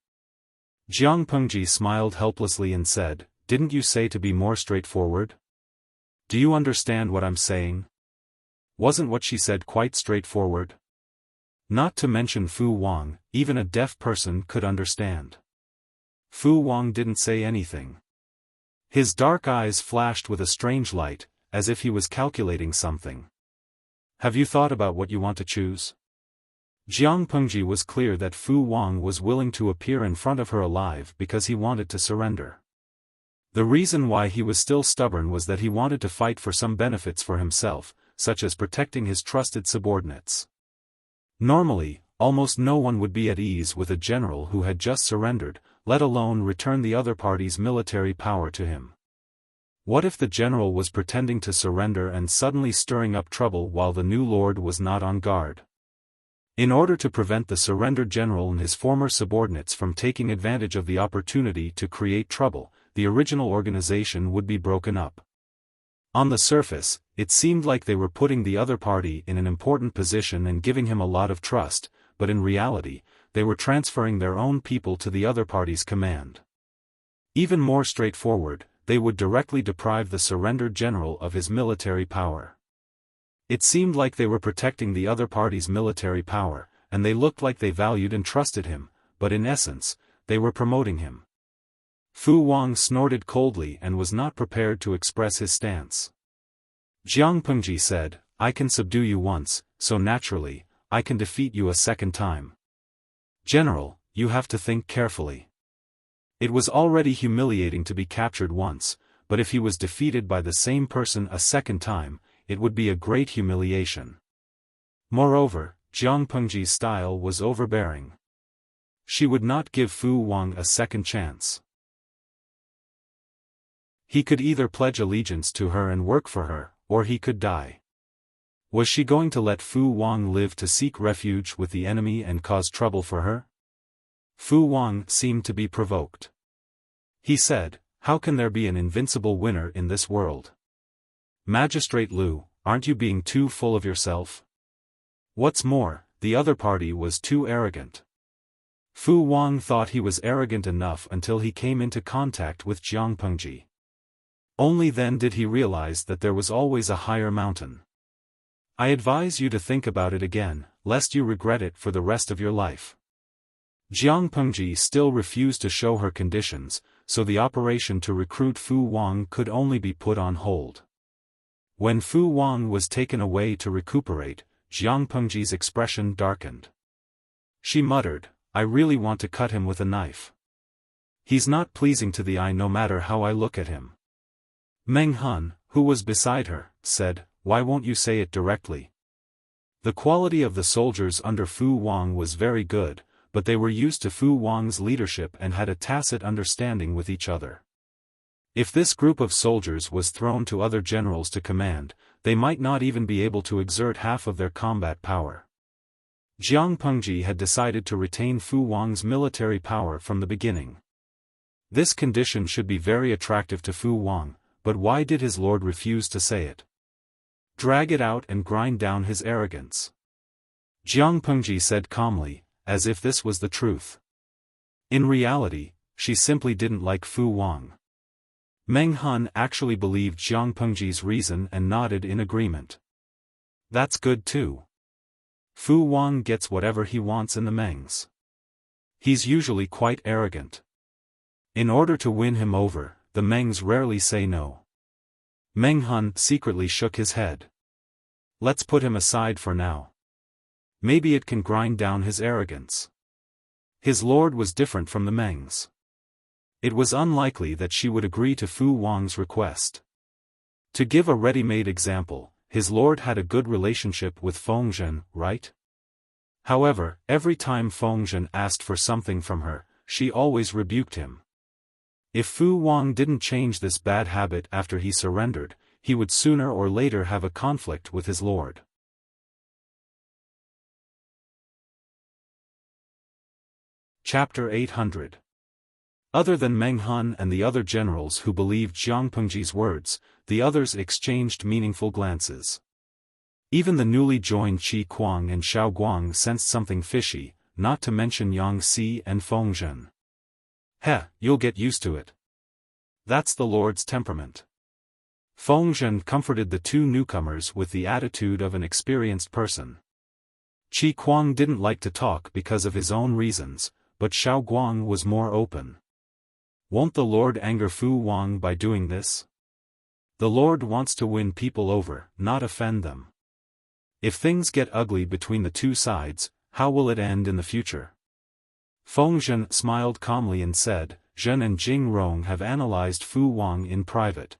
Jiang Pengji smiled helplessly and said, "Didn't you say to be more straightforward? Do you understand what I'm saying? Wasn't what she said quite straightforward? Not to mention Fu Wang, even a deaf person could understand." Fu Wang didn't say anything. His dark eyes flashed with a strange light, as if he was calculating something. "Have you thought about what you want to choose?" Jiang Pengji was clear that Fu Wang was willing to appear in front of her alive because he wanted to surrender. The reason why he was still stubborn was that he wanted to fight for some benefits for himself, such as protecting his trusted subordinates. Normally, almost no one would be at ease with a general who had just surrendered, let alone return the other party's military power to him. What if the general was pretending to surrender and suddenly stirring up trouble while the new lord was not on guard? In order to prevent the surrendered general and his former subordinates from taking advantage of the opportunity to create trouble, the original organization would be broken up. On the surface, it seemed like they were putting the other party in an important position and giving him a lot of trust, but in reality, they were transferring their own people to the other party's command. Even more straightforward, they would directly deprive the surrendered general of his military power. It seemed like they were protecting the other party's military power, and they looked like they valued and trusted him, but in essence, they were promoting him. Fu Wang snorted coldly and was not prepared to express his stance. Jiang Pengji said, "I can subdue you once, so naturally, I can defeat you a second time. General, you have to think carefully. It was already humiliating to be captured once, but if he was defeated by the same person a second time, it would be a great humiliation." Moreover, Jiang Pengji's style was overbearing. She would not give Fu Wang a second chance. He could either pledge allegiance to her and work for her, or he could die. Was she going to let Fu Wang live to seek refuge with the enemy and cause trouble for her? Fu Wang seemed to be provoked. He said, "How can there be an invincible winner in this world? Magistrate Liu, aren't you being too full of yourself? What's more, the other party was too arrogant." Fu Wang thought he was arrogant enough until he came into contact with Jiang Pengji. Only then did he realize that there was always a higher mountain. "I advise you to think about it again, lest you regret it for the rest of your life." Jiang Pengji still refused to show her conditions, so the operation to recruit Fu Wang could only be put on hold. When Fu Wang was taken away to recuperate, Jiang Pengji's expression darkened. She muttered, "I really want to cut him with a knife. He's not pleasing to the eye no matter how I look at him." Meng Han, who was beside her, said, "Why won't you say it directly?" The quality of the soldiers under Fu Wang was very good, but they were used to Fu Wang's leadership and had a tacit understanding with each other. If this group of soldiers was thrown to other generals to command, they might not even be able to exert half of their combat power. Jiang Pengji had decided to retain Fu Wang's military power from the beginning. This condition should be very attractive to Fu Wang, but why did his lord refuse to say it? Drag it out and grind down his arrogance. Jiang Pengji said calmly, as if this was the truth. In reality, she simply didn't like Fu Wang. Meng Han actually believed Jiang Pengji's reason and nodded in agreement. That's good too. Fu Wang gets whatever he wants in the Mengs. He's usually quite arrogant. In order to win him over, the Mengs rarely say no. Meng Han secretly shook his head. Let's put him aside for now. Maybe it can grind down his arrogance. His lord was different from the Mengs. It was unlikely that she would agree to Fu Wang's request. To give a ready-made example, his lord had a good relationship with Fengzhen, right? However, every time Fengzhen asked for something from her, she always rebuked him. If Fu Wang didn't change this bad habit after he surrendered, he would sooner or later have a conflict with his lord. Chapter 800. Other than Meng Han and the other generals who believed Jiang Pengji's words, the others exchanged meaningful glances. Even the newly joined Qi Kuang and Xiao Guang sensed something fishy, not to mention Yang Si and Feng Zhen. Heh, you'll get used to it. That's the Lord's temperament. Feng Zhen comforted the two newcomers with the attitude of an experienced person. Qi Kuang didn't like to talk because of his own reasons, but Xiao Guang was more open. Won't the Lord anger Fu Wang by doing this? The Lord wants to win people over, not offend them. If things get ugly between the two sides, how will it end in the future? Feng Zhen smiled calmly and said, Zhen and Jing Rong have analyzed Fu Wang in private.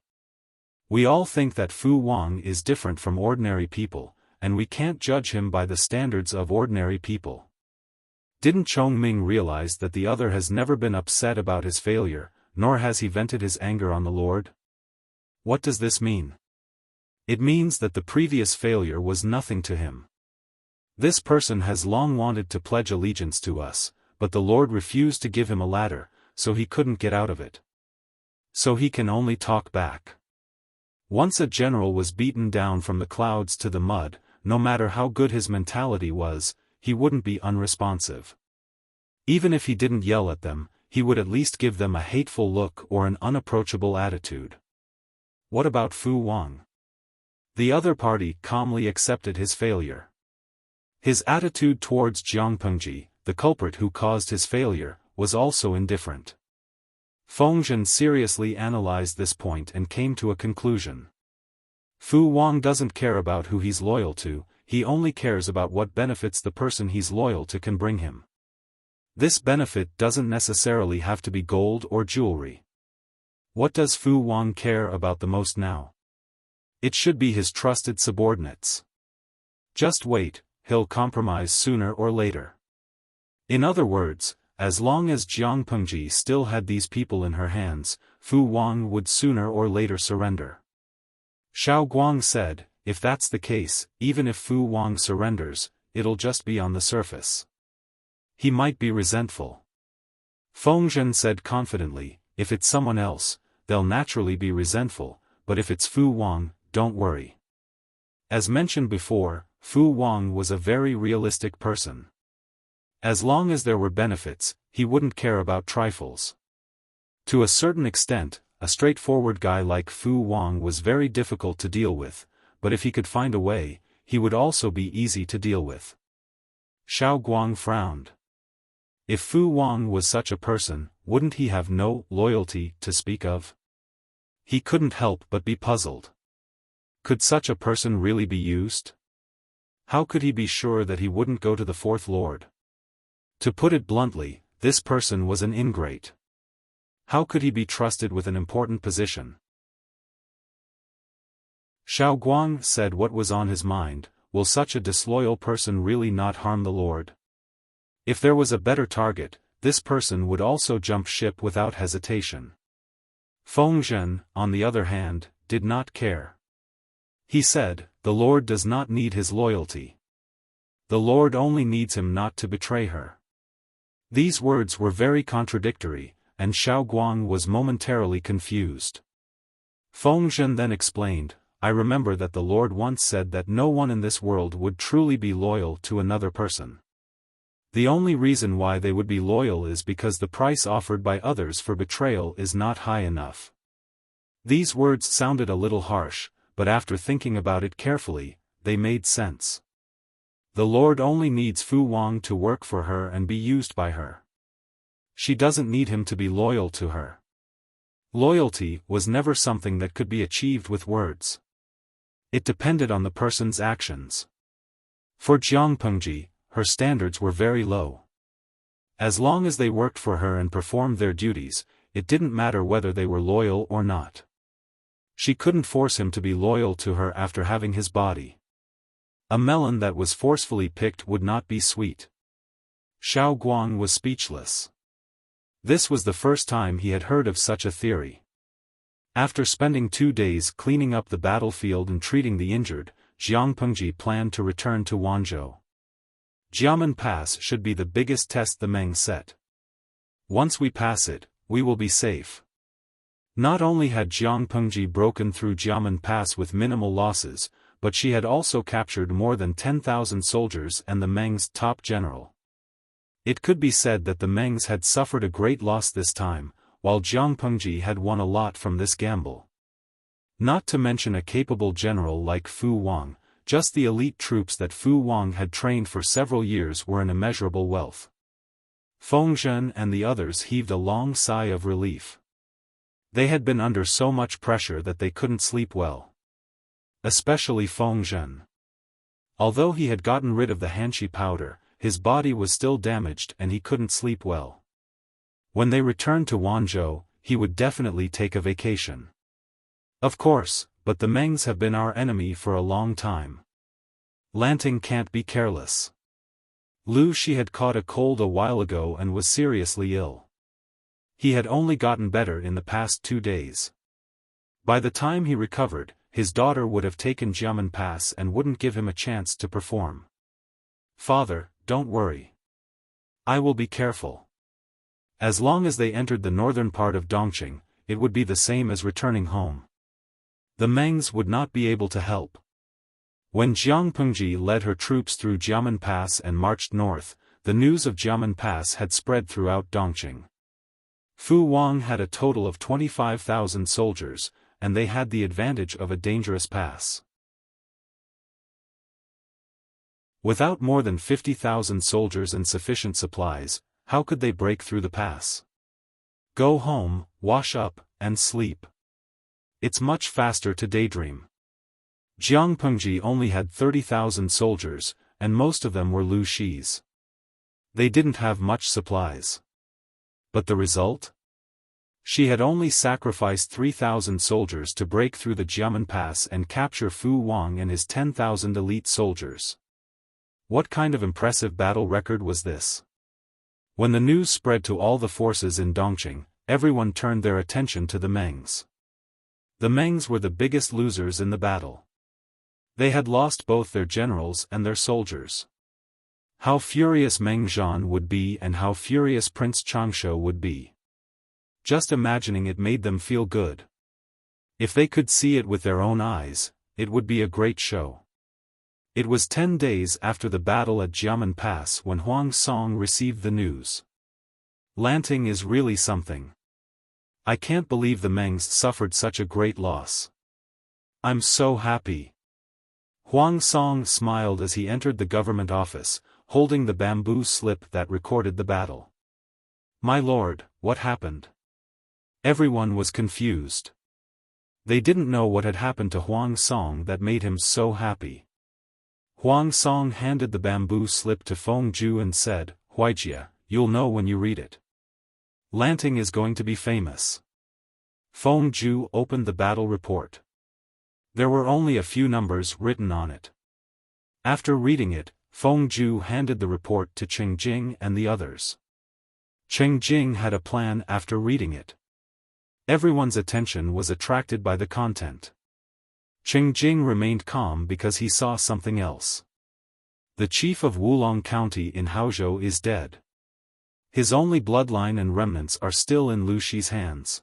We all think that Fu Wang is different from ordinary people, and we can't judge him by the standards of ordinary people. Didn't Chong Ming realize that the other has never been upset about his failure, nor has he vented his anger on the Lord? What does this mean? It means that the previous failure was nothing to him. This person has long wanted to pledge allegiance to us, but the Lord refused to give him a ladder, so he couldn't get out of it. So he can only talk back. Once a general was beaten down from the clouds to the mud, no matter how good his mentality was, he wouldn't be unresponsive. Even if he didn't yell at them, he would at least give them a hateful look or an unapproachable attitude. What about Fu Wang? The other party calmly accepted his failure. His attitude towards Jiang Pengji, the culprit who caused his failure, was also indifferent. Feng Zhen seriously analyzed this point and came to a conclusion. Fu Wang doesn't care about who he's loyal to, he only cares about what benefits the person he's loyal to can bring him. This benefit doesn't necessarily have to be gold or jewelry. What does Fu Wang care about the most now? It should be his trusted subordinates. Just wait, he'll compromise sooner or later. In other words, as long as Jiang Pengji still had these people in her hands, Fu Wang would sooner or later surrender. Xiao Guang said, if that's the case, even if Fu Wang surrenders, it'll just be on the surface. He might be resentful. Feng Zhen said confidently, if it's someone else, they'll naturally be resentful, but if it's Fu Wang, don't worry. As mentioned before, Fu Wang was a very realistic person. As long as there were benefits, he wouldn't care about trifles. To a certain extent, a straightforward guy like Fu Wang was very difficult to deal with, but if he could find a way, he would also be easy to deal with. Xiao Guang frowned. If Fu Wang was such a person, wouldn't he have no loyalty to speak of? He couldn't help but be puzzled. Could such a person really be used? How could he be sure that he wouldn't go to the Fourth Lord? To put it bluntly, this person was an ingrate. How could he be trusted with an important position? Xiao Guang said what was on his mind, will such a disloyal person really not harm the Lord? If there was a better target, this person would also jump ship without hesitation. Feng Zhen, on the other hand, did not care. He said, the Lord does not need his loyalty. The Lord only needs him not to betray her. These words were very contradictory, and Xiao Guang was momentarily confused. Feng Zhen then explained, I remember that the Lord once said that no one in this world would truly be loyal to another person. The only reason why they would be loyal is because the price offered by others for betrayal is not high enough. These words sounded a little harsh, but after thinking about it carefully, they made sense. The Lord only needs Fu Wang to work for her and be used by her. She doesn't need him to be loyal to her. Loyalty was never something that could be achieved with words. It depended on the person's actions. For Jiang Pengji, her standards were very low. As long as they worked for her and performed their duties, it didn't matter whether they were loyal or not. She couldn't force him to be loyal to her after having his body. A melon that was forcefully picked would not be sweet. Xiao Guang was speechless. This was the first time he had heard of such a theory. After spending 2 days cleaning up the battlefield and treating the injured, Jiang Pengji planned to return to Wanzhou. Jiamen Pass should be the biggest test the Meng set. Once we pass it, we will be safe. Not only had Jiang Pengji broken through Jiamen Pass with minimal losses, but she had also captured more than 10,000 soldiers and the Meng's top general. It could be said that the Mengs had suffered a great loss this time, while Jiang Pengji had won a lot from this gamble. Not to mention a capable general like Fu Wang, just the elite troops that Fu Wang had trained for several years were an immeasurable wealth. Feng Zhen and the others heaved a long sigh of relief. They had been under so much pressure that they couldn't sleep well. Especially Feng Zhen. Although he had gotten rid of the Hanshi powder, his body was still damaged and he couldn't sleep well. When they returned to Wanzhou, he would definitely take a vacation. Of course, but the Mengs have been our enemy for a long time. Lanting can't be careless. Lu Shi had caught a cold a while ago and was seriously ill. He had only gotten better in the past 2 days. By the time he recovered, his daughter would have taken Jiamen Pass and wouldn't give him a chance to perform. "Father, don't worry. I will be careful. As long as they entered the northern part of Dongqing, it would be the same as returning home. The Mengs would not be able to help." When Jiang Pengji led her troops through Jiamen Pass and marched north, the news of Jiamen Pass had spread throughout Dongqing. Fu Wang had a total of 25,000 soldiers, and they had the advantage of a dangerous pass. Without more than 50,000 soldiers and sufficient supplies, how could they break through the pass? Go home, wash up, and sleep. It's much faster to daydream. Jiang Pengji only had 30,000 soldiers, and most of them were Lu Shi's. They didn't have much supplies. But the result? She had only sacrificed 3,000 soldiers to break through the Jiamen Pass and capture Fu Wang and his 10,000 elite soldiers. What kind of impressive battle record was this? When the news spread to all the forces in Dongqing, everyone turned their attention to the Mengs. The Mengs were the biggest losers in the battle. They had lost both their generals and their soldiers. How furious Meng Zhan would be and how furious Prince Changsha would be. Just imagining it made them feel good. If they could see it with their own eyes, it would be a great show. It was 10 days after the battle at Jiamen Pass when Huang Song received the news. Lanting is really something. I can't believe the Mengs suffered such a great loss. I'm so happy. Huang Song smiled as he entered the government office, holding the bamboo slip that recorded the battle. My lord, what happened? Everyone was confused. They didn't know what had happened to Huang Song that made him so happy. Huang Song handed the bamboo slip to Feng Zhu and said, "Huijia, you'll know when you read it. Lanting is going to be famous." Feng Zhu opened the battle report. There were only a few numbers written on it. After reading it, Feng Zhu handed the report to Cheng Jing and the others. Cheng Jing had a plan after reading it. Everyone's attention was attracted by the content. Cheng Jing remained calm because he saw something else. The chief of Wulong County in Haozhou is dead. His only bloodline and remnants are still in Lu Shi's hands.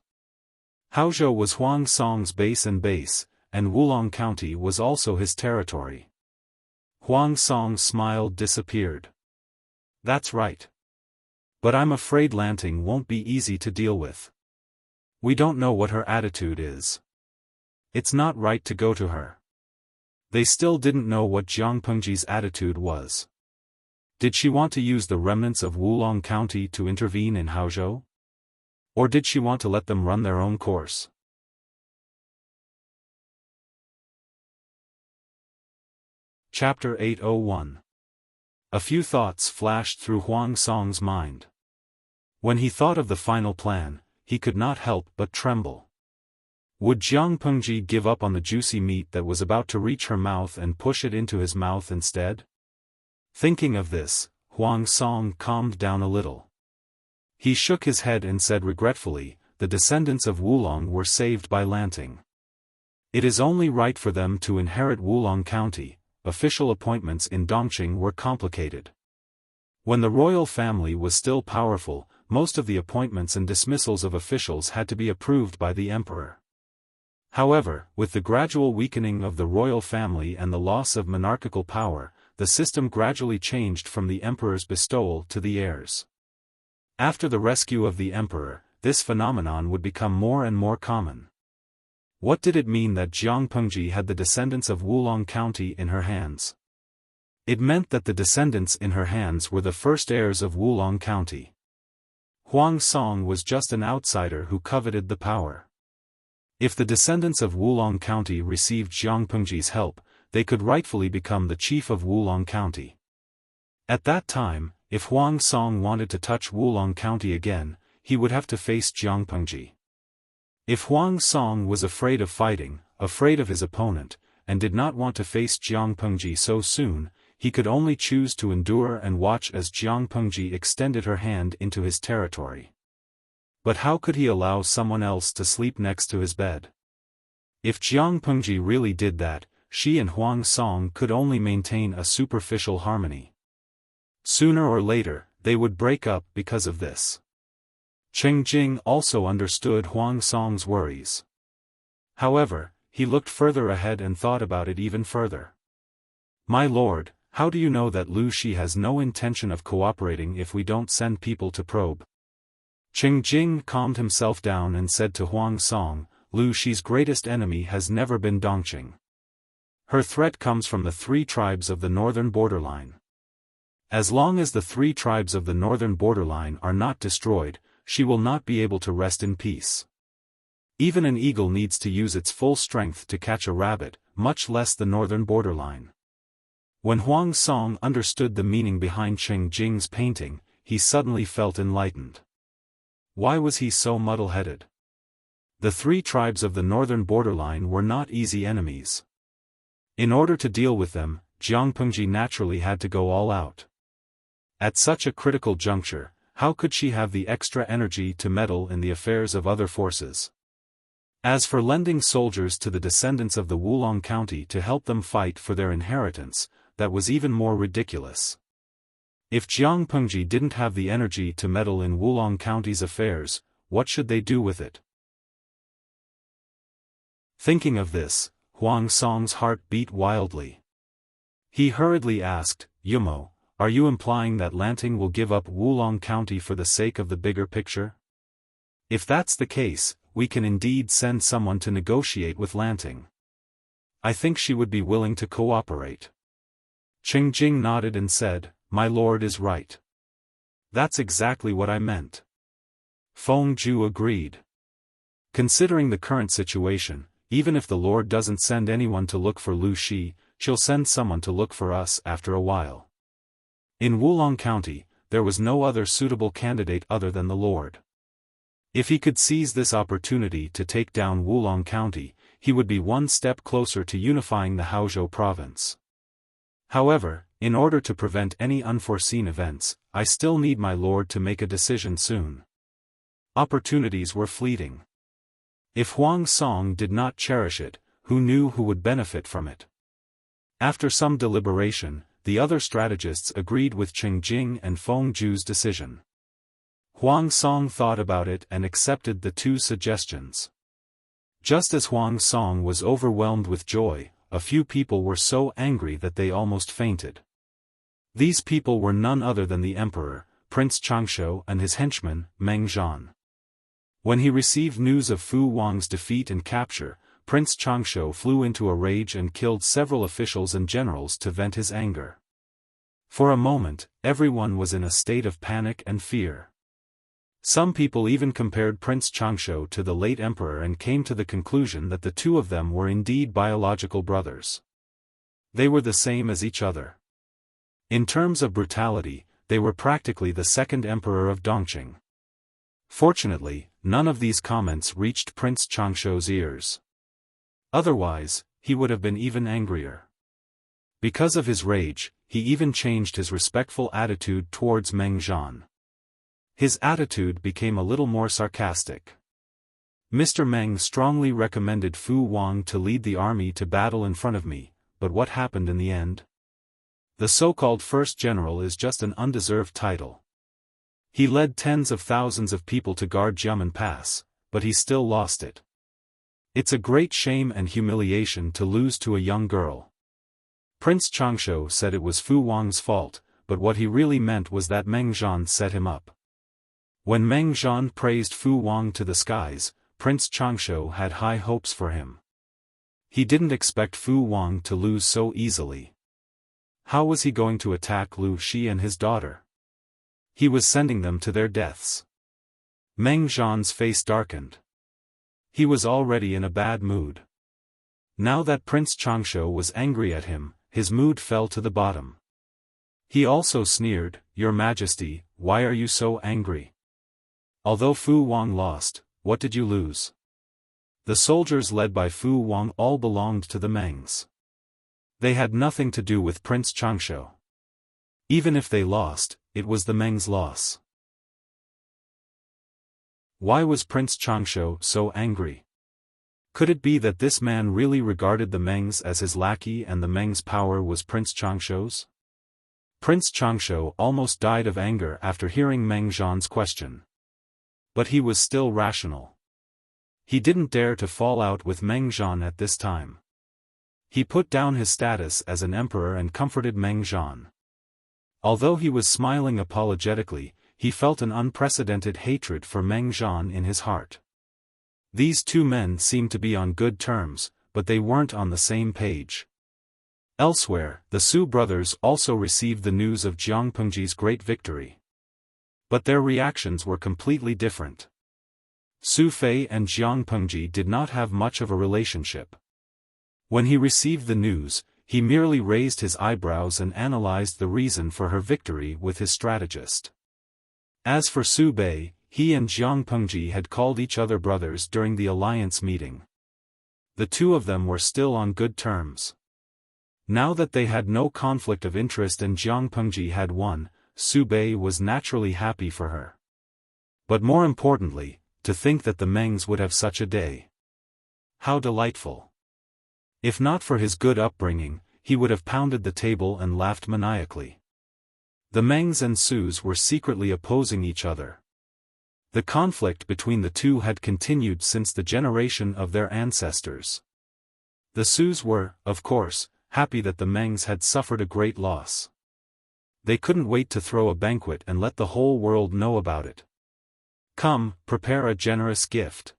Haozhou was Huang Song's base, and Wulong County was also his territory. Huang Song's smile disappeared. That's right. But I'm afraid Lanting won't be easy to deal with. We don't know what her attitude is. It's not right to go to her. They still didn't know what Jiang Pengji's attitude was. Did she want to use the remnants of Wulong County to intervene in Haozhou? Or did she want to let them run their own course? Chapter 801. A few thoughts flashed through Huang Song's mind. When he thought of the final plan, he could not help but tremble. Would Jiang Pengji give up on the juicy meat that was about to reach her mouth and push it into his mouth instead? Thinking of this, Huang Song calmed down a little. He shook his head and said regretfully, the descendants of Wulong were saved by Lanting. It is only right for them to inherit Wulong County. Official appointments in Dongqing were complicated. When the royal family was still powerful, most of the appointments and dismissals of officials had to be approved by the emperor. However, with the gradual weakening of the royal family and the loss of monarchical power, the system gradually changed from the emperor's bestowal to the heirs. After the rescue of the emperor, this phenomenon would become more and more common. What did it mean that Jiang Pengji had the descendants of Wulong County in her hands? It meant that the descendants in her hands were the first heirs of Wulong County. Huang Song was just an outsider who coveted the power. If the descendants of Wulong County received Jiang Pengji's help, they could rightfully become the chief of Wulong County. At that time, if Huang Song wanted to touch Wulong County again, he would have to face Jiang Pengji. If Huang Song was afraid of fighting, afraid of his opponent, and did not want to face Jiang Pengji so soon, he could only choose to endure and watch as Jiang Pengji extended her hand into his territory. But how could he allow someone else to sleep next to his bed? If Jiang Pengji really did that, she and Huang Song could only maintain a superficial harmony. Sooner or later, they would break up because of this. Cheng Jing also understood Huang Song's worries. However, he looked further ahead and thought about it even further. "My lord, how do you know that Lu Shi has no intention of cooperating if we don't send people to probe?" Cheng Jing calmed himself down and said to Huang Song, "Lu Shi's greatest enemy has never been Dongqing. Her threat comes from the 3 tribes of the northern borderline. As long as the 3 tribes of the northern borderline are not destroyed, she will not be able to rest in peace. Even an eagle needs to use its full strength to catch a rabbit, much less the northern borderline." When Huang Song understood the meaning behind Cheng Jing's painting, he suddenly felt enlightened. Why was he so muddle-headed? The 3 tribes of the northern borderline were not easy enemies. In order to deal with them, Jiang Pengji naturally had to go all out. At such a critical juncture, how could she have the extra energy to meddle in the affairs of other forces? As for lending soldiers to the descendants of the Wulong County to help them fight for their inheritance, that was even more ridiculous. If Jiang Pengji didn't have the energy to meddle in Wulong County's affairs, what should they do with it? Thinking of this, Huang Song's heart beat wildly. He hurriedly asked, "Yumo, are you implying that Lanting will give up Wulong County for the sake of the bigger picture? If that's the case, we can indeed send someone to negotiate with Lanting. I think she would be willing to cooperate." Cheng Jing nodded and said, "My lord is right. That's exactly what I meant." Feng Ju agreed. "Considering the current situation, even if the lord doesn't send anyone to look for Lu Shi, she'll send someone to look for us after a while." In Wulong County, there was no other suitable candidate other than the lord. If he could seize this opportunity to take down Wulong County, he would be one step closer to unifying the Haozhou province. However, in order to prevent any unforeseen events, I still need my lord to make a decision soon. Opportunities were fleeting. If Huang Song did not cherish it, who knew who would benefit from it? After some deliberation, the other strategists agreed with Cheng Jing and Feng Ju's decision. Huang Song thought about it and accepted the 2 suggestions. Just as Huang Song was overwhelmed with joy, a few people were so angry that they almost fainted. These people were none other than the emperor, Prince Changshu and his henchman, Meng Zhan. When he received news of Fu Wang's defeat and capture, Prince Changshu flew into a rage and killed several officials and generals to vent his anger. For a moment, everyone was in a state of panic and fear. Some people even compared Prince Changshu to the late emperor and came to the conclusion that the 2 of them were indeed biological brothers. They were the same as each other. In terms of brutality, they were practically the second emperor of Dongqing. Fortunately, none of these comments reached Prince Changshu's ears. Otherwise, he would have been even angrier. Because of his rage, he even changed his respectful attitude towards Meng Zhan. His attitude became a little more sarcastic. "Mr. Meng strongly recommended Fu Wang to lead the army to battle in front of me, but what happened in the end? The so-called first general is just an undeserved title. He led tens of thousands of people to guard Jiamen Pass, but he still lost it. It's a great shame and humiliation to lose to a young girl. Prince Changsho said it was Fu Wang's fault, but what he really meant was that Meng Zhan set him up. When Meng Zhan praised Fu Wang to the skies, Prince Changsho had high hopes for him. He didn't expect Fu Wang to lose so easily. How was he going to attack Lu Shi and his daughter? He was sending them to their deaths. Meng Zhan's face darkened. He was already in a bad mood. Now that Prince Changsho was angry at him, his mood fell to the bottom. He also sneered, "Your Majesty, why are you so angry? Although Fu Wang lost, what did you lose?" The soldiers led by Fu Wang all belonged to the Mengs. They had nothing to do with Prince Changsho. Even if they lost, it was the Mengs' loss. Why was Prince Changsho so angry? Could it be that this man really regarded the Mengs as his lackey and the Mengs' power was Prince Changsho's? Prince Changsho almost died of anger after hearing Meng Zhan's question. But he was still rational. He didn't dare to fall out with Meng Zhan at this time. He put down his status as an emperor and comforted Meng Zhan. Although he was smiling apologetically, he felt an unprecedented hatred for Meng Zhan in his heart. These two men seemed to be on good terms, but they weren't on the same page. Elsewhere, the Su brothers also received the news of Jiang Pengji's great victory. But their reactions were completely different. Su Fei and Jiang Pengji did not have much of a relationship. When he received the news, he merely raised his eyebrows and analyzed the reason for her victory with his strategist. As for Su Bei, he and Jiang Pengji had called each other brothers during the alliance meeting. The two of them were still on good terms. Now that they had no conflict of interest and Jiang Pengji had won, Su Bei was naturally happy for her. But more importantly, to think that the Mengs would have such a day. How delightful. If not for his good upbringing, he would have pounded the table and laughed maniacally. The Mengs and Sus were secretly opposing each other. The conflict between the two had continued since the generation of their ancestors. The Sus were, of course, happy that the Mengs had suffered a great loss. They couldn't wait to throw a banquet and let the whole world know about it. Come, prepare a generous gift.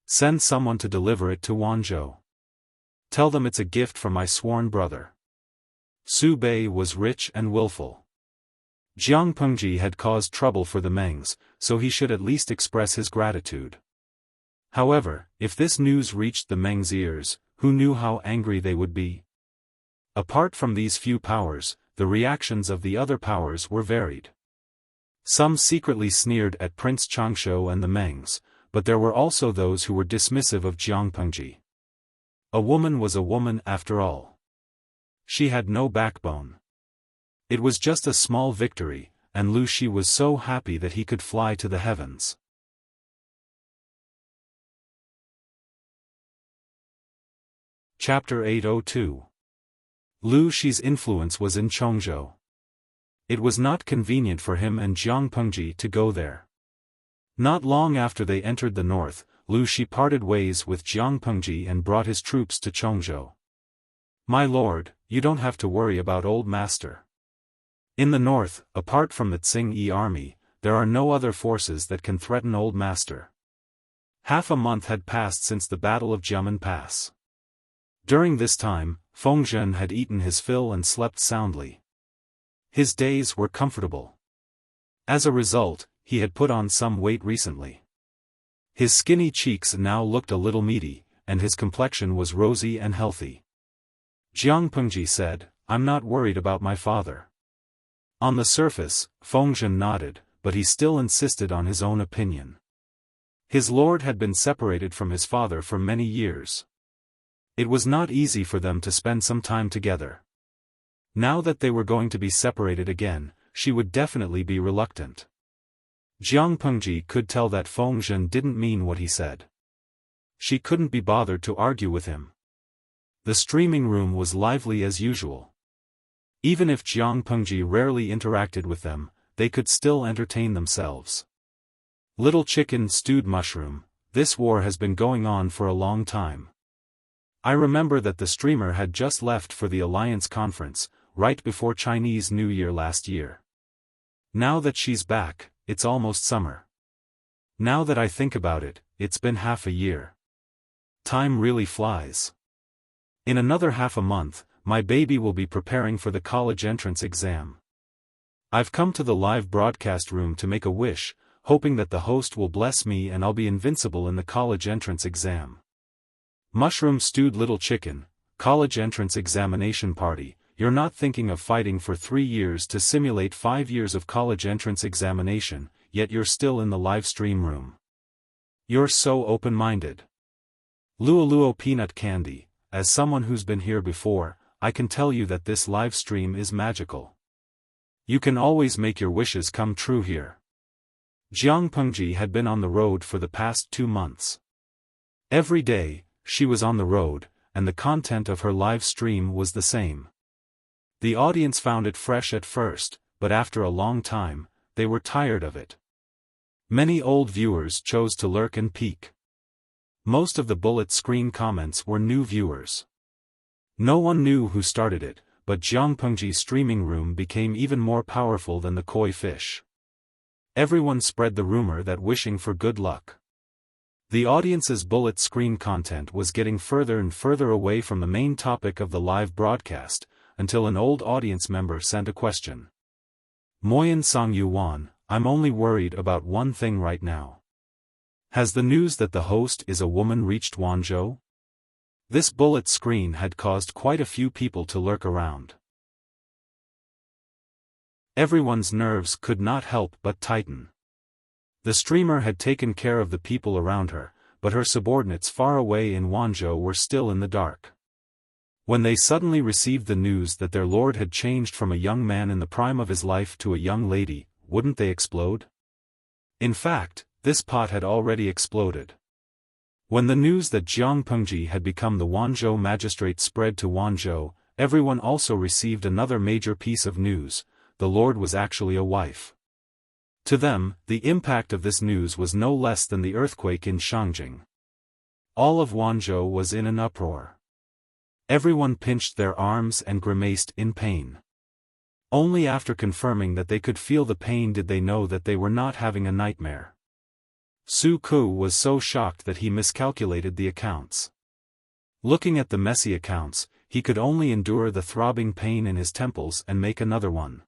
Send someone to deliver it to Wanzhou. Tell them it's a gift from my sworn brother. Su Bei was rich and willful. Jiang Pengji had caused trouble for the Mengs, so he should at least express his gratitude. However, if this news reached the Mengs' ears, who knew how angry they would be? Apart from these few powers, the reactions of the other powers were varied. Some secretly sneered at Prince Changsho and the Mengs, but there were also those who were dismissive of Jiang Pengji. A woman was a woman after all. She had no backbone. It was just a small victory, and Lu Shi was so happy that he could fly to the heavens. Chapter 802. Lu Shi's influence was in Chongzhou. It was not convenient for him and Jiang Pengji to go there. Not long after they entered the north, Lu Shi parted ways with Jiang Pengji and brought his troops to Chongzhou. "My lord, you don't have to worry about Old Master. In the north, apart from the Tsing-Yi army, there are no other forces that can threaten Old Master." Half a month had passed since the Battle of Jiamen Pass. During this time, Fengzhen had eaten his fill and slept soundly. His days were comfortable. As a result, he had put on some weight recently. His skinny cheeks now looked a little meaty, and his complexion was rosy and healthy. Jiang Pengji said, "I'm not worried about my father." On the surface, Fengzhen nodded, but he still insisted on his own opinion. His lord had been separated from his father for many years. It was not easy for them to spend some time together. Now that they were going to be separated again, she would definitely be reluctant. Jiang Pengji could tell that Fengzhen didn't mean what he said. She couldn't be bothered to argue with him. The streaming room was lively as usual. Even if Jiang Pengji rarely interacted with them, they could still entertain themselves. Little chicken stewed mushroom, this war has been going on for a long time. I remember that the streamer had just left for the Alliance conference, right before Chinese New Year last year. Now that she's back, it's almost summer. Now that I think about it, it's been half a year. Time really flies. In another half a month, my baby will be preparing for the college entrance exam. I've come to the live broadcast room to make a wish, hoping that the host will bless me and I'll be invincible in the college entrance exam. Mushroom stewed little chicken, college entrance examination party. You're not thinking of fighting for 3 years to simulate 5 years of college entrance examination, yet you're still in the live stream room. You're so open-minded. Luo peanut candy, as someone who's been here before, I can tell you that this live stream is magical. You can always make your wishes come true here. Jiang Pengji had been on the road for the past 2 months. Every day, she was on the road, and the content of her live stream was the same. The audience found it fresh at first, but after a long time, they were tired of it. Many old viewers chose to lurk and peek. Most of the bullet screen comments were new viewers. No one knew who started it, but Jiang Pengji's streaming room became even more powerful than the koi fish. Everyone spread the rumor that wishing for good luck. The audience's bullet screen content was getting further and further away from the main topic of the live broadcast, until an old audience member sent a question. Moyen Song Yuan, I'm only worried about one thing right now. Has the news that the host is a woman reached Wanzhou? This bullet screen had caused quite a few people to lurk around. Everyone's nerves could not help but tighten. The streamer had taken care of the people around her, but her subordinates far away in Wanzhou were still in the dark. When they suddenly received the news that their lord had changed from a young man in the prime of his life to a young lady, wouldn't they explode? In fact, this pot had already exploded. When the news that Jiang Pengji had become the Wanzhou magistrate spread to Wanzhou, everyone also received another major piece of news: the lord was actually a wife. To them, the impact of this news was no less than the earthquake in Shangjing. All of Wanzhou was in an uproar. Everyone pinched their arms and grimaced in pain. Only after confirming that they could feel the pain did they know that they were not having a nightmare. Su Ku was so shocked that he miscalculated the accounts. Looking at the messy accounts, he could only endure the throbbing pain in his temples and make another one.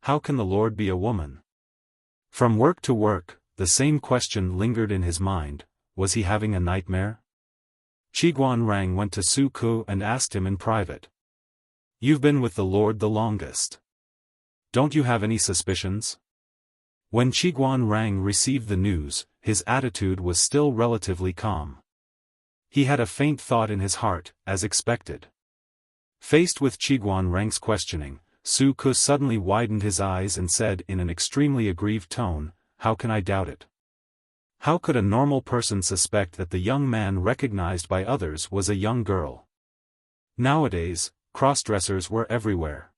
How can the Lord be a woman? From work to work, the same question lingered in his mind: was he having a nightmare? Qiguan Rang went to Su Ku and asked him in private. You've been with the Lord the longest. Don't you have any suspicions? When Qiguan Rang received the news, his attitude was still relatively calm. He had a faint thought in his heart, as expected. Faced with Qiguan Rang's questioning, Su Ku suddenly widened his eyes and said in an extremely aggrieved tone, how can I doubt it? How could a normal person suspect that the young man recognized by others was a young girl? Nowadays, cross-dressers were everywhere.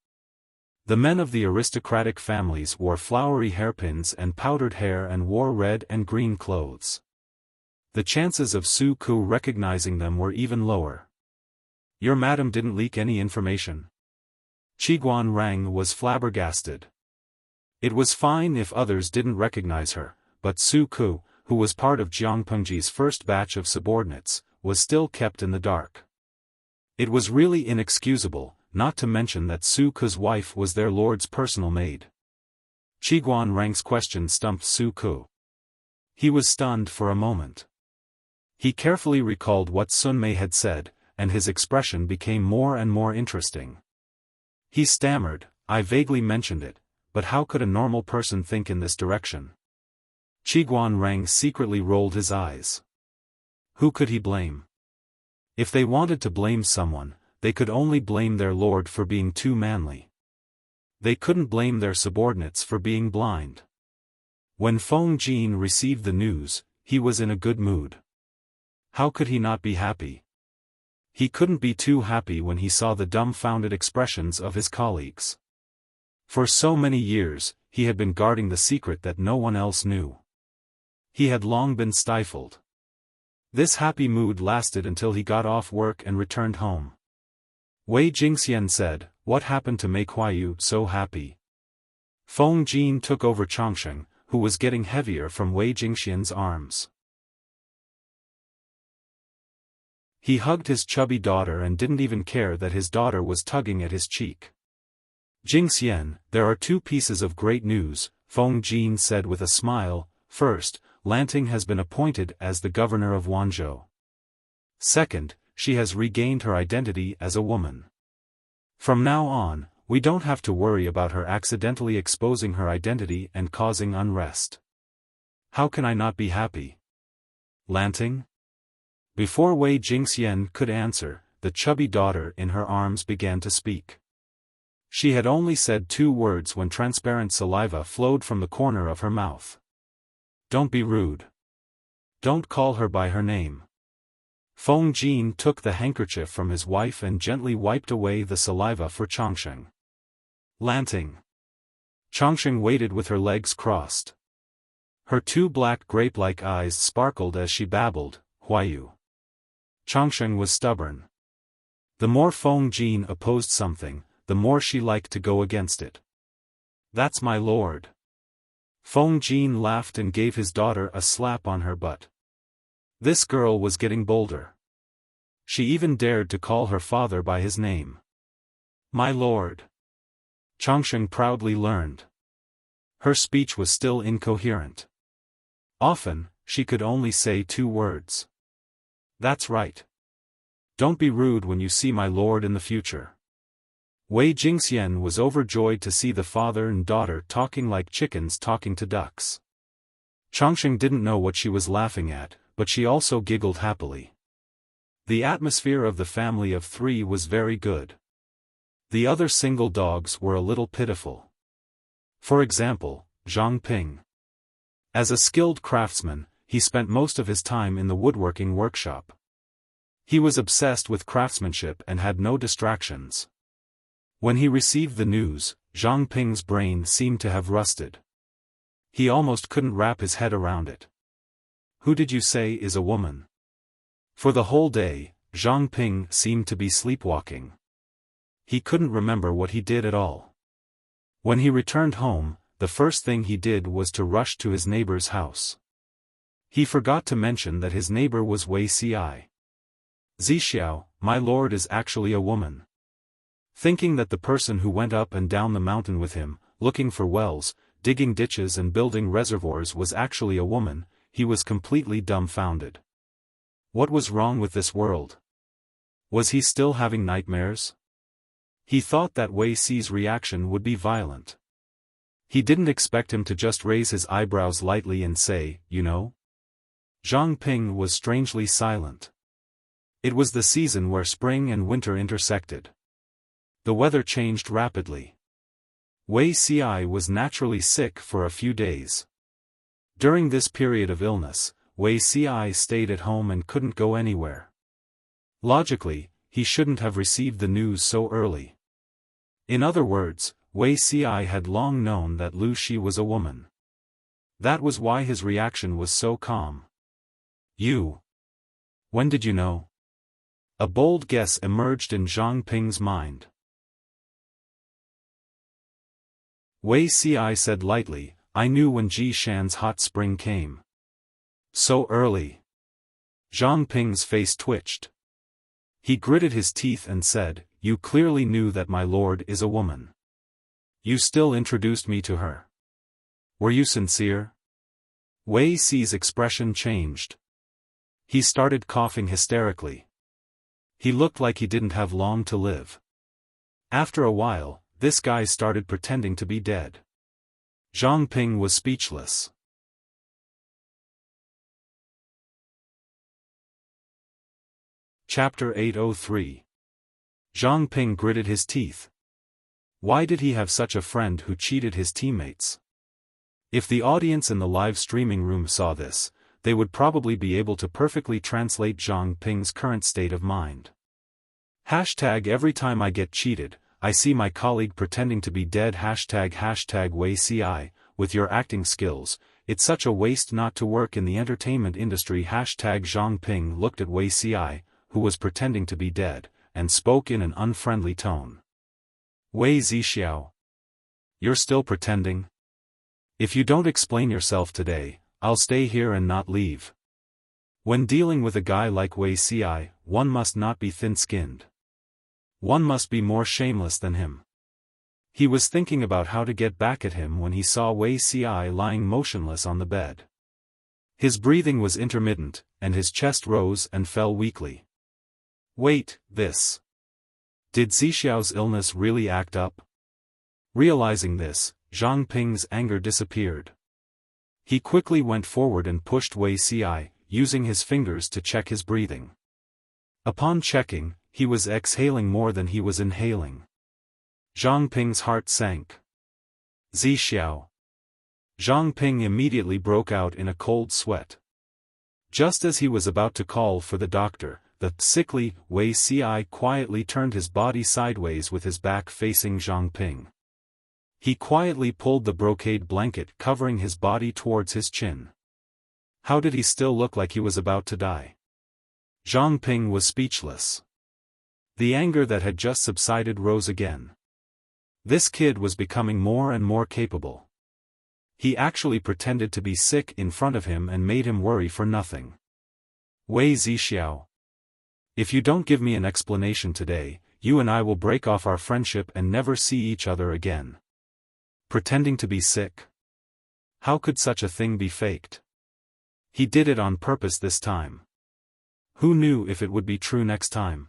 The men of the aristocratic families wore flowery hairpins and powdered hair and wore red and green clothes. The chances of Su Ku recognizing them were even lower. Your madam didn't leak any information? Qiguan Rang was flabbergasted. It was fine if others didn't recognize her, but Su Ku, who was part of Jiang Pengji's first batch of subordinates, was still kept in the dark. It was really inexcusable, not to mention that Su Ku's wife was their lord's personal maid. Qiguan Rang's question stumped Su Ku. He was stunned for a moment. He carefully recalled what Sun Mei had said, and his expression became more and more interesting. He stammered, I vaguely mentioned it, but how could a normal person think in this direction? Qiguan Rang secretly rolled his eyes. Who could he blame? If they wanted to blame someone, they could only blame their lord for being too manly. They couldn't blame their subordinates for being blind. When Feng Jin received the news, he was in a good mood. How could he not be happy? He couldn't be too happy when he saw the dumbfounded expressions of his colleagues. For so many years, he had been guarding the secret that no one else knew. He had long been stifled. This happy mood lasted until he got off work and returned home. Wei Jingxian said, "What happened to make Huayu so happy?" Feng Jin took over Chongsheng, who was getting heavier from Wei Jingxian's arms. He hugged his chubby daughter and didn't even care that his daughter was tugging at his cheek. "Jingxian, there are two pieces of great news," Feng Jin said with a smile. "First, Lanting has been appointed as the governor of Wanzhou. Second, she has regained her identity as a woman. From now on, we don't have to worry about her accidentally exposing her identity and causing unrest. How can I not be happy?" "Lanting?" Before Wei Jingxian could answer, the chubby daughter in her arms began to speak. She had only said 2 words when transparent saliva flowed from the corner of her mouth. "Don't be rude. Don't call her by her name." Feng Jin took the handkerchief from his wife and gently wiped away the saliva for Chongsheng. "Lanting." Chongsheng waited with her legs crossed. Her 2 black grape-like eyes sparkled as she babbled, "Huayu." Chongsheng was stubborn. The more Feng Jin opposed something, the more she liked to go against it. "That's my lord." Feng Jin laughed and gave his daughter a slap on her butt. This girl was getting bolder. She even dared to call her father by his name. "My lord." Chongsheng proudly learned. Her speech was still incoherent. Often, she could only say 2 words. "That's right. Don't be rude when you see my lord in the future." Wei Jingxian was overjoyed to see the father and daughter talking like chickens talking to ducks. Chongsheng didn't know what she was laughing at, but she also giggled happily. The atmosphere of the family of 3 was very good. The other single dogs were a little pitiful. For example, Zhang Ping. As a skilled craftsman, he spent most of his time in the woodworking workshop. He was obsessed with craftsmanship and had no distractions. When he received the news, Zhang Ping's brain seemed to have rusted. He almost couldn't wrap his head around it. "Who did you say is a woman?" For the whole day, Zhang Ping seemed to be sleepwalking. He couldn't remember what he did at all. When he returned home, the first thing he did was to rush to his neighbor's house. He forgot to mention that his neighbor was Wei Ci. "Zixiao, my lord is actually a woman." Thinking that the person who went up and down the mountain with him, looking for wells, digging ditches and building reservoirs was actually a woman, he was completely dumbfounded. What was wrong with this world? Was he still having nightmares? He thought that Wei Ci's reaction would be violent. He didn't expect him to just raise his eyebrows lightly and say, "You know?" Zhang Ping was strangely silent. It was the season where spring and winter intersected. The weather changed rapidly. Wei Ci was naturally sick for a few days. During this period of illness, Wei Ci stayed at home and couldn't go anywhere. Logically, he shouldn't have received the news so early. In other words, Wei Ci had long known that Lu Shi was a woman. That was why his reaction was so calm. "You? When did you know?" A bold guess emerged in Zhang Ping's mind. Wei Ci said lightly, "I knew when Ji Shan's hot spring came." "So early?" Zhang Ping's face twitched. He gritted his teeth and said, "You clearly knew that my lord is a woman. You still introduced me to her. Were you sincere?" Wei Ci's expression changed. He started coughing hysterically. He looked like he didn't have long to live. After a while, this guy started pretending to be dead. Zhang Ping was speechless. Chapter 803. Zhang Ping gritted his teeth. Why did he have such a friend who cheated his teammates? If the audience in the live streaming room saw this, they would probably be able to perfectly translate Zhang Ping's current state of mind. Every time I get cheated, I see my colleague pretending to be dead. Wei Ci, with your acting skills, it's such a waste not to work in the entertainment industry. Zhang Ping looked at Wei Xi, who was pretending to be dead, and spoke in an unfriendly tone. Wei Zixiao. You're still pretending? If you don't explain yourself today, I'll stay here and not leave. When dealing with a guy like Wei Xi, one must not be thin-skinned. One must be more shameless than him. He was thinking about how to get back at him when he saw Wei Xi lying motionless on the bed. His breathing was intermittent, and his chest rose and fell weakly. Wait, this. Did Zixiao's illness really act up? Realizing this, Zhang Ping's anger disappeared. He quickly went forward and pushed Wei Xi, using his fingers to check his breathing. Upon checking, he was exhaling more than he was inhaling. Zhang Ping's heart sank. Zixiao. Zhang Ping immediately broke out in a cold sweat. Just as he was about to call for the doctor, the sickly Wei Xi quietly turned his body sideways with his back facing Zhang Ping. He quietly pulled the brocade blanket covering his body towards his chin. How did he still look like he was about to die? Zhang Ping was speechless. The anger that had just subsided rose again. This kid was becoming more and more capable. He actually pretended to be sick in front of him and made him worry for nothing. Wei Zixiao. If you don't give me an explanation today, you and I will break off our friendship and never see each other again. Pretending to be sick? How could such a thing be faked? He did it on purpose this time. Who knew if it would be true next time?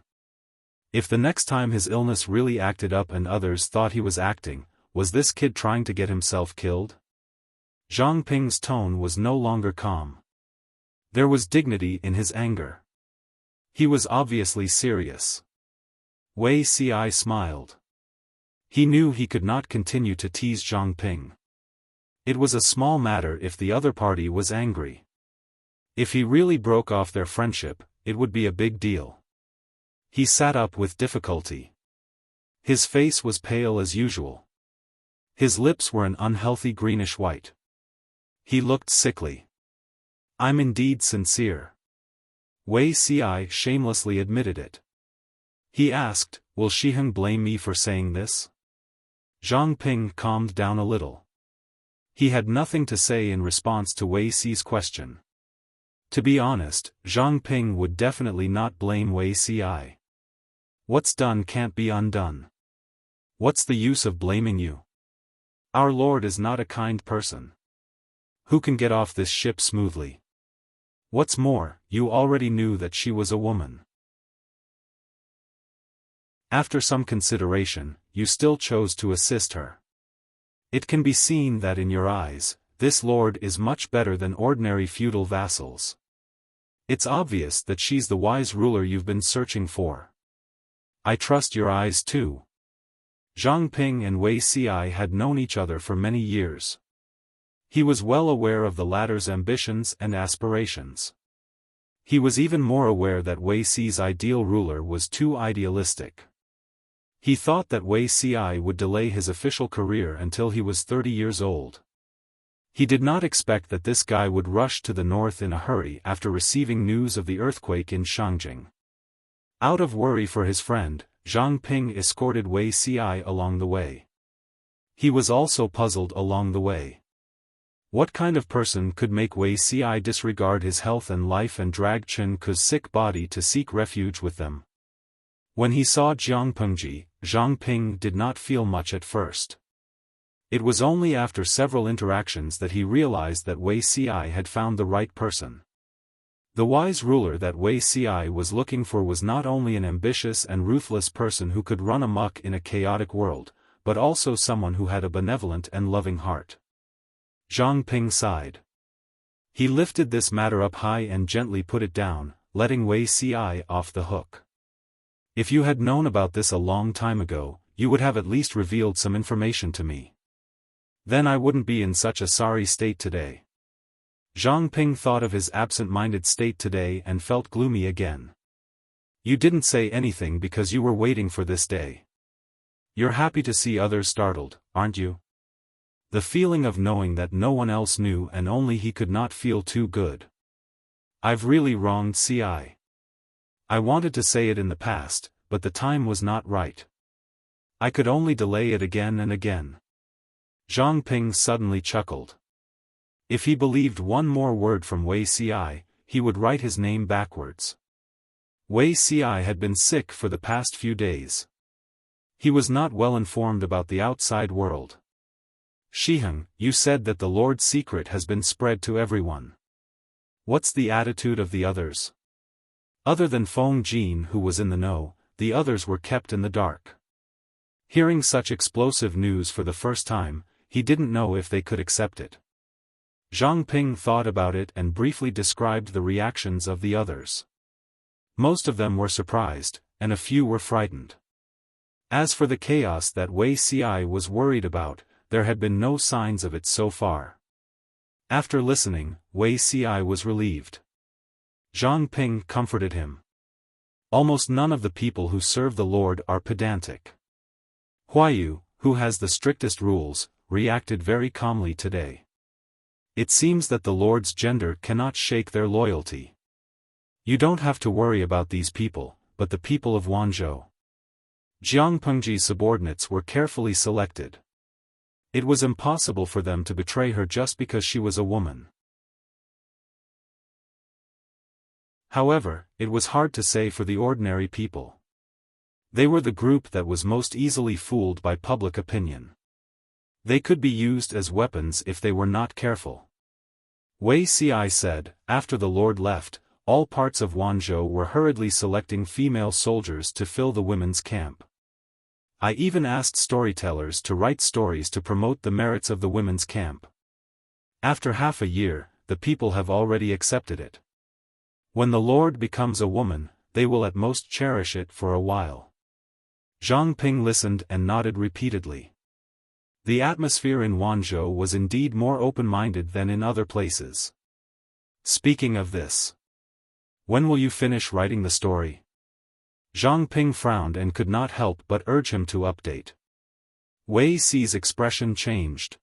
If the next time his illness really acted up and others thought he was acting, was this kid trying to get himself killed? Zhang Ping's tone was no longer calm. There was dignity in his anger. He was obviously serious. Wei Xi smiled. He knew he could not continue to tease Zhang Ping. It was a small matter if the other party was angry. If he really broke off their friendship, it would be a big deal. He sat up with difficulty. His face was pale as usual. His lips were an unhealthy greenish white. He looked sickly. I'm indeed sincere. Wei Xi shamelessly admitted it. He asked, will Shiheng blame me for saying this? Zhang Ping calmed down a little. He had nothing to say in response to Wei Xi's question. To be honest, Zhang Ping would definitely not blame Wei Xi. What's done can't be undone. What's the use of blaming you? Our Lord is not a kind person. Who can get off this ship smoothly? What's more, you already knew that she was a woman. After some consideration, you still chose to assist her. It can be seen that in your eyes, this lord is much better than ordinary feudal vassals. It's obvious that she's the wise ruler you've been searching for. I trust your eyes too. Zhang Ping and Wei Xi had known each other for many years. He was well aware of the latter's ambitions and aspirations. He was even more aware that Wei Xi's ideal ruler was too idealistic. He thought that Wei Xi would delay his official career until he was 30 years old. He did not expect that this guy would rush to the north in a hurry after receiving news of the earthquake in Shangjing. Out of worry for his friend, Zhang Ping escorted Wei Xi along the way. He was also puzzled along the way. What kind of person could make Wei Xi disregard his health and life and drag Chen Ke's sick body to seek refuge with them? When he saw Jiang Pengji, Zhang Ping did not feel much at first. It was only after several interactions that he realized that Wei Xi had found the right person. The wise ruler that Wei Xi was looking for was not only an ambitious and ruthless person who could run amok in a chaotic world, but also someone who had a benevolent and loving heart. Zhang Ping sighed. He lifted this matter up high and gently put it down, letting Wei Xi off the hook. If you had known about this a long time ago, you would have at least revealed some information to me. Then I wouldn't be in such a sorry state today. Zhang Ping thought of his absent-minded state today and felt gloomy again. You didn't say anything because you were waiting for this day. You're happy to see others startled, aren't you? The feeling of knowing that no one else knew and only he could not feel too good. I've really wronged Ci. I wanted to say it in the past, but the time was not right. I could only delay it again and again. Zhang Ping suddenly chuckled. If he believed one more word from Wei Ci, he would write his name backwards. Wei Ci had been sick for the past few days. He was not well informed about the outside world. Shiheng, you said that the Lord's secret has been spread to everyone. What's the attitude of the others? Other than Feng Jin, who was in the know, the others were kept in the dark. Hearing such explosive news for the first time, he didn't know if they could accept it. Zhang Ping thought about it and briefly described the reactions of the others. Most of them were surprised, and a few were frightened. As for the chaos that Wei Ci was worried about, there had been no signs of it so far. After listening, Wei Ci was relieved. Zhang Ping comforted him. Almost none of the people who serve the Lord are pedantic. Huayu, who has the strictest rules, reacted very calmly today. It seems that the Lord's gender cannot shake their loyalty. You don't have to worry about these people, but the people of Wanzhou. Jiang Pengji's subordinates were carefully selected. It was impossible for them to betray her just because she was a woman. However, it was hard to say for the ordinary people. They were the group that was most easily fooled by public opinion. They could be used as weapons if they were not careful. Wei Ci said, after the Lord left, all parts of Wanzhou were hurriedly selecting female soldiers to fill the women's camp. I even asked storytellers to write stories to promote the merits of the women's camp. After half a year, the people have already accepted it. When the Lord becomes a woman, they will at most cherish it for a while. Zhang Ping listened and nodded repeatedly. The atmosphere in Wanzhou was indeed more open-minded than in other places. Speaking of this, when will you finish writing the story? Zhang Ping frowned and could not help but urge him to update. Wei Ci's expression changed.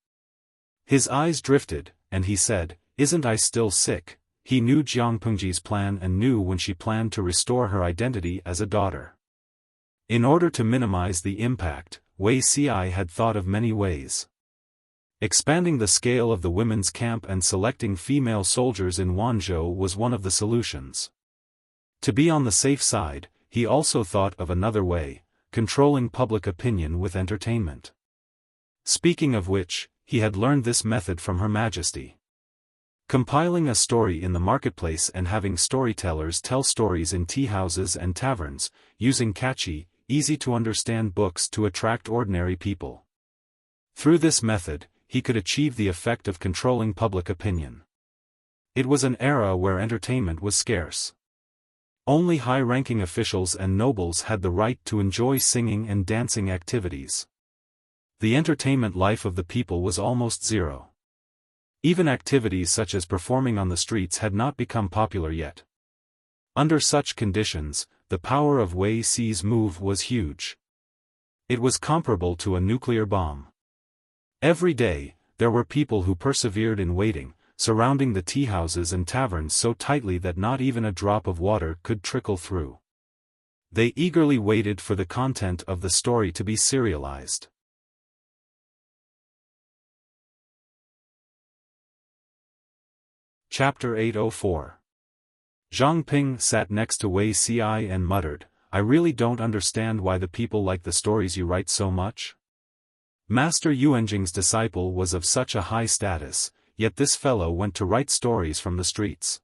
His eyes drifted, and he said, "Isn't I still sick?" He knew Jiang Pengji's plan and knew when she planned to restore her identity as a daughter. In order to minimize the impact, Wei Ci had thought of many ways. Expanding the scale of the women's camp and selecting female soldiers in Wanzhou was one of the solutions. To be on the safe side, he also thought of another way, controlling public opinion with entertainment. Speaking of which, he had learned this method from Her Majesty. Compiling a story in the marketplace and having storytellers tell stories in tea-houses and taverns, using catchy, easy-to-understand books to attract ordinary people. Through this method, he could achieve the effect of controlling public opinion. It was an era where entertainment was scarce. Only high-ranking officials and nobles had the right to enjoy singing and dancing activities. The entertainment life of the people was almost zero. Even activities such as performing on the streets had not become popular yet. Under such conditions, the power of Wei Ci's move was huge. It was comparable to a nuclear bomb. Every day, there were people who persevered in waiting, surrounding the tea-houses and taverns so tightly that not even a drop of water could trickle through. They eagerly waited for the content of the story to be serialized. Chapter 804. Zhang Ping sat next to Wei Ci and muttered, "I really don't understand why the people like the stories you write so much." Master Yuanjing's disciple was of such a high status, yet this fellow went to write stories from the streets.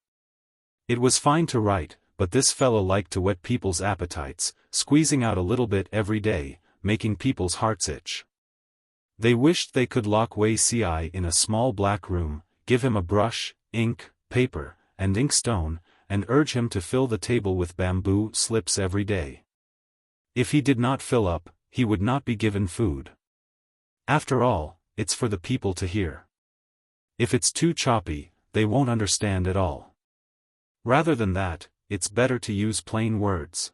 It was fine to write, but this fellow liked to whet people's appetites, squeezing out a little bit every day, making people's hearts itch. They wished they could lock Wei Ci in a small black room, give him a brush, ink, paper, and inkstone, and urge him to fill the table with bamboo slips every day. If he did not fill up, he would not be given food. After all, it's for the people to hear. If it's too choppy, they won't understand at all. Rather than that, it's better to use plain words.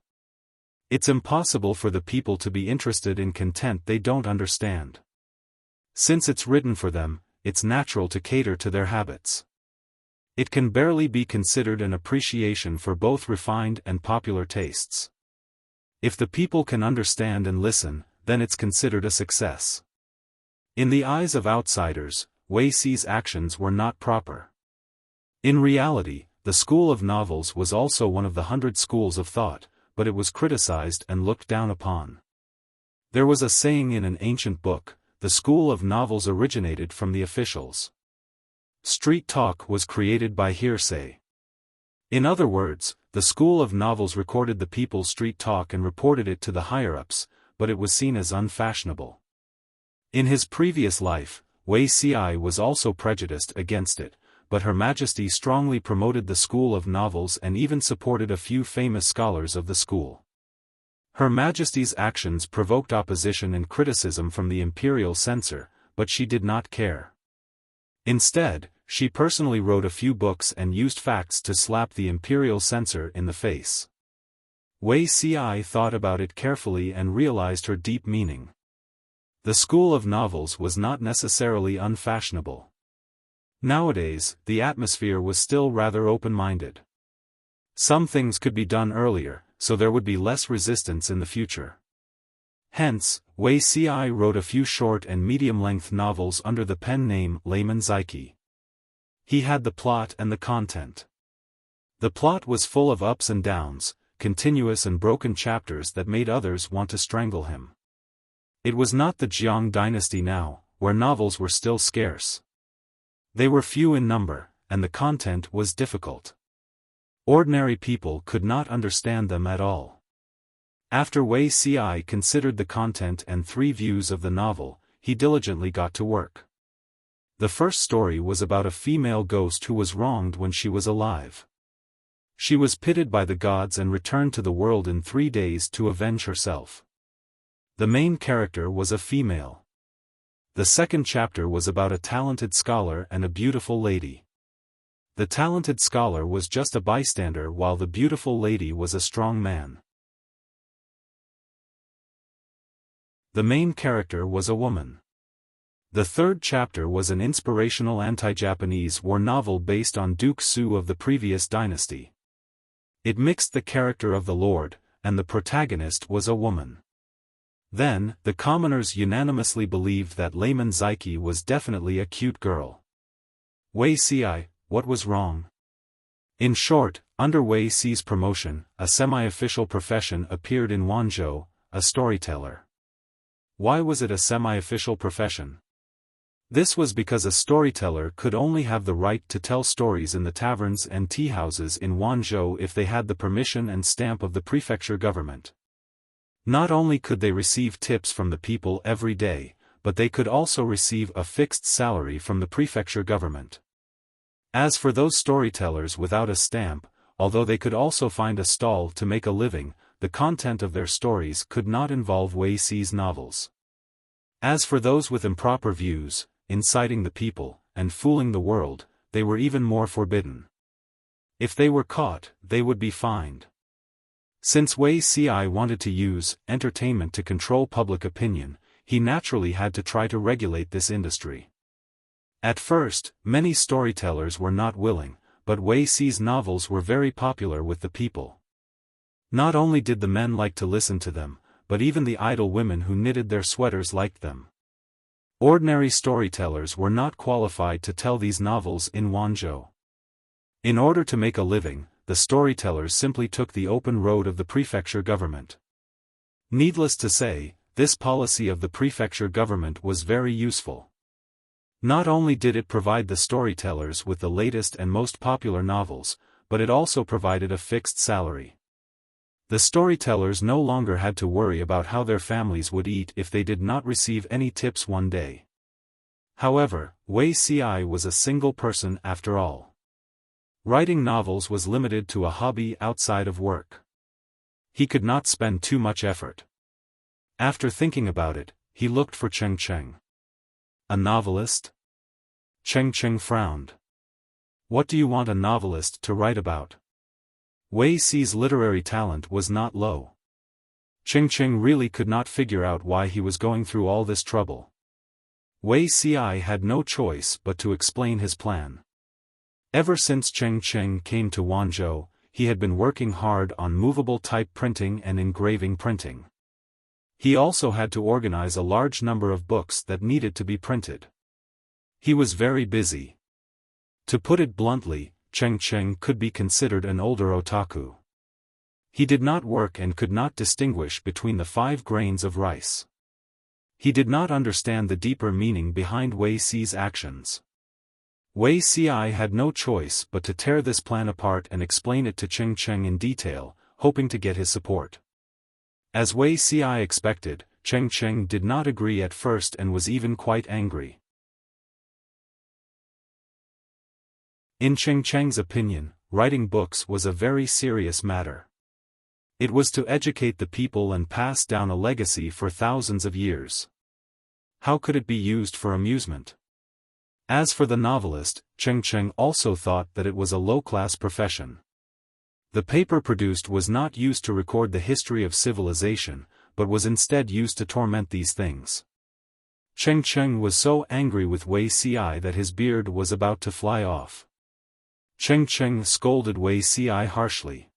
It's impossible for the people to be interested in content they don't understand. Since it's written for them, it's natural to cater to their habits. It can barely be considered an appreciation for both refined and popular tastes. If the people can understand and listen, then it's considered a success. In the eyes of outsiders, Wei Si's actions were not proper. In reality, the school of novels was also one of the 100 schools of thought, but it was criticized and looked down upon. There was a saying in an ancient book, the school of novels originated from the officials. Street talk was created by hearsay. In other words, the school of novels recorded the people's street talk and reported it to the higher-ups, but it was seen as unfashionable. In his previous life, Wei Si was also prejudiced against it, but Her Majesty strongly promoted the school of novels and even supported a few famous scholars of the school. Her Majesty's actions provoked opposition and criticism from the imperial censor, but she did not care. Instead, she personally wrote a few books and used facts to slap the imperial censor in the face. Wei Si thought about it carefully and realized her deep meaning. The school of novels was not necessarily unfashionable. Nowadays, the atmosphere was still rather open-minded. Some things could be done earlier, so there would be less resistance in the future. Hence, Wei Si wrote a few short and medium-length novels under the pen name Layman Zaiki. He had the plot and the content. The plot was full of ups and downs, continuous and broken chapters that made others want to strangle him. It was not the Jiang dynasty now, where novels were still scarce. They were few in number, and the content was difficult. Ordinary people could not understand them at all. After Wei Si considered the content and 3 views of the novel, he diligently got to work. The first story was about a female ghost who was wronged when she was alive. She was pitied by the gods and returned to the world in 3 days to avenge herself. The main character was a female. The second chapter was about a talented scholar and a beautiful lady. The talented scholar was just a bystander while the beautiful lady was a strong man. The main character was a woman. The third chapter was an inspirational anti-Japanese war novel based on Duke Su of the previous dynasty. It mixed the character of the lord, and the protagonist was a woman. Then, the commoners unanimously believed that Layman Zaiki was definitely a cute girl. Wei Si, what was wrong? In short, under Wei Si's promotion, a semi-official profession appeared in Wanzhou, a storyteller. Why was it a semi-official profession? This was because a storyteller could only have the right to tell stories in the taverns and tea-houses in Wanzhou if they had the permission and stamp of the prefecture government. Not only could they receive tips from the people every day, but they could also receive a fixed salary from the prefecture government. As for those storytellers without a stamp, although they could also find a stall to make a living, the content of their stories could not involve Wei Si's novels. As for those with improper views, inciting the people, and fooling the world, they were even more forbidden. If they were caught, they would be fined. Since Wei Si wanted to use entertainment to control public opinion, he naturally had to try to regulate this industry. At first, many storytellers were not willing, but Wei Si's novels were very popular with the people. Not only did the men like to listen to them, but even the idle women who knitted their sweaters liked them. Ordinary storytellers were not qualified to tell these novels in Wanzhou. In order to make a living, the storytellers simply took the open road of the prefecture government. Needless to say, this policy of the prefecture government was very useful. Not only did it provide the storytellers with the latest and most popular novels, but it also provided a fixed salary. The storytellers no longer had to worry about how their families would eat if they did not receive any tips one day. However, Wei Si was a single person after all. Writing novels was limited to a hobby outside of work. He could not spend too much effort. After thinking about it, he looked for Cheng Cheng. A novelist? Cheng Cheng frowned. What do you want a novelist to write about? Wei Si's literary talent was not low. Cheng Cheng really could not figure out why he was going through all this trouble. Wei Xiai had no choice but to explain his plan. Ever since Cheng Cheng came to Wanzhou, he had been working hard on movable type printing and engraving printing. He also had to organize a large number of books that needed to be printed. He was very busy. To put it bluntly, Cheng Cheng could be considered an older otaku. He did not work and could not distinguish between the 5 grains of rice. He did not understand the deeper meaning behind Wei Xi's actions. Wei Xiai had no choice but to tear this plan apart and explain it to Cheng Cheng in detail, hoping to get his support. As Wei Xiai expected, Cheng Cheng did not agree at first and was even quite angry. In Cheng Cheng's opinion, writing books was a very serious matter. It was to educate the people and pass down a legacy for thousands of years. How could it be used for amusement? As for the novelist, Cheng Cheng also thought that it was a low-class profession. The paper produced was not used to record the history of civilization, but was instead used to torment these things. Cheng Cheng was so angry with Wei Xiai that his beard was about to fly off. Cheng Cheng scolded Wei Xiai harshly.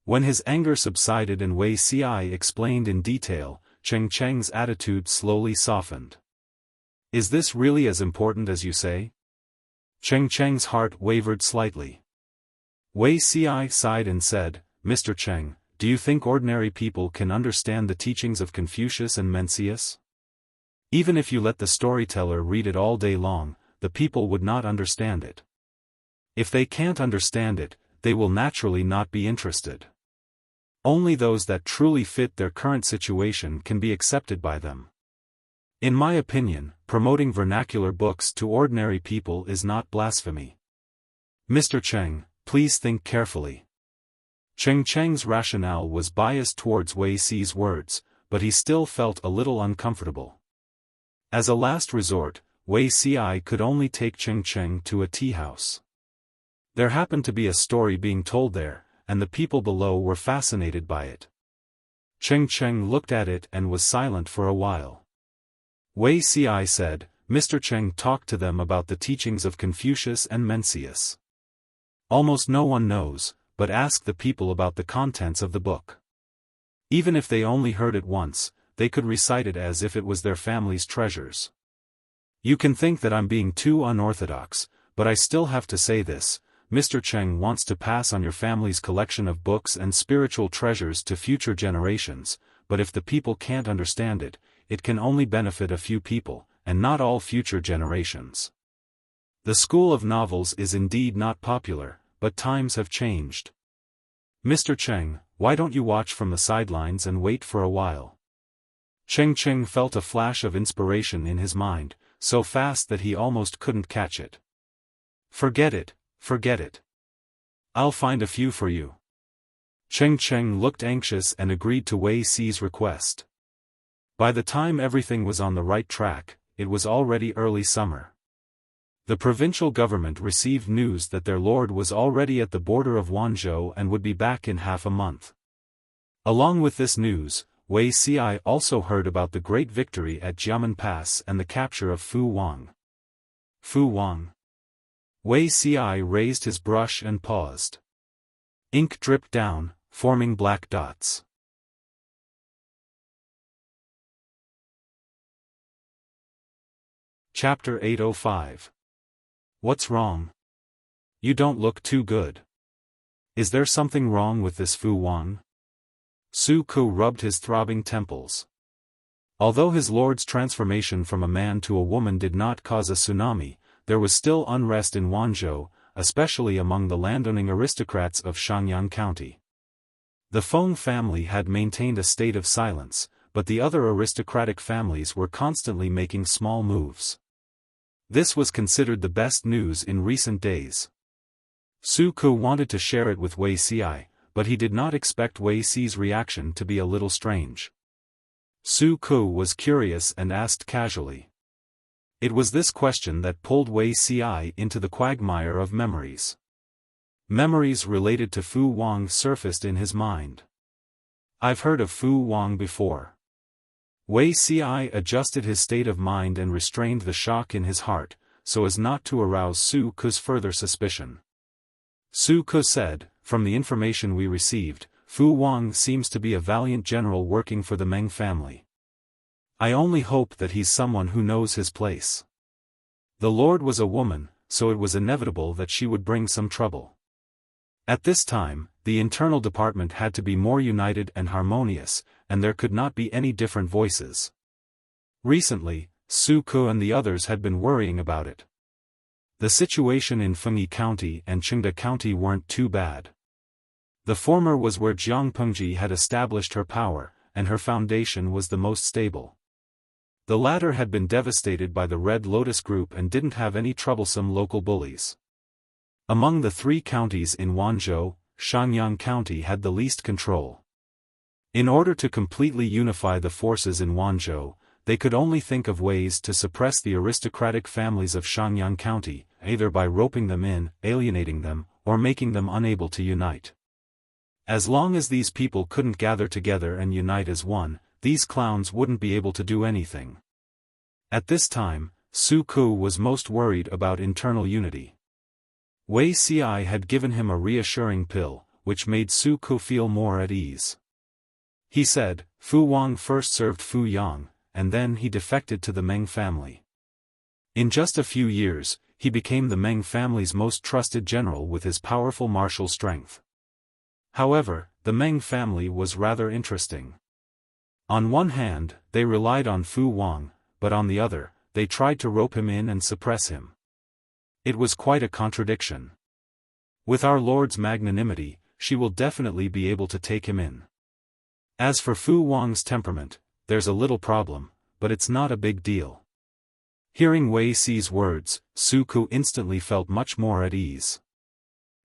When his anger subsided and Wei Xiai explained in detail, Cheng Cheng's attitude slowly softened. Is this really as important as you say? Cheng Cheng's heart wavered slightly. Wei Xiai sighed and said, Mr. Cheng, do you think ordinary people can understand the teachings of Confucius and Mencius? Even if you let the storyteller read it all day long, the people would not understand it. If they can't understand it, they will naturally not be interested. Only those that truly fit their current situation can be accepted by them. In my opinion, promoting vernacular books to ordinary people is not blasphemy. Mr. Cheng, please think carefully. Cheng Cheng's rationale was biased towards Wei Xi's words, but he still felt a little uncomfortable. As a last resort, Wei Xiai could only take Cheng Cheng to a tea house. There happened to be a story being told there, and the people below were fascinated by it. Cheng Cheng looked at it and was silent for a while. Wei Xiai said, Mr. Cheng talked to them about the teachings of Confucius and Mencius. Almost no one knows, but ask the people about the contents of the book. Even if they only heard it once, they could recite it as if it was their family's treasures. You can think that I'm being too unorthodox, but I still have to say this. Mr. Cheng wants to pass on your family's collection of books and spiritual treasures to future generations, but if the people can't understand it, it can only benefit a few people, and not all future generations. The school of novels is indeed not popular, but times have changed. Mr. Cheng, why don't you watch from the sidelines and wait for a while? Cheng Cheng felt a flash of inspiration in his mind, so fast that he almost couldn't catch it. Forget it. Forget it. I'll find a few for you. Cheng Cheng looked anxious and agreed to Wei Xi's request. By the time everything was on the right track, it was already early summer. The provincial government received news that their lord was already at the border of Wanzhou and would be back in half a month. Along with this news, Wei Xiai also heard about the great victory at Jiamen Pass and the capture of Fu Wang. Fu Wang. Wei Xiai raised his brush and paused. Ink dripped down, forming black dots. Chapter 805. What's wrong? You don't look too good. Is there something wrong with this Fu Wang? Su Ku rubbed his throbbing temples. Although his lord's transformation from a man to a woman did not cause a tsunami, there was still unrest in Wanzhou, especially among the landowning aristocrats of Shangyang County. The Feng family had maintained a state of silence, but the other aristocratic families were constantly making small moves. This was considered the best news in recent days. Su Ku wanted to share it with Wei Xiai, but he did not expect Wei Xi's reaction to be a little strange. Su Ku was curious and asked casually. It was this question that pulled Wei Xiai into the quagmire of memories. Memories related to Fu Wang surfaced in his mind. I've heard of Fu Wang before. Wei Ci adjusted his state of mind and restrained the shock in his heart, so as not to arouse Su Ke's further suspicion. Su Ke said, "From the information we received, Fu Wang seems to be a valiant general working for the Meng family. I only hope that he's someone who knows his place." The lord was a woman, so it was inevitable that she would bring some trouble. At this time, the internal department had to be more united and harmonious, and there could not be any different voices. Recently, Su Ke and the others had been worrying about it. The situation in Fengyi County and Qingda County weren't too bad. The former was where Jiang Pengji had established her power, and her foundation was the most stable. The latter had been devastated by the Red Lotus Group and didn't have any troublesome local bullies. Among the 3 counties in Wanzhou, Shangyang County had the least control. In order to completely unify the forces in Wanzhou, they could only think of ways to suppress the aristocratic families of Shangyang County, either by roping them in, alienating them, or making them unable to unite. As long as these people couldn't gather together and unite as one, these clowns wouldn't be able to do anything. At this time, Su Ke was most worried about internal unity. Wei Ci had given him a reassuring pill, which made Su Ke feel more at ease. He said, "Fu Wang first served Fu Yang, and then he defected to the Meng family. In just a few years, he became the Meng family's most trusted general with his powerful martial strength." However, the Meng family was rather interesting. On one hand, they relied on Fu Wang, but on the other, they tried to rope him in and suppress him. It was quite a contradiction. With our Lord's magnanimity, she will definitely be able to take him in. As for Fu Wang's temperament, there's a little problem, but it's not a big deal. Hearing Wei Ci's words, Su Ke instantly felt much more at ease.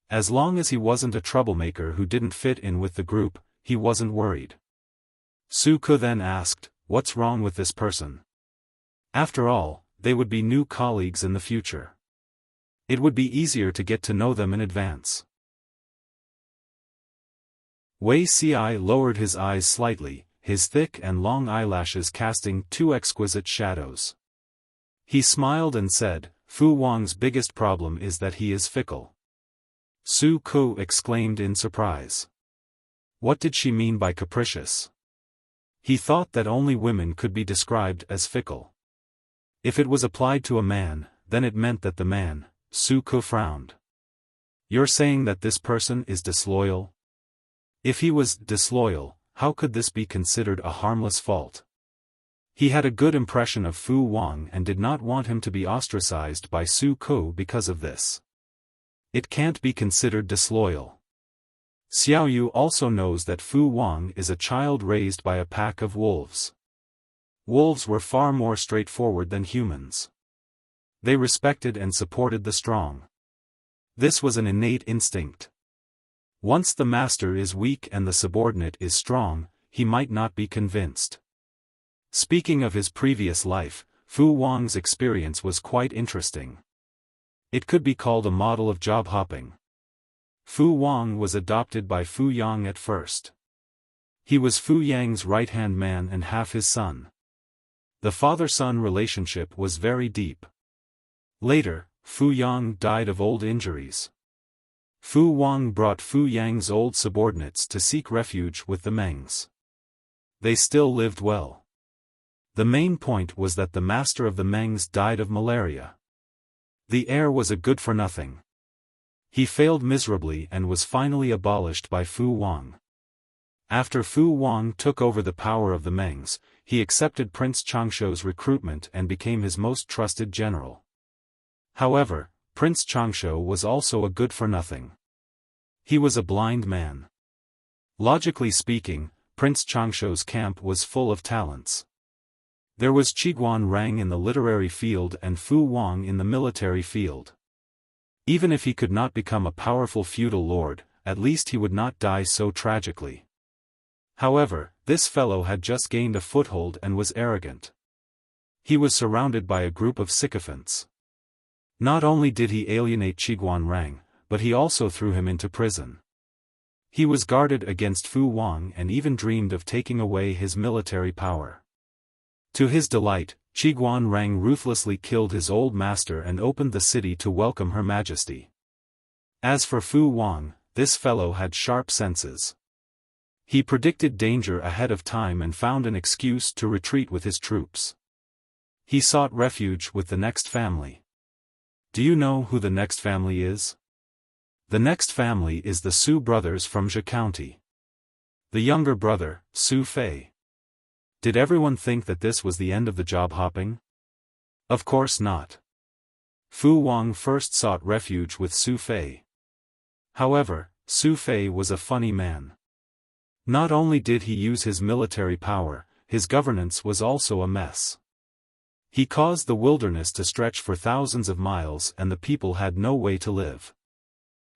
As long as he wasn't a troublemaker who didn't fit in with the group, he wasn't worried. Su Ke then asked, "What's wrong with this person?" After all, they would be new colleagues in the future. It would be easier to get to know them in advance. Wei Ci lowered his eyes slightly, his thick and long eyelashes casting 2 exquisite shadows. He smiled and said, "Fu Wang's biggest problem is that he is fickle." Su Ke exclaimed in surprise. What did she mean by capricious? He thought that only women could be described as fickle. If it was applied to a man, then it meant that the man. Su Ke frowned. "You're saying that this person is disloyal?" If he was disloyal, how could this be considered a harmless fault? He had a good impression of Fu Wang and did not want him to be ostracized by Su Ke because of this. It can't be considered disloyal. Xiaoyu also knows that Fu Wang is a child raised by a pack of wolves. Wolves were far more straightforward than humans. They respected and supported the strong. This was an innate instinct. Once the master is weak and the subordinate is strong, he might not be convinced. Speaking of his previous life, Fu Wang's experience was quite interesting. It could be called a model of job hopping. Fu Wang was adopted by Fu Yang at first. He was Fu Yang's right-hand man and half his son. The father-son relationship was very deep. Later, Fu Yang died of old injuries. Fu Wang brought Fu Yang's old subordinates to seek refuge with the Mengs. They still lived well. The main point was that the master of the Mengs died of malaria. The heir was a good-for-nothing. He failed miserably and was finally abolished by Fu Wang. After Fu Wang took over the power of the Mengs, he accepted Prince Changshuo's recruitment and became his most trusted general. However, Prince Changshuo was also a good-for-nothing. He was a blind man. Logically speaking, Prince Changshuo's camp was full of talents. There was Qiguan Rang in the literary field and Fu Wang in the military field. Even if he could not become a powerful feudal lord, at least he would not die so tragically. However, this fellow had just gained a foothold and was arrogant. He was surrounded by a group of sycophants. Not only did he alienate Qiguan Rang, but he also threw him into prison. He was guarded against Fu Wang and even dreamed of taking away his military power. To his delight, Qiguan Rang ruthlessly killed his old master and opened the city to welcome Her Majesty. As for Fu Wang, this fellow had sharp senses. He predicted danger ahead of time and found an excuse to retreat with his troops. He sought refuge with the next family. Do you know who the next family is? The next family is the Su brothers from Zhe County. The younger brother, Su Fei. Did everyone think that this was the end of the job hopping? Of course not. Fu Wang first sought refuge with Su Fei. However, Su Fei was a funny man. Not only did he use his military power, his governance was also a mess. He caused the wilderness to stretch for thousands of miles and the people had no way to live.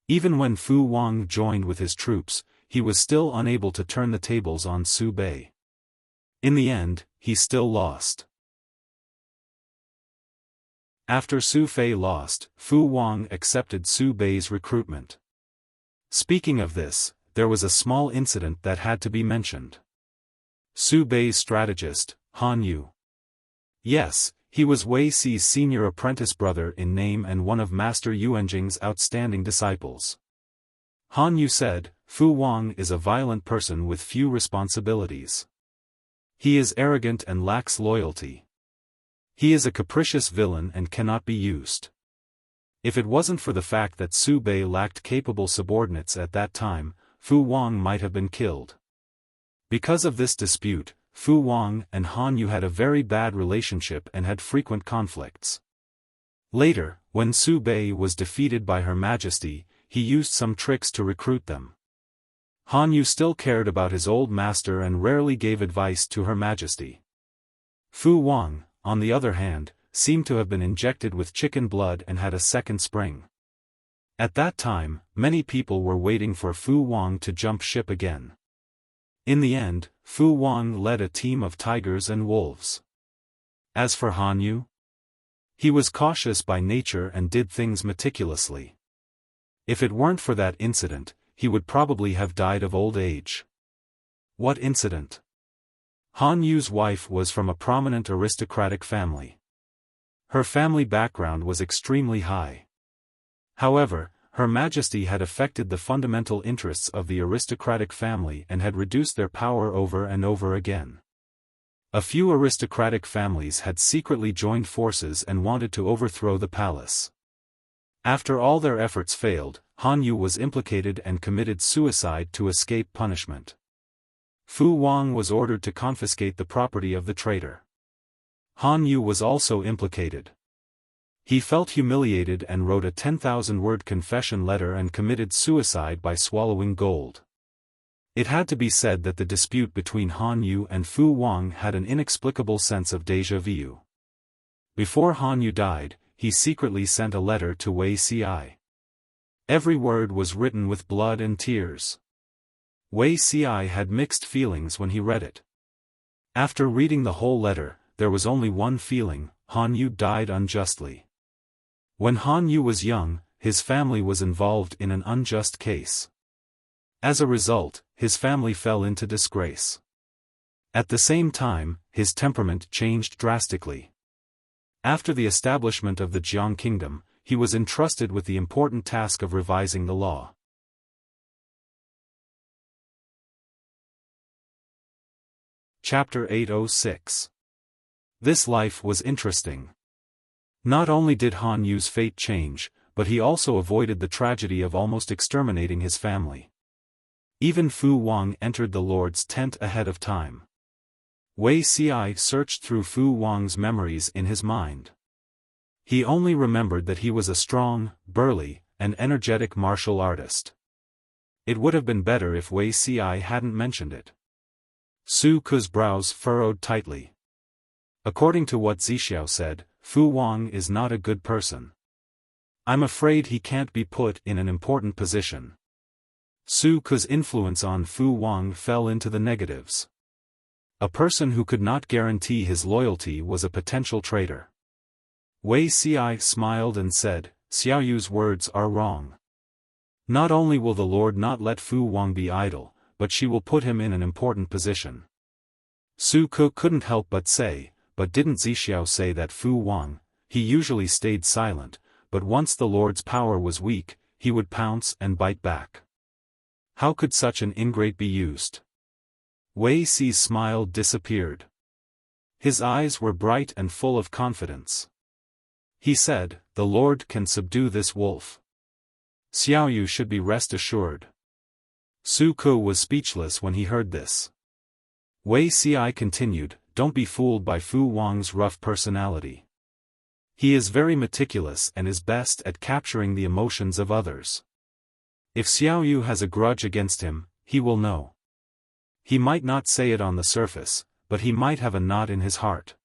Even when Fu Wang joined with his troops, he was still unable to turn the tables on Su Bei. In the end, he still lost. After Su Fei lost, Fu Wang accepted Su Bei's recruitment. Speaking of this, there was a small incident that had to be mentioned. Su Bei's strategist, Han Yu. Yes, he was Wei Si's senior apprentice brother in name and one of Master Yuanjing's outstanding disciples. Han Yu said, Fu Wang is a violent person with few responsibilities. He is arrogant and lacks loyalty. He is a capricious villain and cannot be used. If it wasn't for the fact that Su Bei lacked capable subordinates at that time, Fu Wang might have been killed. Because of this dispute, Fu Wang and Han Yu had a very bad relationship and had frequent conflicts. Later, when Su Bei was defeated by Her Majesty, he used some tricks to recruit them. Han Yu still cared about his old master and rarely gave advice to Her Majesty. Fu Wang, on the other hand, seemed to have been injected with chicken blood and had a second spring. At that time, many people were waiting for Fu Wang to jump ship again. In the end, Fu Wang led a team of tigers and wolves. As for Han Yu, he was cautious by nature and did things meticulously. If it weren't for that incident, he would probably have died of old age. What incident? Han Yu's wife was from a prominent aristocratic family. Her family background was extremely high. However, Her Majesty had affected the fundamental interests of the aristocratic family and had reduced their power over and over again. A few aristocratic families had secretly joined forces and wanted to overthrow the palace. After all their efforts failed, Han Yu was implicated and committed suicide to escape punishment. Fu Wang was ordered to confiscate the property of the traitor. Han Yu was also implicated. He felt humiliated and wrote a 10,000-word confession letter and committed suicide by swallowing gold. It had to be said that the dispute between Han Yu and Fu Wang had an inexplicable sense of déjà vu. Before Han Yu died, he secretly sent a letter to Wei Si. Every word was written with blood and tears. Wei Si had mixed feelings when he read it. After reading the whole letter, there was only one feeling: Han Yu died unjustly. When Han Yu was young, his family was involved in an unjust case. As a result, his family fell into disgrace. At the same time, his temperament changed drastically. After the establishment of the Jiang Kingdom, he was entrusted with the important task of revising the law. Chapter 806. This life was interesting. Not only did Han Yu's fate change, but he also avoided the tragedy of almost exterminating his family. Even Fu Wang entered the Lord's tent ahead of time. Wei Si searched through Fu Wang's memories in his mind. He only remembered that he was a strong, burly, and energetic martial artist. It would have been better if Wei Si hadn't mentioned it. Su Ke's brows furrowed tightly. According to what Zixiao said, Fu Wang is not a good person. I'm afraid he can't be put in an important position. Su Ke's influence on Fu Wang fell into the negatives. A person who could not guarantee his loyalty was a potential traitor. Wei Si smiled and said, Xiaoyu's words are wrong. Not only will the Lord not let Fu Wang be idle, but she will put him in an important position. Su Ke couldn't help but say, but didn't Zixiao say that Fu Wang, he usually stayed silent, but once the Lord's power was weak, he would pounce and bite back. How could such an ingrate be used? Wei Si's smile disappeared. His eyes were bright and full of confidence. He said, "The Lord can subdue this wolf. Xiaoyu should be rest assured." Su Ke was speechless when he heard this. Wei Si continued, "Don't be fooled by Fu Wang's rough personality. He is very meticulous and is best at capturing the emotions of others. If Xiaoyu has a grudge against him, he will know. He might not say it on the surface, but he might have a knot in his heart.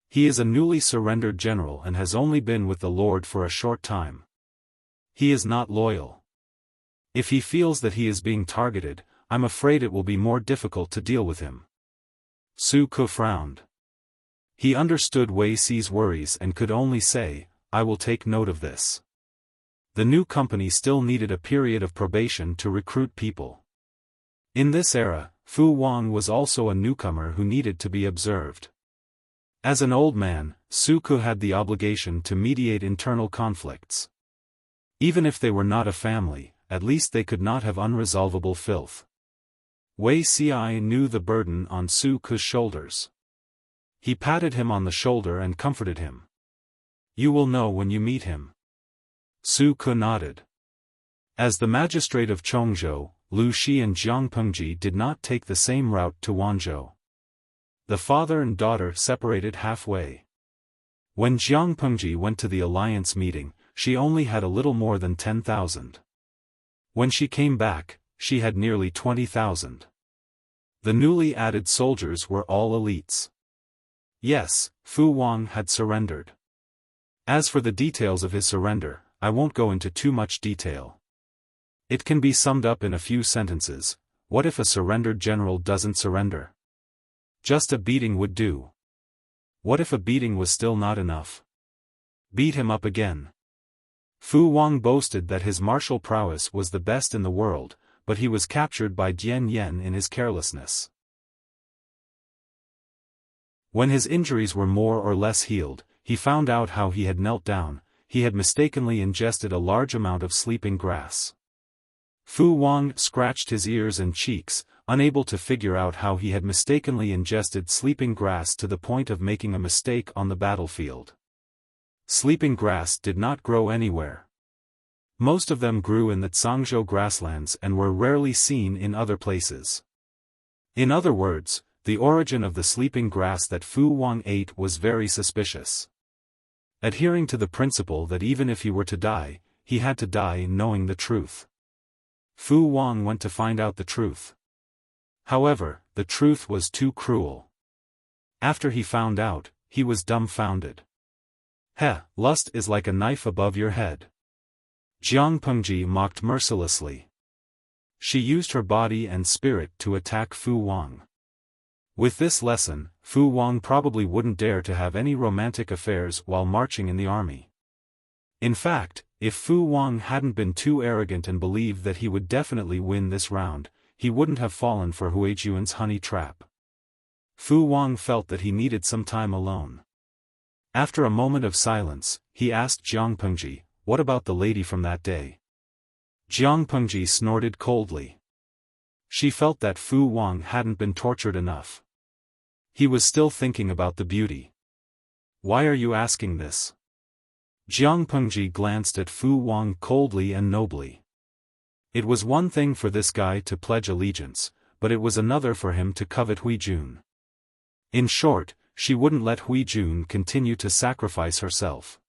He is a newly surrendered general and has only been with the Lord for a short time. He is not loyal. If he feels that he is being targeted, I'm afraid it will be more difficult to deal with him." Su Ke frowned. He understood Wei Si's worries and could only say, "I will take note of this." The new company still needed a period of probation to recruit people. In this era, Fu Wang was also a newcomer who needed to be observed. As an old man, Su Ke had the obligation to mediate internal conflicts. Even if they were not a family, at least they could not have unresolvable filth. Wei Si knew the burden on Su Ke's shoulders. He patted him on the shoulder and comforted him. "You will know when you meet him." Su Ke nodded. As the magistrate of Chongzhou, Lu Shi and Jiang Pengji did not take the same route to Wanzhou. The father and daughter separated halfway. When Jiang Pengji went to the alliance meeting, she only had a little more than 10,000. When she came back, she had nearly 20,000. The newly added soldiers were all elites. Yes, Fu Wang had surrendered. As for the details of his surrender, I won't go into too much detail. It can be summed up in a few sentences. What if a surrendered general doesn't surrender? Just a beating would do. What if a beating was still not enough? Beat him up again. Fu Wang boasted that his martial prowess was the best in the world, but he was captured by Jian Yen in his carelessness. When his injuries were more or less healed, he found out how he had knelt down. He had mistakenly ingested a large amount of sleeping grass. Fu Wang scratched his ears and cheeks, unable to figure out how he had mistakenly ingested sleeping grass to the point of making a mistake on the battlefield. Sleeping grass did not grow anywhere. Most of them grew in the Zhangzhou grasslands and were rarely seen in other places. In other words, the origin of the sleeping grass that Fu Wang ate was very suspicious. Adhering to the principle that even if he were to die, he had to die knowing the truth. Fu Wang went to find out the truth. However, the truth was too cruel. After he found out, he was dumbfounded. Lust is like a knife above your head. Jiang Pengji mocked mercilessly. She used her body and spirit to attack Fu Wang. With this lesson, Fu Wang probably wouldn't dare to have any romantic affairs while marching in the army. In fact, if Fu Wang hadn't been too arrogant and believed that he would definitely win this round, he wouldn't have fallen for Huijuan's honey trap. Fu Wang felt that he needed some time alone. After a moment of silence, he asked Jiang Pengji, "What about the lady from that day?" Jiang Pengji snorted coldly. She felt that Fu Wang hadn't been tortured enough. He was still thinking about the beauty. "Why are you asking this?" Jiang Pengji glanced at Fu Wang coldly and nobly. It was one thing for this guy to pledge allegiance, but it was another for him to covet Huijun. In short, she wouldn't let Huijun continue to sacrifice herself.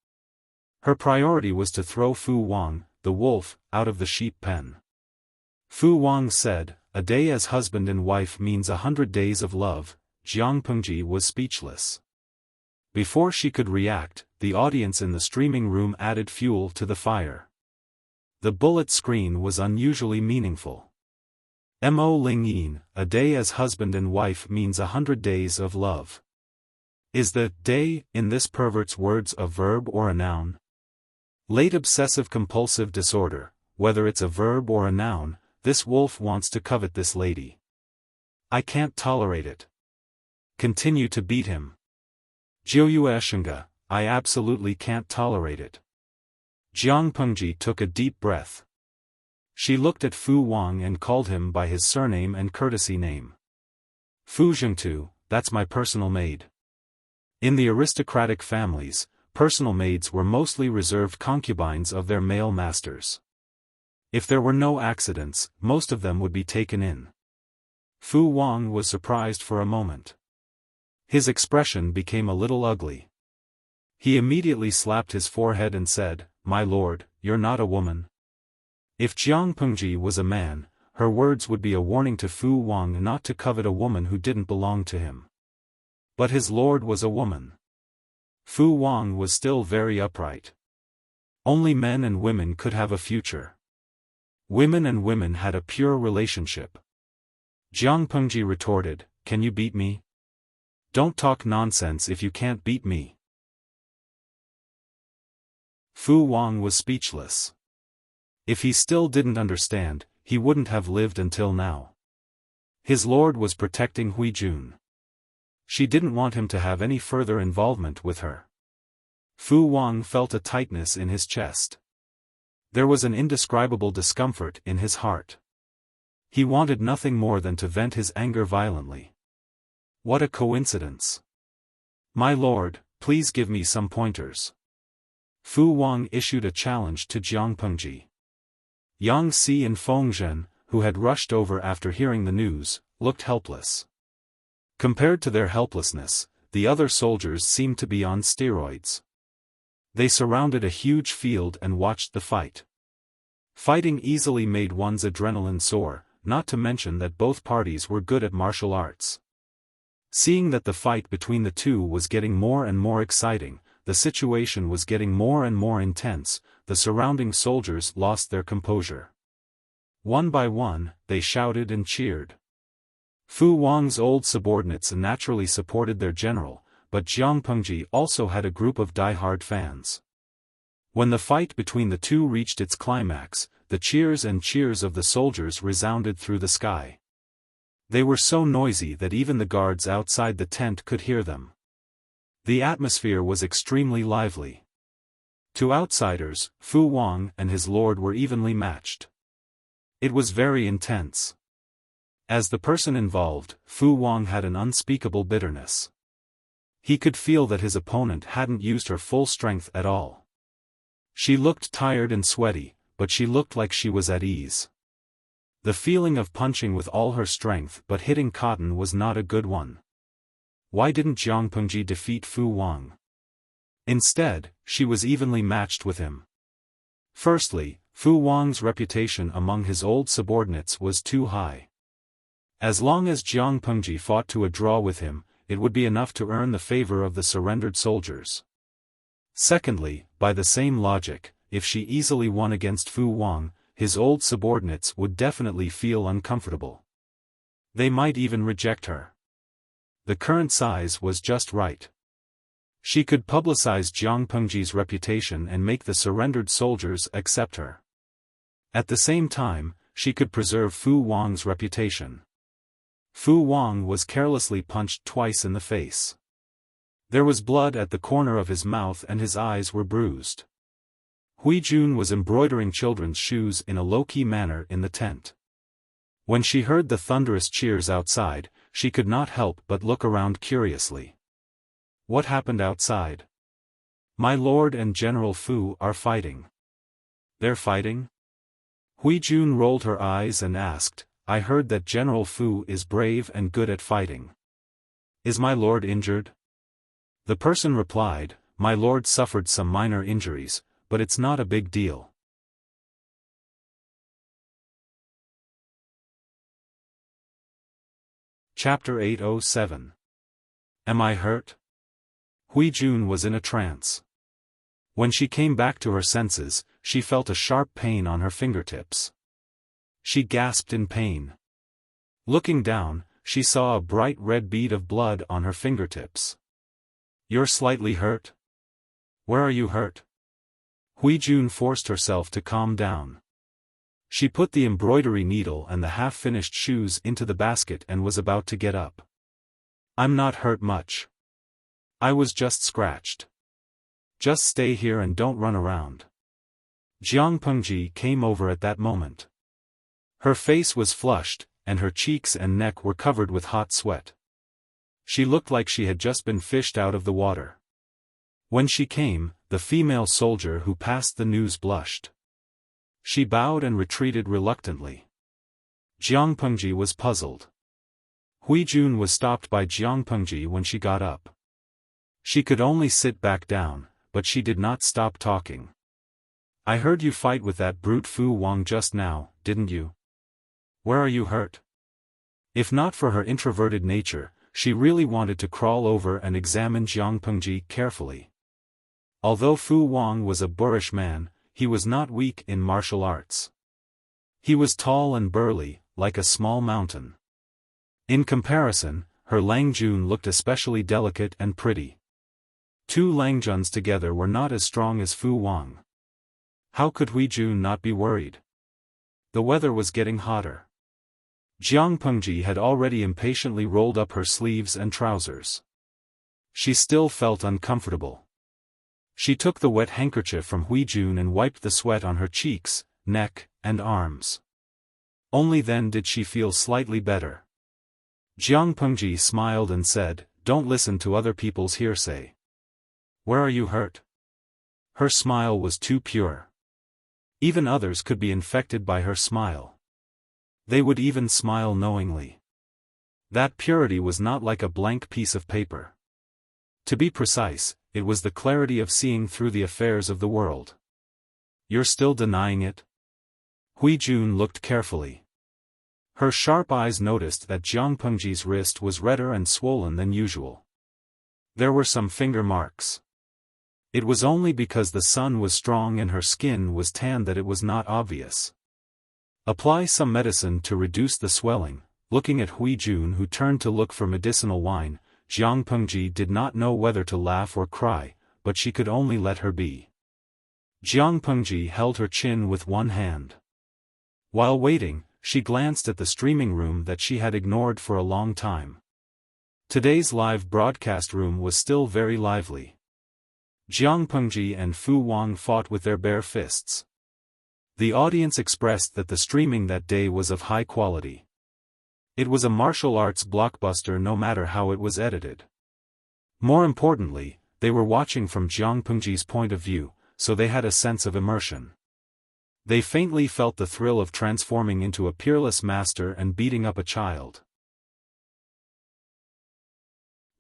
Her priority was to throw Fu Wang, the wolf, out of the sheep pen. Fu Wang said, "A day as husband and wife means 100 days of love." Jiang Pengji was speechless. Before she could react, the audience in the streaming room added fuel to the fire. The bullet screen was unusually meaningful. Mo Ling Yin, "A day as husband and wife means 100 days of love." Is the day in this pervert's words a verb or a noun? Late obsessive-compulsive disorder, whether it's a verb or a noun, this wolf wants to covet this lady. I can't tolerate it. Continue to beat him. Jiuyueshunga, I absolutely can't tolerate it. Jiang Pengji took a deep breath. She looked at Fu Wang and called him by his surname and courtesy name. Fu Zhengtu, that's my personal maid. In the aristocratic families, personal maids were mostly reserved concubines of their male masters. If there were no accidents, most of them would be taken in. Fu Wang was surprised for a moment. His expression became a little ugly. He immediately slapped his forehead and said, "My lord, you're not a woman." If Jiang Pengji was a man, her words would be a warning to Fu Wang not to covet a woman who didn't belong to him. But his lord was a woman. Fu Wang was still very upright. Only men and women could have a future. Women and women had a pure relationship. Jiang Pengji retorted, "Can you beat me? Don't talk nonsense if you can't beat me." Fu Wang was speechless. If he still didn't understand, he wouldn't have lived until now. His lord was protecting Huijun. She didn't want him to have any further involvement with her. Fu Wang felt a tightness in his chest. There was an indescribable discomfort in his heart. He wanted nothing more than to vent his anger violently. What a coincidence. "My lord, please give me some pointers." Fu Wang issued a challenge to Jiang Pengji. Yang Si and Feng Zhen, who had rushed over after hearing the news, looked helpless. Compared to their helplessness, the other soldiers seemed to be on steroids. They surrounded a huge field and watched the fight. Fighting easily made one's adrenaline soar, not to mention that both parties were good at martial arts. Seeing that the fight between the two was getting more and more exciting, the situation was getting more and more intense, the surrounding soldiers lost their composure. One by one, they shouted and cheered. Fu Wang's old subordinates naturally supported their general, but Jiang Pengji also had a group of die-hard fans. When the fight between the two reached its climax, the cheers and cheers of the soldiers resounded through the sky. They were so noisy that even the guards outside the tent could hear them. The atmosphere was extremely lively. To outsiders, Fu Wang and his lord were evenly matched. It was very intense. As the person involved, Fu Wang had an unspeakable bitterness. He could feel that his opponent hadn't used her full strength at all. She looked tired and sweaty, but she looked like she was at ease. The feeling of punching with all her strength but hitting cotton was not a good one. Why didn't Jiang Pengji defeat Fu Wang? Instead, she was evenly matched with him. Firstly, Fu Wang's reputation among his old subordinates was too high. As long as Jiang Pengji fought to a draw with him, it would be enough to earn the favor of the surrendered soldiers. Secondly, by the same logic, if she easily won against Fu Wang, his old subordinates would definitely feel uncomfortable. They might even reject her. The current size was just right. She could publicize Jiang Pengji's reputation and make the surrendered soldiers accept her. At the same time, she could preserve Fu Wang's reputation. Fu Wang was carelessly punched twice in the face. There was blood at the corner of his mouth and his eyes were bruised. Huijun was embroidering children's shoes in a low-key manner in the tent. When she heard the thunderous cheers outside, she could not help but look around curiously. What happened outside? My lord and General Fu are fighting. They're fighting? Huijun rolled her eyes and asked, I heard that General Fu is brave and good at fighting. Is my lord injured? The person replied, my lord suffered some minor injuries, but it's not a big deal. Chapter 807. Am I hurt? Huijun was in a trance. When she came back to her senses, she felt a sharp pain on her fingertips. She gasped in pain. Looking down, she saw a bright red bead of blood on her fingertips. You're slightly hurt? Where are you hurt? Huijun forced herself to calm down. She put the embroidery needle and the half-finished shoes into the basket and was about to get up. I'm not hurt much. I was just scratched. Just stay here and don't run around. Jiang Pengji came over at that moment. Her face was flushed, and her cheeks and neck were covered with hot sweat. She looked like she had just been fished out of the water. When she came, the female soldier who passed the news blushed. She bowed and retreated reluctantly. Jiang Pengji was puzzled. Hui Jun was stopped by Jiang Pengji when she got up. She could only sit back down, but she did not stop talking. I heard you fight with that brute Fu Wang just now, didn't you? Where are you hurt? If not for her introverted nature, she really wanted to crawl over and examine Jiang Pengji carefully. Although Fu Wang was a boorish man, he was not weak in martial arts. He was tall and burly, like a small mountain. In comparison, her Langjun looked especially delicate and pretty. Two Langjuns together were not as strong as Fu Wang. How could Hui Jun not be worried? The weather was getting hotter. Jiang Pengji had already impatiently rolled up her sleeves and trousers. She still felt uncomfortable. She took the wet handkerchief from Hui Jun and wiped the sweat on her cheeks, neck, and arms. Only then did she feel slightly better. Jiang Pengji smiled and said, "Don't listen to other people's hearsay. Where are you hurt?" Her smile was too pure. Even others could be infected by her smile. They would even smile knowingly. That purity was not like a blank piece of paper. To be precise, it was the clarity of seeing through the affairs of the world. You're still denying it? Hui Jun looked carefully. Her sharp eyes noticed that Jiang Pengji's wrist was redder and swollen than usual. There were some finger marks. It was only because the sun was strong and her skin was tan that it was not obvious. Apply some medicine to reduce the swelling. Looking at Hui Jun, who turned to look for medicinal wine, Jiang Pengji did not know whether to laugh or cry, but she could only let her be. Jiang Pengji held her chin with one hand. While waiting, she glanced at the streaming room that she had ignored for a long time. Today's live broadcast room was still very lively. Jiang Pengji and Fu Wang fought with their bare fists. The audience expressed that the streaming that day was of high quality. It was a martial arts blockbuster no matter how it was edited. More importantly, they were watching from Jiang Pengji's point of view, so they had a sense of immersion. They faintly felt the thrill of transforming into a peerless master and beating up a child.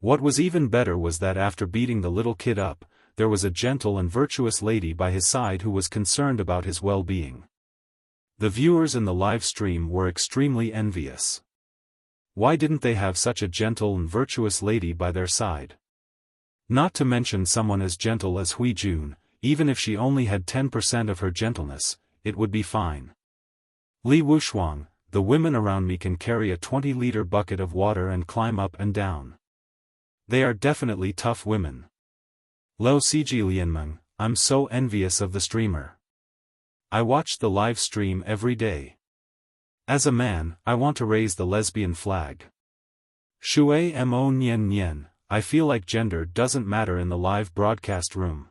What was even better was that after beating the little kid up, there was a gentle and virtuous lady by his side who was concerned about his well-being. The viewers in the live stream were extremely envious. Why didn't they have such a gentle and virtuous lady by their side? Not to mention someone as gentle as Hui Jun. Even if she only had 10% of her gentleness, it would be fine. Li Wushuang, the women around me can carry a 20-liter bucket of water and climb up and down. They are definitely tough women. Lo Siji Lianmeng, I'm so envious of the streamer. I watch the live stream every day. As a man, I want to raise the lesbian flag. Shui Mo Nian Nian, I feel like gender doesn't matter in the live broadcast room.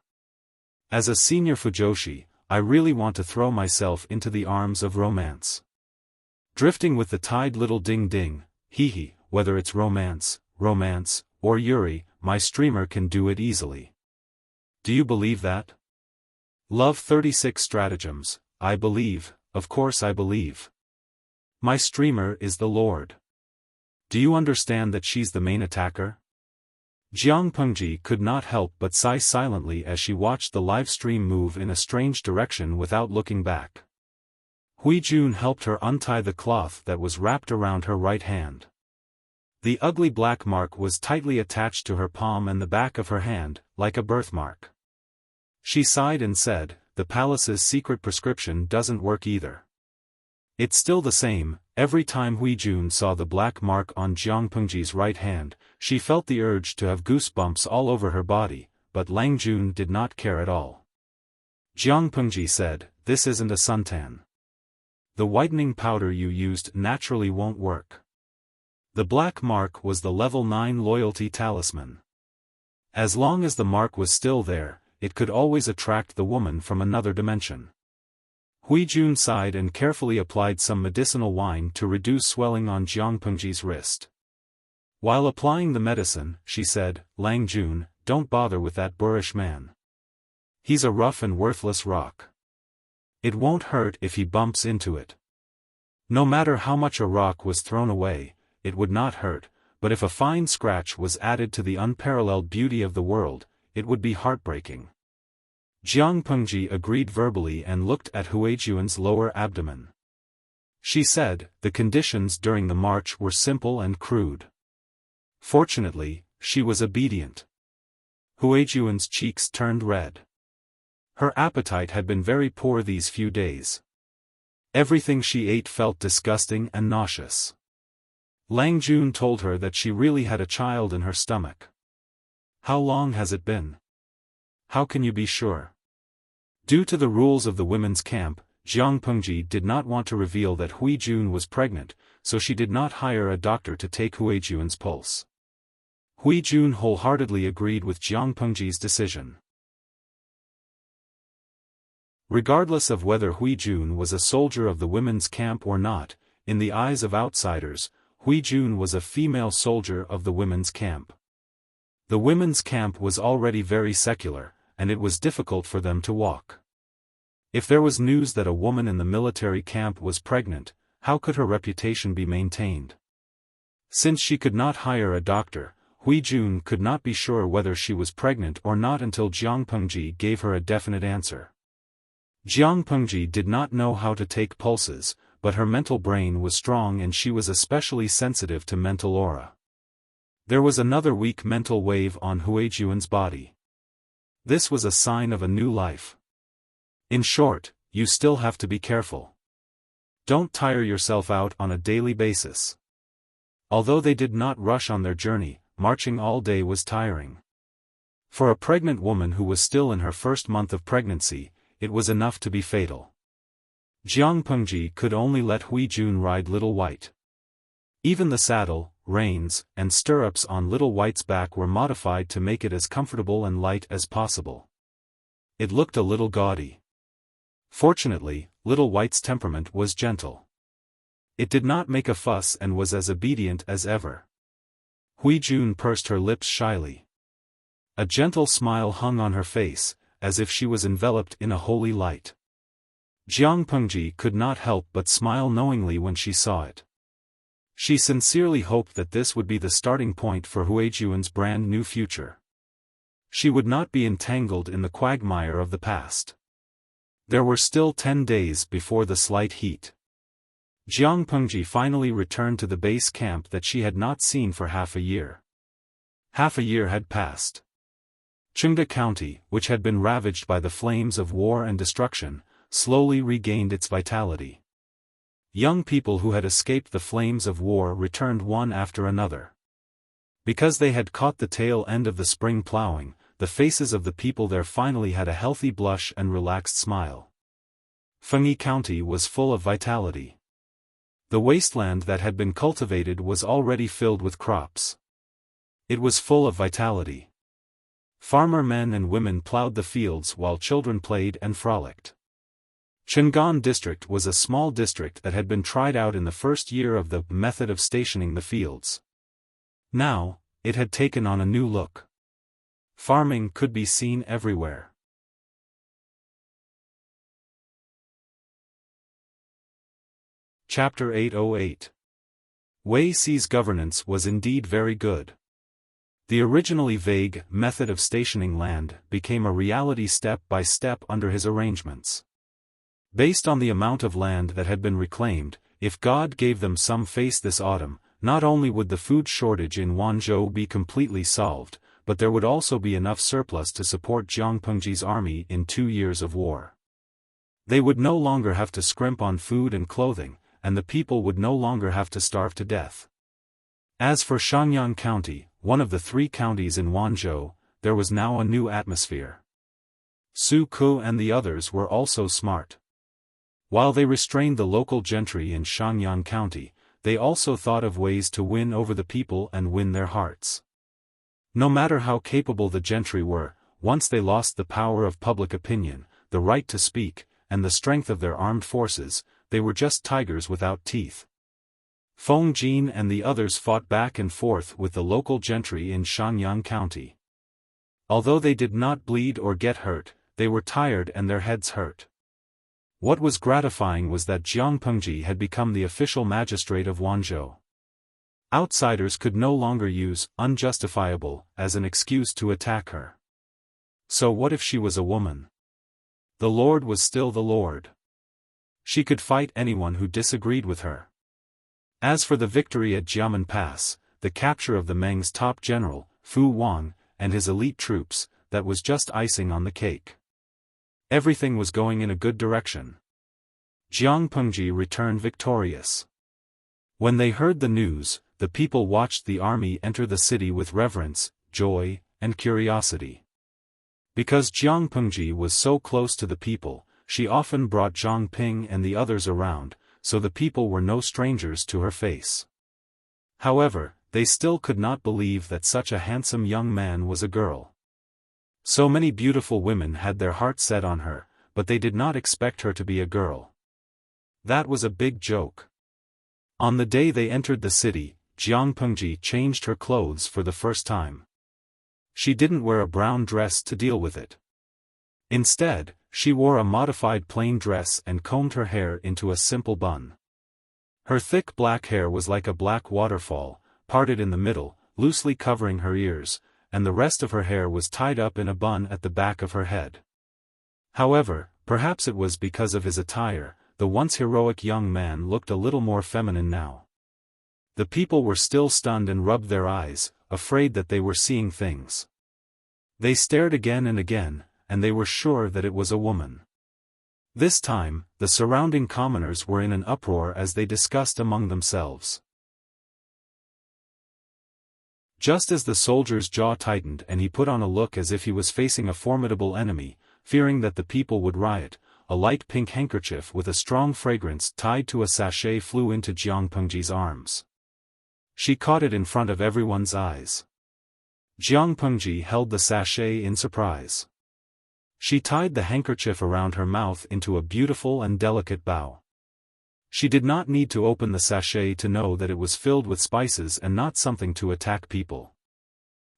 As a senior fujoshi, I really want to throw myself into the arms of romance. Drifting with the tide, little ding ding, hee hee, whether it's romance, or Yuri, my streamer can do it easily. Do you believe that? Love 36 stratagems, I believe, of course I believe. My streamer is the Lord. Do you understand that she's the main attacker? Jiang Pengji could not help but sigh silently as she watched the live stream move in a strange direction without looking back. Hui Jun helped her untie the cloth that was wrapped around her right hand. The ugly black mark was tightly attached to her palm and the back of her hand, like a birthmark. She sighed and said, "The palace's secret prescription doesn't work either. It's still the same." Every time Hui Jun saw the black mark on Jiang Pengji's right hand, she felt the urge to have goosebumps all over her body, but Lang Jun did not care at all. Jiang Pengji said, "This isn't a suntan. The whitening powder you used naturally won't work." The black mark was the level 9 loyalty talisman. As long as the mark was still there, it could always attract the woman from another dimension. Huijun sighed and carefully applied some medicinal wine to reduce swelling on Jiang Pengji's wrist. While applying the medicine, she said, "Lang Jun, don't bother with that boorish man. He's a rough and worthless rock. It won't hurt if he bumps into it." No matter how much a rock was thrown away, it would not hurt, but if a fine scratch was added to the unparalleled beauty of the world, it would be heartbreaking. Jiang Pengji agreed verbally and looked at Huijun's lower abdomen. She said, the conditions during the march were simple and crude. Fortunately, she was obedient. Huijun's cheeks turned red. Her appetite had been very poor these few days. Everything she ate felt disgusting and nauseous. Lang Jun told her that she really had a child in her stomach. "How long has it been? How can you be sure?" Due to the rules of the women's camp, Jiang Pengji did not want to reveal that Huijun was pregnant, so she did not hire a doctor to take Huijun's pulse. Huijun wholeheartedly agreed with Jiang Pengji's decision. Regardless of whether Huijun was a soldier of the women's camp or not, in the eyes of outsiders, Huijun was a female soldier of the women's camp. The women's camp was already very secular, and it was difficult for them to walk. If there was news that a woman in the military camp was pregnant, how could her reputation be maintained? Since she could not hire a doctor, Huijun could not be sure whether she was pregnant or not until Jiang Pengji gave her a definite answer. Jiang Pengji did not know how to take pulses, but her mental brain was strong and she was especially sensitive to mental aura. There was another weak mental wave on Huijun's body. This was a sign of a new life. In short, you still have to be careful. Don't tire yourself out on a daily basis. Although they did not rush on their journey, marching all day was tiring. For a pregnant woman who was still in her first month of pregnancy, it was enough to be fatal. Jiang Pengji could only let Huijun ride Little White. Even the saddle, reins, and stirrups on Little White's back were modified to make it as comfortable and light as possible. It looked a little gaudy. Fortunately, Little White's temperament was gentle. It did not make a fuss and was as obedient as ever. Huijun pursed her lips shyly. A gentle smile hung on her face, as if she was enveloped in a holy light. Jiang Pengji could not help but smile knowingly when she saw it. She sincerely hoped that this would be the starting point for Huijun's brand new future. She would not be entangled in the quagmire of the past. There were still 10 days before the slight heat. Jiang Pengji finally returned to the base camp that she had not seen for half a year. Half a year had passed. Chengde County, which had been ravaged by the flames of war and destruction, slowly regained its vitality. Young people who had escaped the flames of war returned one after another. Because they had caught the tail end of the spring plowing, the faces of the people there finally had a healthy blush and relaxed smile. Fengyi County was full of vitality. The wasteland that had been cultivated was already filled with crops. It was full of vitality. Farmer men and women plowed the fields while children played and frolicked. Chang'an District was a small district that had been tried out in the first year of the method of stationing the fields. Now, it had taken on a new look. Farming could be seen everywhere. Chapter 808. Wei Xi's governance was indeed very good. The originally vague method of stationing land became a reality step by step under his arrangements. Based on the amount of land that had been reclaimed, if God gave them some face this autumn, not only would the food shortage in Wanzhou be completely solved, but there would also be enough surplus to support Jiang Pengji's army in 2 years of war. They would no longer have to scrimp on food and clothing, and the people would no longer have to starve to death. As for Shangyang County, one of the 3 counties in Wanzhou, there was now a new atmosphere. Su Ku and the others were also smart. While they restrained the local gentry in Shangyang County, they also thought of ways to win over the people and win their hearts. No matter how capable the gentry were, once they lost the power of public opinion, the right to speak, and the strength of their armed forces, they were just tigers without teeth. Feng Jin and the others fought back and forth with the local gentry in Shenyang County. Although they did not bleed or get hurt, they were tired and their heads hurt. What was gratifying was that Jiang Pengji had become the official magistrate of Wanzhou. Outsiders could no longer use unjustifiable as an excuse to attack her. So what if she was a woman? The Lord was still the Lord. She could fight anyone who disagreed with her. As for the victory at Jiamen Pass, the capture of the Meng's top general, Fu Wang, and his elite troops, that was just icing on the cake. Everything was going in a good direction. Jiang Pengji returned victorious. When they heard the news, the people watched the army enter the city with reverence, joy, and curiosity. Because Jiang Pengji was so close to the people, she often brought Zhang Ping and the others around, so the people were no strangers to her face. However, they still could not believe that such a handsome young man was a girl. So many beautiful women had their hearts set on her, but they did not expect her to be a girl. That was a big joke. On the day they entered the city, Jiang Pengji changed her clothes for the first time. She didn't wear a brown dress to deal with it. Instead, she wore a modified plain dress and combed her hair into a simple bun. Her thick black hair was like a black waterfall, parted in the middle, loosely covering her ears, and the rest of her hair was tied up in a bun at the back of her head. However, perhaps it was because of his attire, the once heroic young man looked a little more feminine now. The people were still stunned and rubbed their eyes, afraid that they were seeing things. They stared again and again, and they were sure that it was a woman. This time, the surrounding commoners were in an uproar as they discussed among themselves. Just as the soldier's jaw tightened and he put on a look as if he was facing a formidable enemy, fearing that the people would riot, a light pink handkerchief with a strong fragrance tied to a sachet flew into Jiang Pengji's arms. She caught it in front of everyone's eyes. Jiang Pengji held the sachet in surprise. She tied the handkerchief around her mouth into a beautiful and delicate bow. She did not need to open the sachet to know that it was filled with spices and not something to attack people.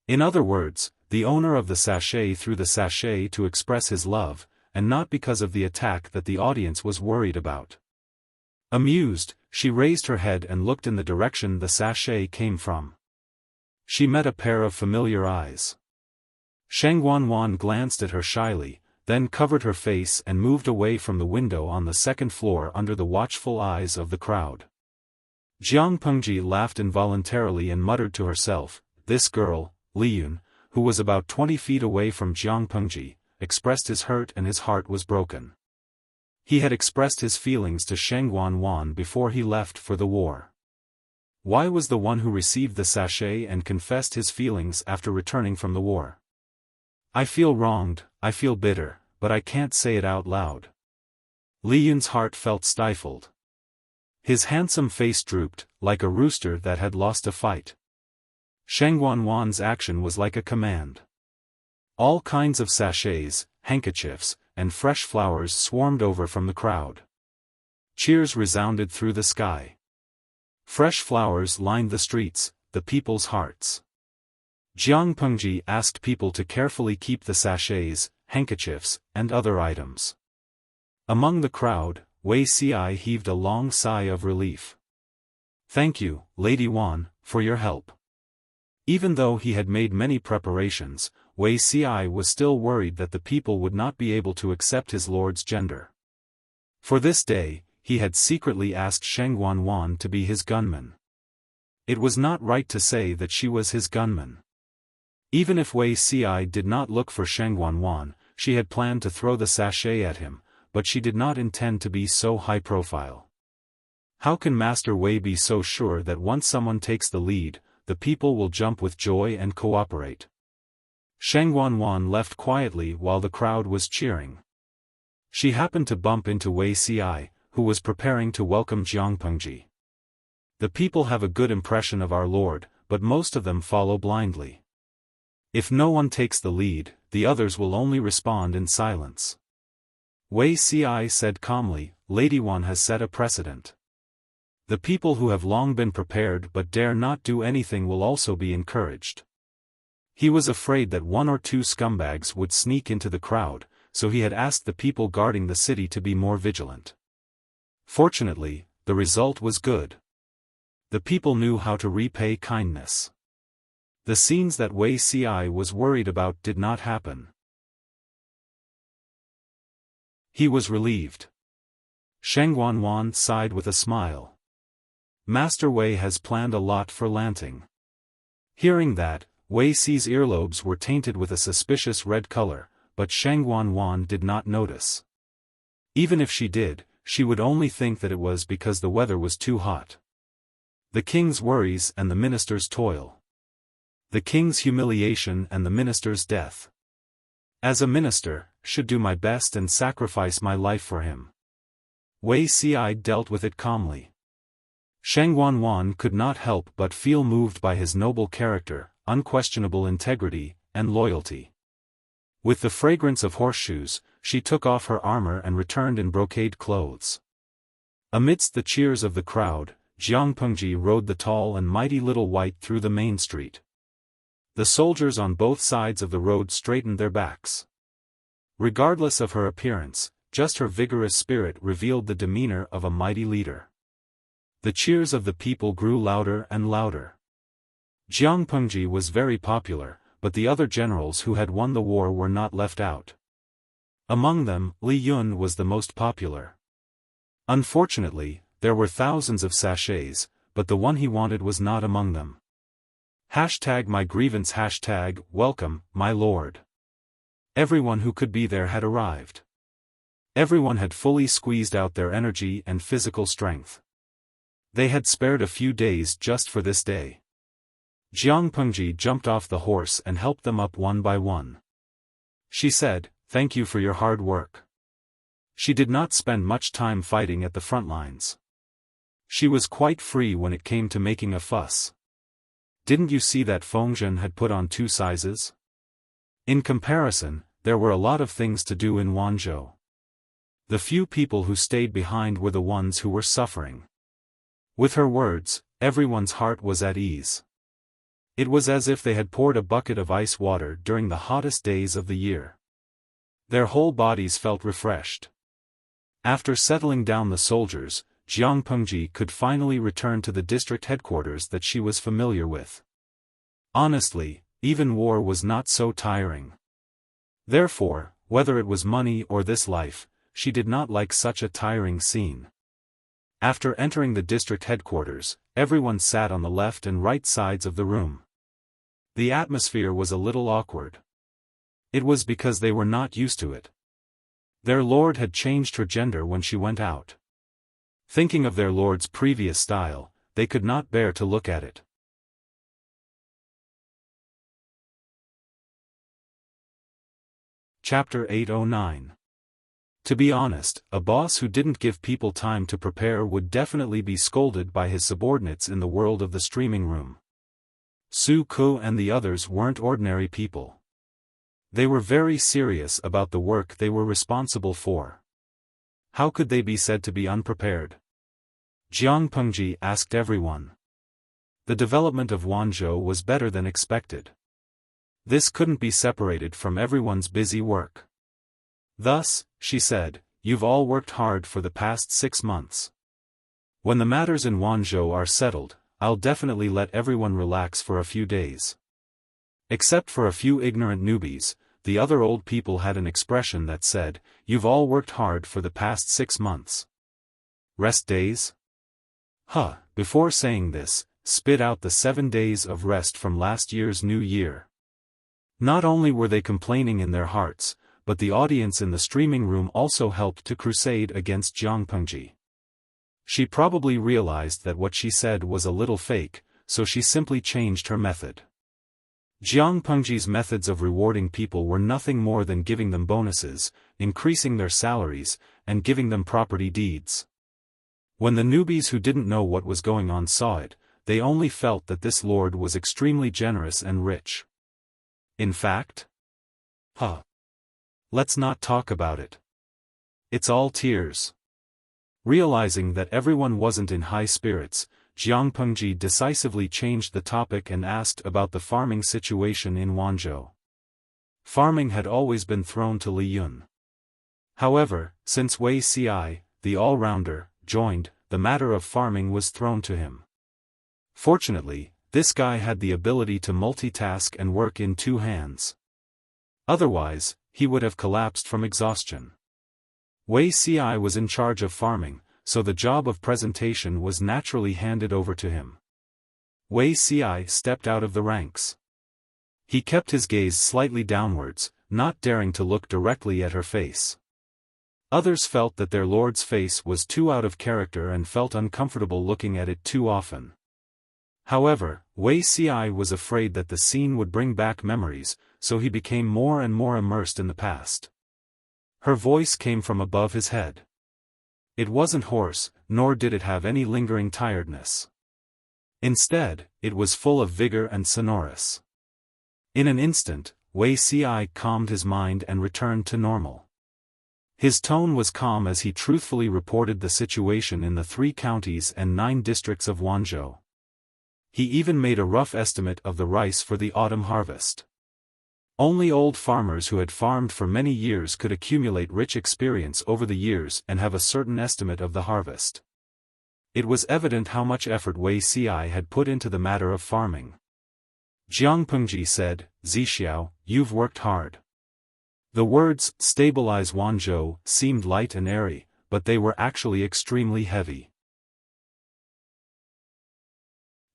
In other words, the owner of the sachet threw the sachet to express his love, and not because of the attack that the audience was worried about. Amused, she raised her head and looked in the direction the sachet came from. She met a pair of familiar eyes. Sheng Wanwan glanced at her shyly, then covered her face and moved away from the window on the second floor under the watchful eyes of the crowd. Jiang Pengji laughed involuntarily and muttered to herself, "This girl, Liyun, who was about 20 feet away from Jiang Pengji, expressed his hurt and his heart was broken." He had expressed his feelings to Sheng Wanwan before he left for the war. Why was the one who received the sachet and confessed his feelings after returning from the war? "I feel wronged, I feel bitter, but I can't say it out loud." Li Yun's heart felt stifled. His handsome face drooped, like a rooster that had lost a fight. Sheng Wanwan's action was like a command. All kinds of sachets, handkerchiefs, and fresh flowers swarmed over from the crowd. Cheers resounded through the sky. Fresh flowers lined the streets, the people's hearts. Jiang Pengji asked people to carefully keep the sachets, handkerchiefs, and other items. Among the crowd, Wei Ci heaved a long sigh of relief. "Thank you, Lady Wan, for your help." Even though he had made many preparations, Wei Ci was still worried that the people would not be able to accept his lord's gender. For this day, he had secretly asked Sheng Wanwan to be his gunman. It was not right to say that she was his gunman. Even if Wei Ci did not look for Sheng Wanwan, she had planned to throw the sachet at him, but she did not intend to be so high-profile. How can Master Wei be so sure that once someone takes the lead, the people will jump with joy and cooperate? Sheng Wanwan left quietly while the crowd was cheering. She happened to bump into Wei Ci, who was preparing to welcome Jiang Pengji. "The people have a good impression of our lord, but most of them follow blindly. If no one takes the lead, the others will only respond in silence. Wei Ci said calmly, Lady Wan has set a precedent. The people who have long been prepared but dare not do anything will also be encouraged. He was afraid that one or two scumbags would sneak into the crowd, so he had asked the people guarding the city to be more vigilant. Fortunately, the result was good. The people knew how to repay kindness. The scenes that Wei Ci was worried about did not happen. He was relieved. Sheng Wanwan sighed with a smile. Master Wei has planned a lot for Lanting. Hearing that, Wei Ci's earlobes were tainted with a suspicious red color, but Sheng Wanwan did not notice. Even if she did, she would only think that it was because the weather was too hot. The king's worries and the minister's toil. The king's humiliation and the minister's death. As a minister, should do my best and sacrifice my life for him. Wei Ci dealt with it calmly. Sheng Wanwan could not help but feel moved by his noble character, unquestionable integrity, and loyalty. With the fragrance of horseshoes, she took off her armor and returned in brocade clothes. Amidst the cheers of the crowd, Jiang Pengji rode the tall and mighty little white through the main street. The soldiers on both sides of the road straightened their backs. Regardless of her appearance, just her vigorous spirit revealed the demeanor of a mighty leader. The cheers of the people grew louder and louder. Jiang Pengji was very popular, but the other generals who had won the war were not left out. Among them, Li Yun was the most popular. Unfortunately, there were thousands of sachets, but the one he wanted was not among them. #my grievance #welcome, my lord. Everyone who could be there had arrived. Everyone had fully squeezed out their energy and physical strength. They had spared a few days just for this day. Jiang Pengji jumped off the horse and helped them up one by one. She said, "Thank you for your hard work." She did not spend much time fighting at the front lines. She was quite free when it came to making a fuss. Didn't you see that Fengzhen had put on 2 sizes? In comparison, there were a lot of things to do in Wanzhou. The few people who stayed behind were the ones who were suffering. With her words, everyone's heart was at ease. It was as if they had poured a bucket of ice water during the hottest days of the year. Their whole bodies felt refreshed. After settling down the soldiers, Jiang Pengji could finally return to the district headquarters that she was familiar with. Honestly, even war was not so tiring. Therefore, whether it was money or this life, she did not like such a tiring scene. After entering the district headquarters, everyone sat on the left and right sides of the room. The atmosphere was a little awkward. It was because they were not used to it. Their lord had changed her gender when she went out. Thinking of their lord's previous style, they could not bear to look at it. Chapter 809. To be honest, a boss who didn't give people time to prepare would definitely be scolded by his subordinates in the world of the streaming room. Su Ku and the others weren't ordinary people. They were very serious about the work they were responsible for. How could they be said to be unprepared? Jiang Pengji asked everyone. The development of Wanzhou was better than expected. This couldn't be separated from everyone's busy work. Thus, she said, you've all worked hard for the past 6 months. When the matters in Wanzhou are settled, I'll definitely let everyone relax for a few days. Except for a few ignorant newbies, the other old people had an expression that said, you've all worked hard for the past 6 months. Rest days? Before saying this, spit out the 7 days of rest from last year's New Year. Not only were they complaining in their hearts, but the audience in the streaming room also helped to crusade against Jiang Pengji. She probably realized that what she said was a little fake, so she simply changed her method. Jiang Pengji's methods of rewarding people were nothing more than giving them bonuses, increasing their salaries, and giving them property deeds. When the newbies who didn't know what was going on saw it, they only felt that this lord was extremely generous and rich. In fact? Huh. Let's not talk about it. It's all tears. Realizing that everyone wasn't in high spirits, Jiang Pengji decisively changed the topic and asked about the farming situation in Wanzhou. Farming had always been thrown to Li Yun. However, since Wei Ci, the all-rounder, joined, the matter of farming was thrown to him. Fortunately, this guy had the ability to multitask and work in two hands. Otherwise, he would have collapsed from exhaustion. Wei Ci was in charge of farming, so the job of presentation was naturally handed over to him. Wei Ci stepped out of the ranks. He kept his gaze slightly downwards, not daring to look directly at her face. Others felt that their lord's face was too out of character and felt uncomfortable looking at it too often. However, Wei Ci was afraid that the scene would bring back memories, so he became more and more immersed in the past. Her voice came from above his head. It wasn't hoarse, nor did it have any lingering tiredness. Instead, it was full of vigor and sonorous. In an instant, Wei Ci calmed his mind and returned to normal. His tone was calm as he truthfully reported the situation in the 3 counties and 9 districts of Wanzhou. He even made a rough estimate of the rice for the autumn harvest. Only old farmers who had farmed for many years could accumulate rich experience over the years and have a certain estimate of the harvest. It was evident how much effort Wei Ci had put into the matter of farming. Jiang Pengji said, "Zixiao, you've worked hard." The words, "stabilize Wanzhou," seemed light and airy, but they were actually extremely heavy.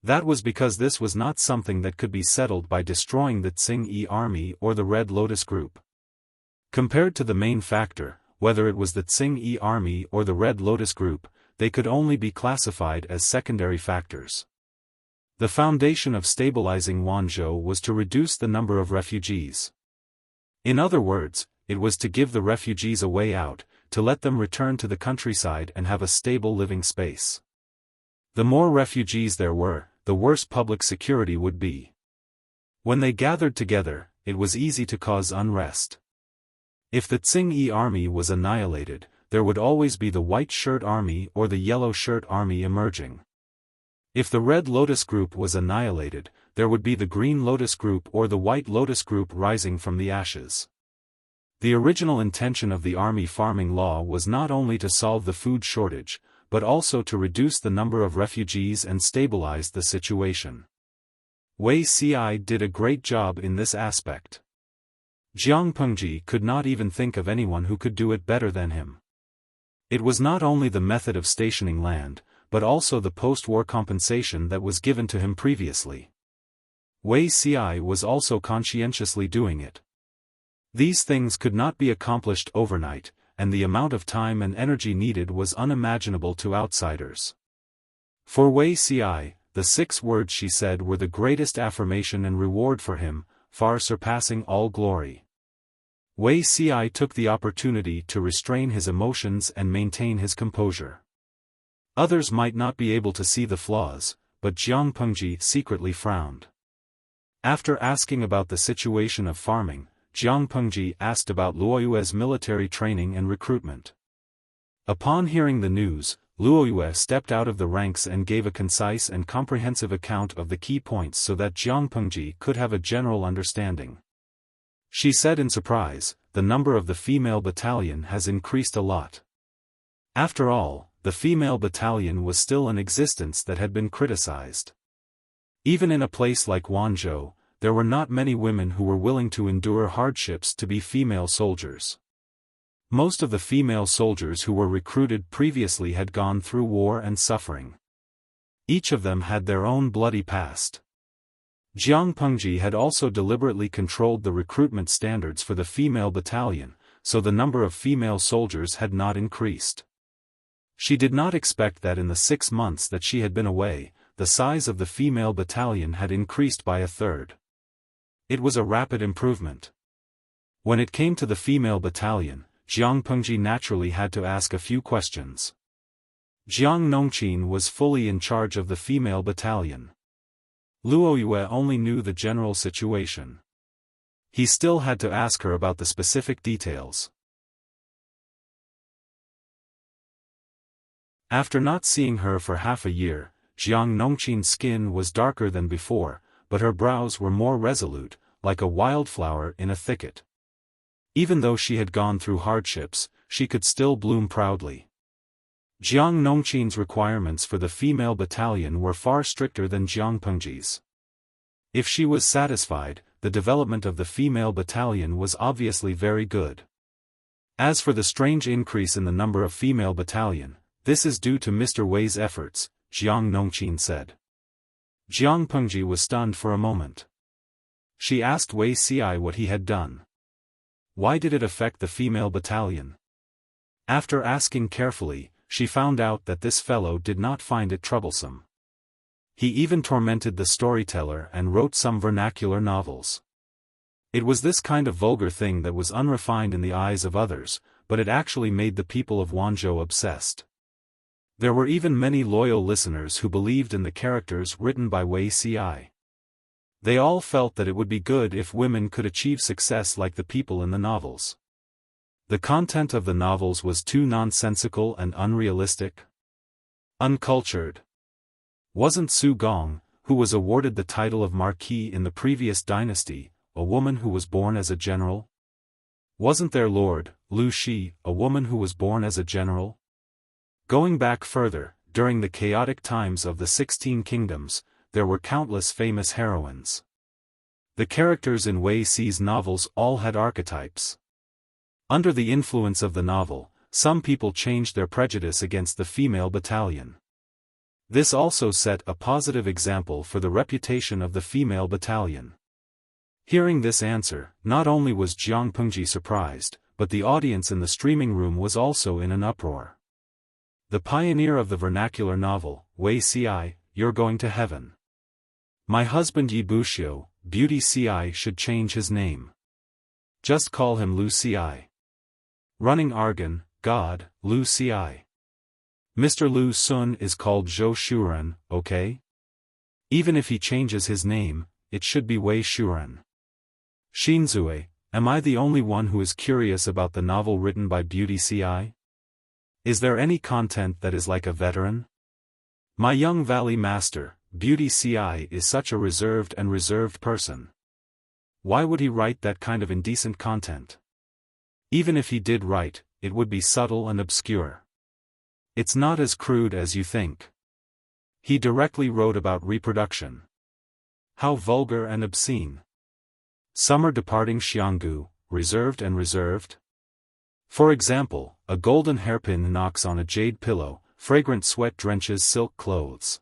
That was because this was not something that could be settled by destroying the Tsing-Yi army or the Red Lotus group. Compared to the main factor, whether it was the Tsing-Yi army or the Red Lotus group, they could only be classified as secondary factors. The foundation of stabilizing Wanzhou was to reduce the number of refugees. In other words, it was to give the refugees a way out, to let them return to the countryside and have a stable living space. The more refugees there were, the worse public security would be. When they gathered together, it was easy to cause unrest. If the Tsing-Yi army was annihilated, there would always be the White Shirt Army or the Yellow Shirt Army emerging. If the Red Lotus group was annihilated, there would be the Green Lotus group or the White Lotus group rising from the ashes. The original intention of the army farming law was not only to solve the food shortage, but also to reduce the number of refugees and stabilize the situation. Wei Ci did a great job in this aspect. Jiang Pengji could not even think of anyone who could do it better than him. It was not only the method of stationing land, but also the post-war compensation that was given to him previously. Wei Ci was also conscientiously doing it. These things could not be accomplished overnight, and the amount of time and energy needed was unimaginable to outsiders. For Wei Ci, the 6 words she said were the greatest affirmation and reward for him, far surpassing all glory. Wei Ci took the opportunity to restrain his emotions and maintain his composure. Others might not be able to see the flaws, but Jiang Pengji secretly frowned. After asking about the situation of farming, Jiang Pengji asked about Luoyue's military training and recruitment. Upon hearing the news, Luoyue stepped out of the ranks and gave a concise and comprehensive account of the key points so that Jiang Pengji could have a general understanding. She said in surprise, "The number of the female battalion has increased a lot." After all, the female battalion was still an existence that had been criticized. Even in a place like Wanzhou, there were not many women who were willing to endure hardships to be female soldiers. Most of the female soldiers who were recruited previously had gone through war and suffering. Each of them had their own bloody past. Jiang Pengji had also deliberately controlled the recruitment standards for the female battalion, so the number of female soldiers had not increased. She did not expect that in the 6 months that she had been away, the size of the female battalion had increased by 1/3. It was a rapid improvement. When it came to the female battalion, Jiang Pengji naturally had to ask a few questions. Jiang Nongqin was fully in charge of the female battalion. Luoyue only knew the general situation. He still had to ask her about the specific details. After not seeing her for half a year, Jiang Nongqin's skin was darker than before, but her brows were more resolute, like a wildflower in a thicket. Even though she had gone through hardships, she could still bloom proudly. Jiang Nongqin's requirements for the female battalion were far stricter than Jiang Pengji's. If she was satisfied, the development of the female battalion was obviously very good. As for the strange increase in the number of female battalion, this is due to Mr. Wei's efforts, Jiang Nongqin said. Jiang Pengji was stunned for a moment. She asked Wei Xi what he had done. Why did it affect the female battalion? After asking carefully, she found out that this fellow did not find it troublesome. He even tormented the storyteller and wrote some vernacular novels. It was this kind of vulgar thing that was unrefined in the eyes of others, but it actually made the people of Wanzhou obsessed. There were even many loyal listeners who believed in the characters written by Wei Xi. They all felt that it would be good if women could achieve success like the people in the novels. The content of the novels was too nonsensical and unrealistic. Uncultured. Wasn't Su Gong, who was awarded the title of Marquis in the previous dynasty, a woman who was born as a general? Wasn't there Lord Lu Shi, a woman who was born as a general? Going back further, during the chaotic times of the 16 Kingdoms, there were countless famous heroines. The characters in Wei Xi's novels all had archetypes. Under the influence of the novel, some people changed their prejudice against the female battalion. This also set a positive example for the reputation of the female battalion. Hearing this answer, not only was Jiang Pengji surprised, but the audience in the streaming room was also in an uproar. The pioneer of the vernacular novel, Wei Xi, you're going to heaven. My husband Yi Buxiu, Beauty Ci should change his name. Just call him Lu Ci. Running Argon, God, Lu Ci. Mr. Lu Sun is called Zhou Shuren, okay? Even if he changes his name, it should be Wei Shuren. Xinzue, am I the only one who is curious about the novel written by Beauty Ci? Is there any content that is like a veteran? My young valley master, Beauty Ci is such a reserved person. Why would he write that kind of indecent content? Even if he did write, it would be subtle and obscure. It's not as crude as you think. He directly wrote about reproduction. How vulgar and obscene. Summer departing Xianggu, reserved. For example, a golden hairpin knocks on a jade pillow, fragrant sweat drenches silk clothes.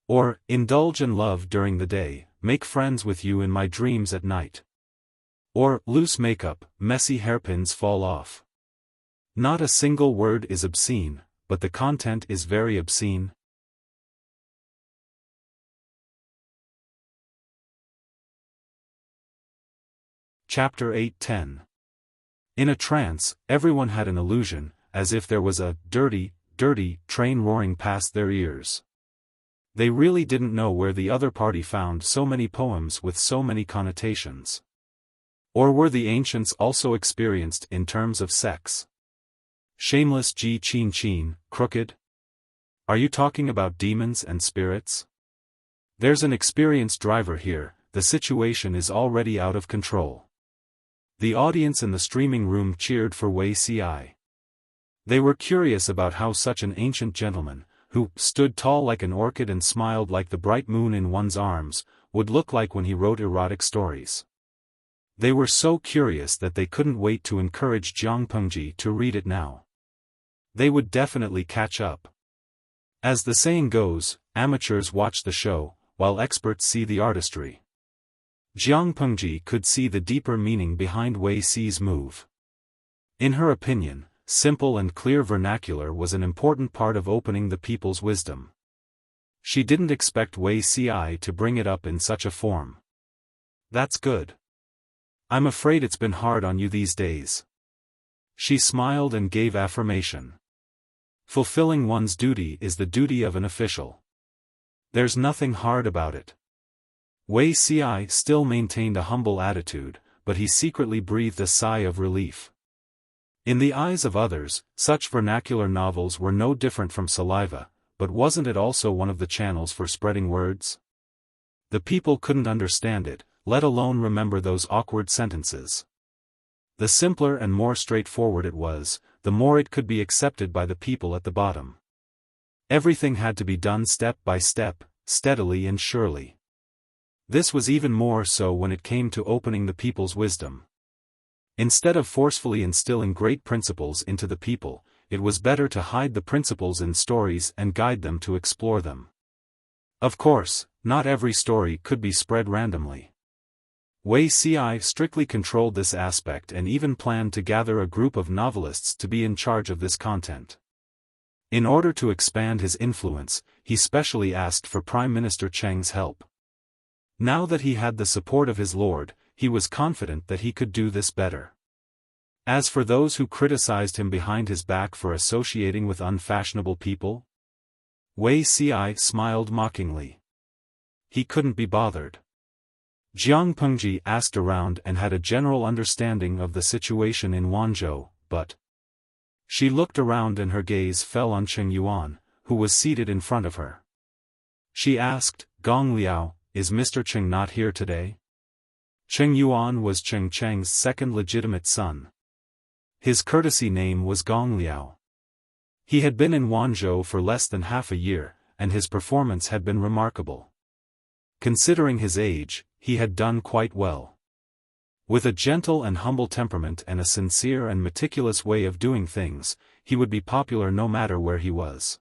Or, indulge in love during the day, make friends with you in my dreams at night. Or, loose makeup, messy hairpins fall off. Not a single word is obscene, but the content is very obscene. Chapter 8-10. In a trance, everyone had an illusion, as if there was a dirty train roaring past their ears. They really didn't know where the other party found so many poems with so many connotations. Or were the ancients also experienced in terms of sex? Shameless Ji Qin, crooked? Are you talking about demons and spirits? There's an experienced driver here, the situation is already out of control. The audience in the streaming room cheered for Wei Xi. They were curious about how such an ancient gentleman, who stood tall like an orchid and smiled like the bright moon in one's arms, would look like when he wrote erotic stories. They were so curious that they couldn't wait to encourage Jiang Pengji to read it now. They would definitely catch up. As the saying goes, amateurs watch the show, while experts see the artistry. Jiang Pengji could see the deeper meaning behind Wei Xi's move. In her opinion, simple and clear vernacular was an important part of opening the people's wisdom. She didn't expect Wei Xi to bring it up in such a form. That's good. I'm afraid it's been hard on you these days. She smiled and gave affirmation. Fulfilling one's duty is the duty of an official. There's nothing hard about it. Wei Xi still maintained a humble attitude, but he secretly breathed a sigh of relief. In the eyes of others, such vernacular novels were no different from saliva, but wasn't it also one of the channels for spreading words? The people couldn't understand it, let alone remember those awkward sentences. The simpler and more straightforward it was, the more it could be accepted by the people at the bottom. Everything had to be done step by step, steadily and surely. This was even more so when it came to opening the people's wisdom. Instead of forcefully instilling great principles into the people, it was better to hide the principles in stories and guide them to explore them. Of course, not every story could be spread randomly. Wuxia strictly controlled this aspect and even planned to gather a group of novelists to be in charge of this content. In order to expand his influence, he specially asked for Prime Minister Cheng's help. Now that he had the support of his lord, he was confident that he could do this better. As for those who criticized him behind his back for associating with unfashionable people, Wuxia smiled mockingly. He couldn't be bothered. Jiang Pengji asked around and had a general understanding of the situation in Wanzhou, but she looked around and her gaze fell on Cheng Yuan, who was seated in front of her. She asked, "Gong Liao, is Mr. Cheng not here today?" Cheng Yuan was Cheng Cheng's second legitimate son. His courtesy name was Gong Liao. He had been in Wanzhou for less than half a year, and his performance had been remarkable. Considering his age, he had done quite well. With a gentle and humble temperament and a sincere and meticulous way of doing things, he would be popular no matter where he was.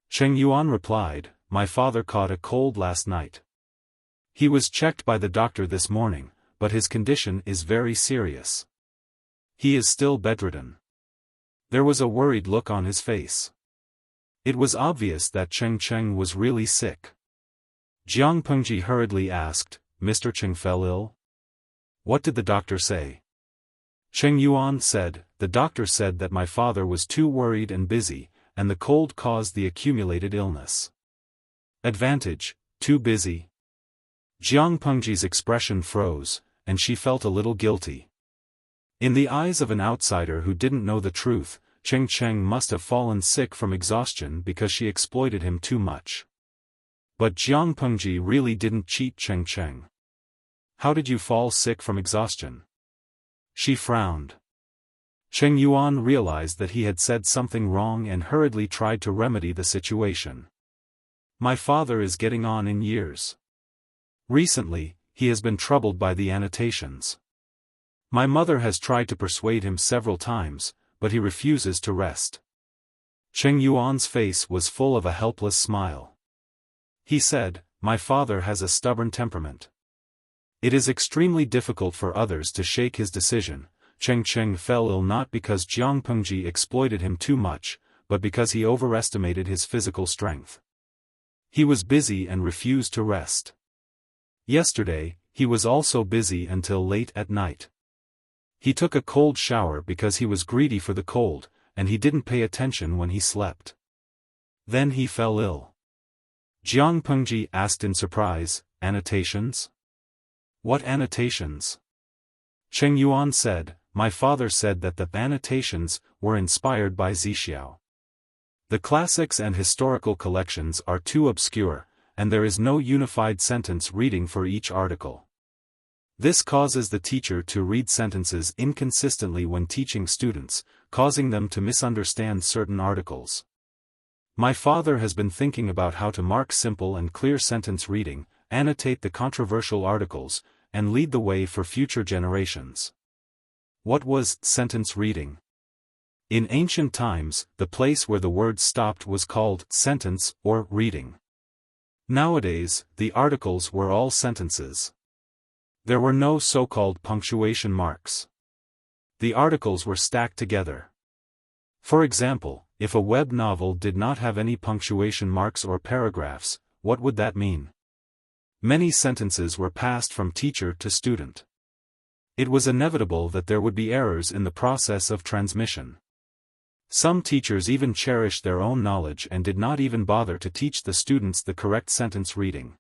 Cheng Yuan replied, "My father caught a cold last night. He was checked by the doctor this morning, but his condition is very serious. He is still bedridden." There was a worried look on his face. It was obvious that Cheng was really sick. Jiang Pengji hurriedly asked, "Mr. Cheng fell ill? What did the doctor say?" Cheng Yuan said, "The doctor said that my father was too worried and busy, and the cold caused the accumulated illness." Advantage, too busy? Jiang Pengji's expression froze, and she felt a little guilty. In the eyes of an outsider who didn't know the truth, Cheng must have fallen sick from exhaustion because she exploited him too much. But Jiang Pengji really didn't cheat Cheng. "How did you fall sick from exhaustion?" She frowned. Cheng Yuan realized that he had said something wrong and hurriedly tried to remedy the situation. "My father is getting on in years. Recently, he has been troubled by the annotations. My mother has tried to persuade him several times, but he refuses to rest." Cheng Yuan's face was full of a helpless smile. He said, "My father has a stubborn temperament. It is extremely difficult for others to shake his decision." Cheng fell ill not because Jiang Pengji exploited him too much, but because he overestimated his physical strength. He was busy and refused to rest. Yesterday, he was also busy until late at night. He took a cold shower because he was greedy for the cold, and he didn't pay attention when he slept. Then he fell ill. Jiang Pengji asked in surprise, "Annotations? What annotations?" Cheng Yuan said, "My father said that the annotations were inspired by Zixiao. The classics and historical collections are too obscure, and there is no unified sentence reading for each article. This causes the teacher to read sentences inconsistently when teaching students, causing them to misunderstand certain articles. My father has been thinking about how to mark simple and clear sentence reading, annotate the controversial articles, and lead the way for future generations." What was sentence reading? In ancient times, the place where the word stopped was called sentence or reading. Nowadays, the articles were all sentences. There were no so-called punctuation marks. The articles were stacked together. For example, if a web novel did not have any punctuation marks or paragraphs, what would that mean? Many sentences were passed from teacher to student. It was inevitable that there would be errors in the process of transmission. Some teachers even cherished their own knowledge and did not even bother to teach the students the correct sentence reading.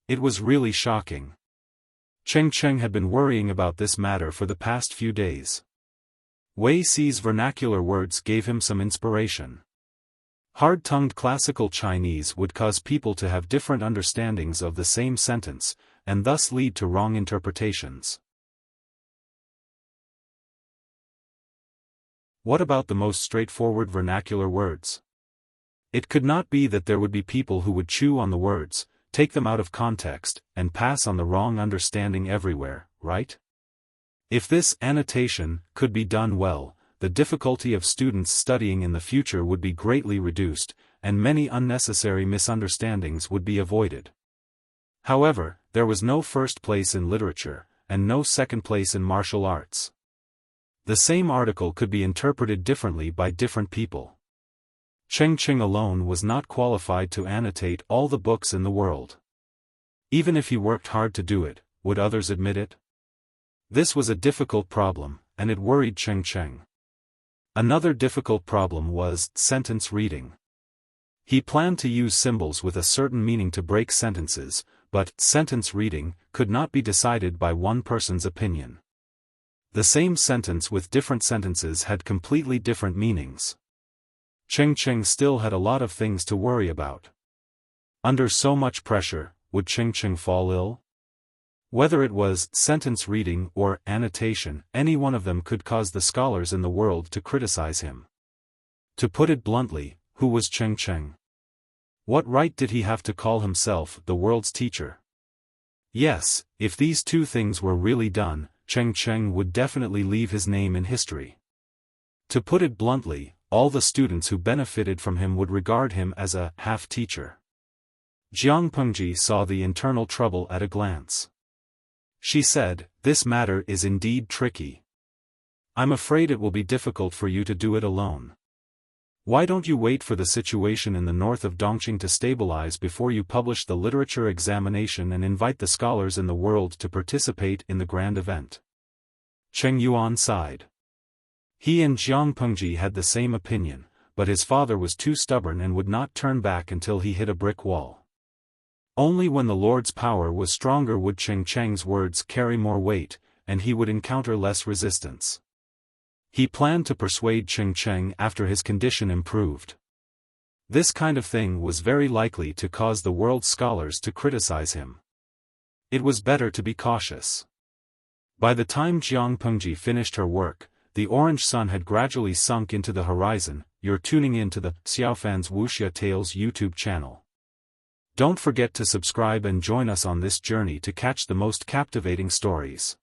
It was really shocking. Cheng Cheng had been worrying about this matter for the past few days. Wei Si's vernacular words gave him some inspiration. Hard-tongued classical Chinese would cause people to have different understandings of the same sentence, and thus lead to wrong interpretations. What about the most straightforward vernacular words? It could not be that there would be people who would chew on the words, take them out of context, and pass on the wrong understanding everywhere, right? If this annotation could be done well, the difficulty of students studying in the future would be greatly reduced, and many unnecessary misunderstandings would be avoided. However, there was no first place in literature, and no second place in martial arts. The same article could be interpreted differently by different people. Cheng Cheng alone was not qualified to annotate all the books in the world. Even if he worked hard to do it, would others admit it? This was a difficult problem, and it worried Cheng Cheng. Another difficult problem was sentence reading. He planned to use symbols with a certain meaning to break sentences, but sentence reading could not be decided by one person's opinion. The same sentence with different sentences had completely different meanings. Cheng Cheng still had a lot of things to worry about. Under so much pressure, would Cheng Cheng fall ill? Whether it was sentence reading or annotation, any one of them could cause the scholars in the world to criticize him. To put it bluntly, who was Cheng Cheng? What right did he have to call himself the world's teacher? Yes, if these two things were really done, Cheng Cheng would definitely leave his name in history. To put it bluntly, all the students who benefited from him would regard him as a half-teacher. Jiang Pengji saw the internal trouble at a glance. She said, "This matter is indeed tricky. I'm afraid it will be difficult for you to do it alone. Why don't you wait for the situation in the north of Dongqing to stabilize before you publish the literature examination and invite the scholars in the world to participate in the grand event?" Cheng Yuan sighed. He and Jiang Pengji had the same opinion, but his father was too stubborn and would not turn back until he hit a brick wall. Only when the Lord's power was stronger would Cheng Cheng's words carry more weight, and he would encounter less resistance. He planned to persuade Cheng Cheng after his condition improved. This kind of thing was very likely to cause the world's scholars to criticize him. It was better to be cautious. By the time Jiang Pengji finished her work, the orange sun had gradually sunk into the horizon. You're tuning in to the Xiaofan's Wuxia Tales YouTube channel. Don't forget to subscribe and join us on this journey to catch the most captivating stories.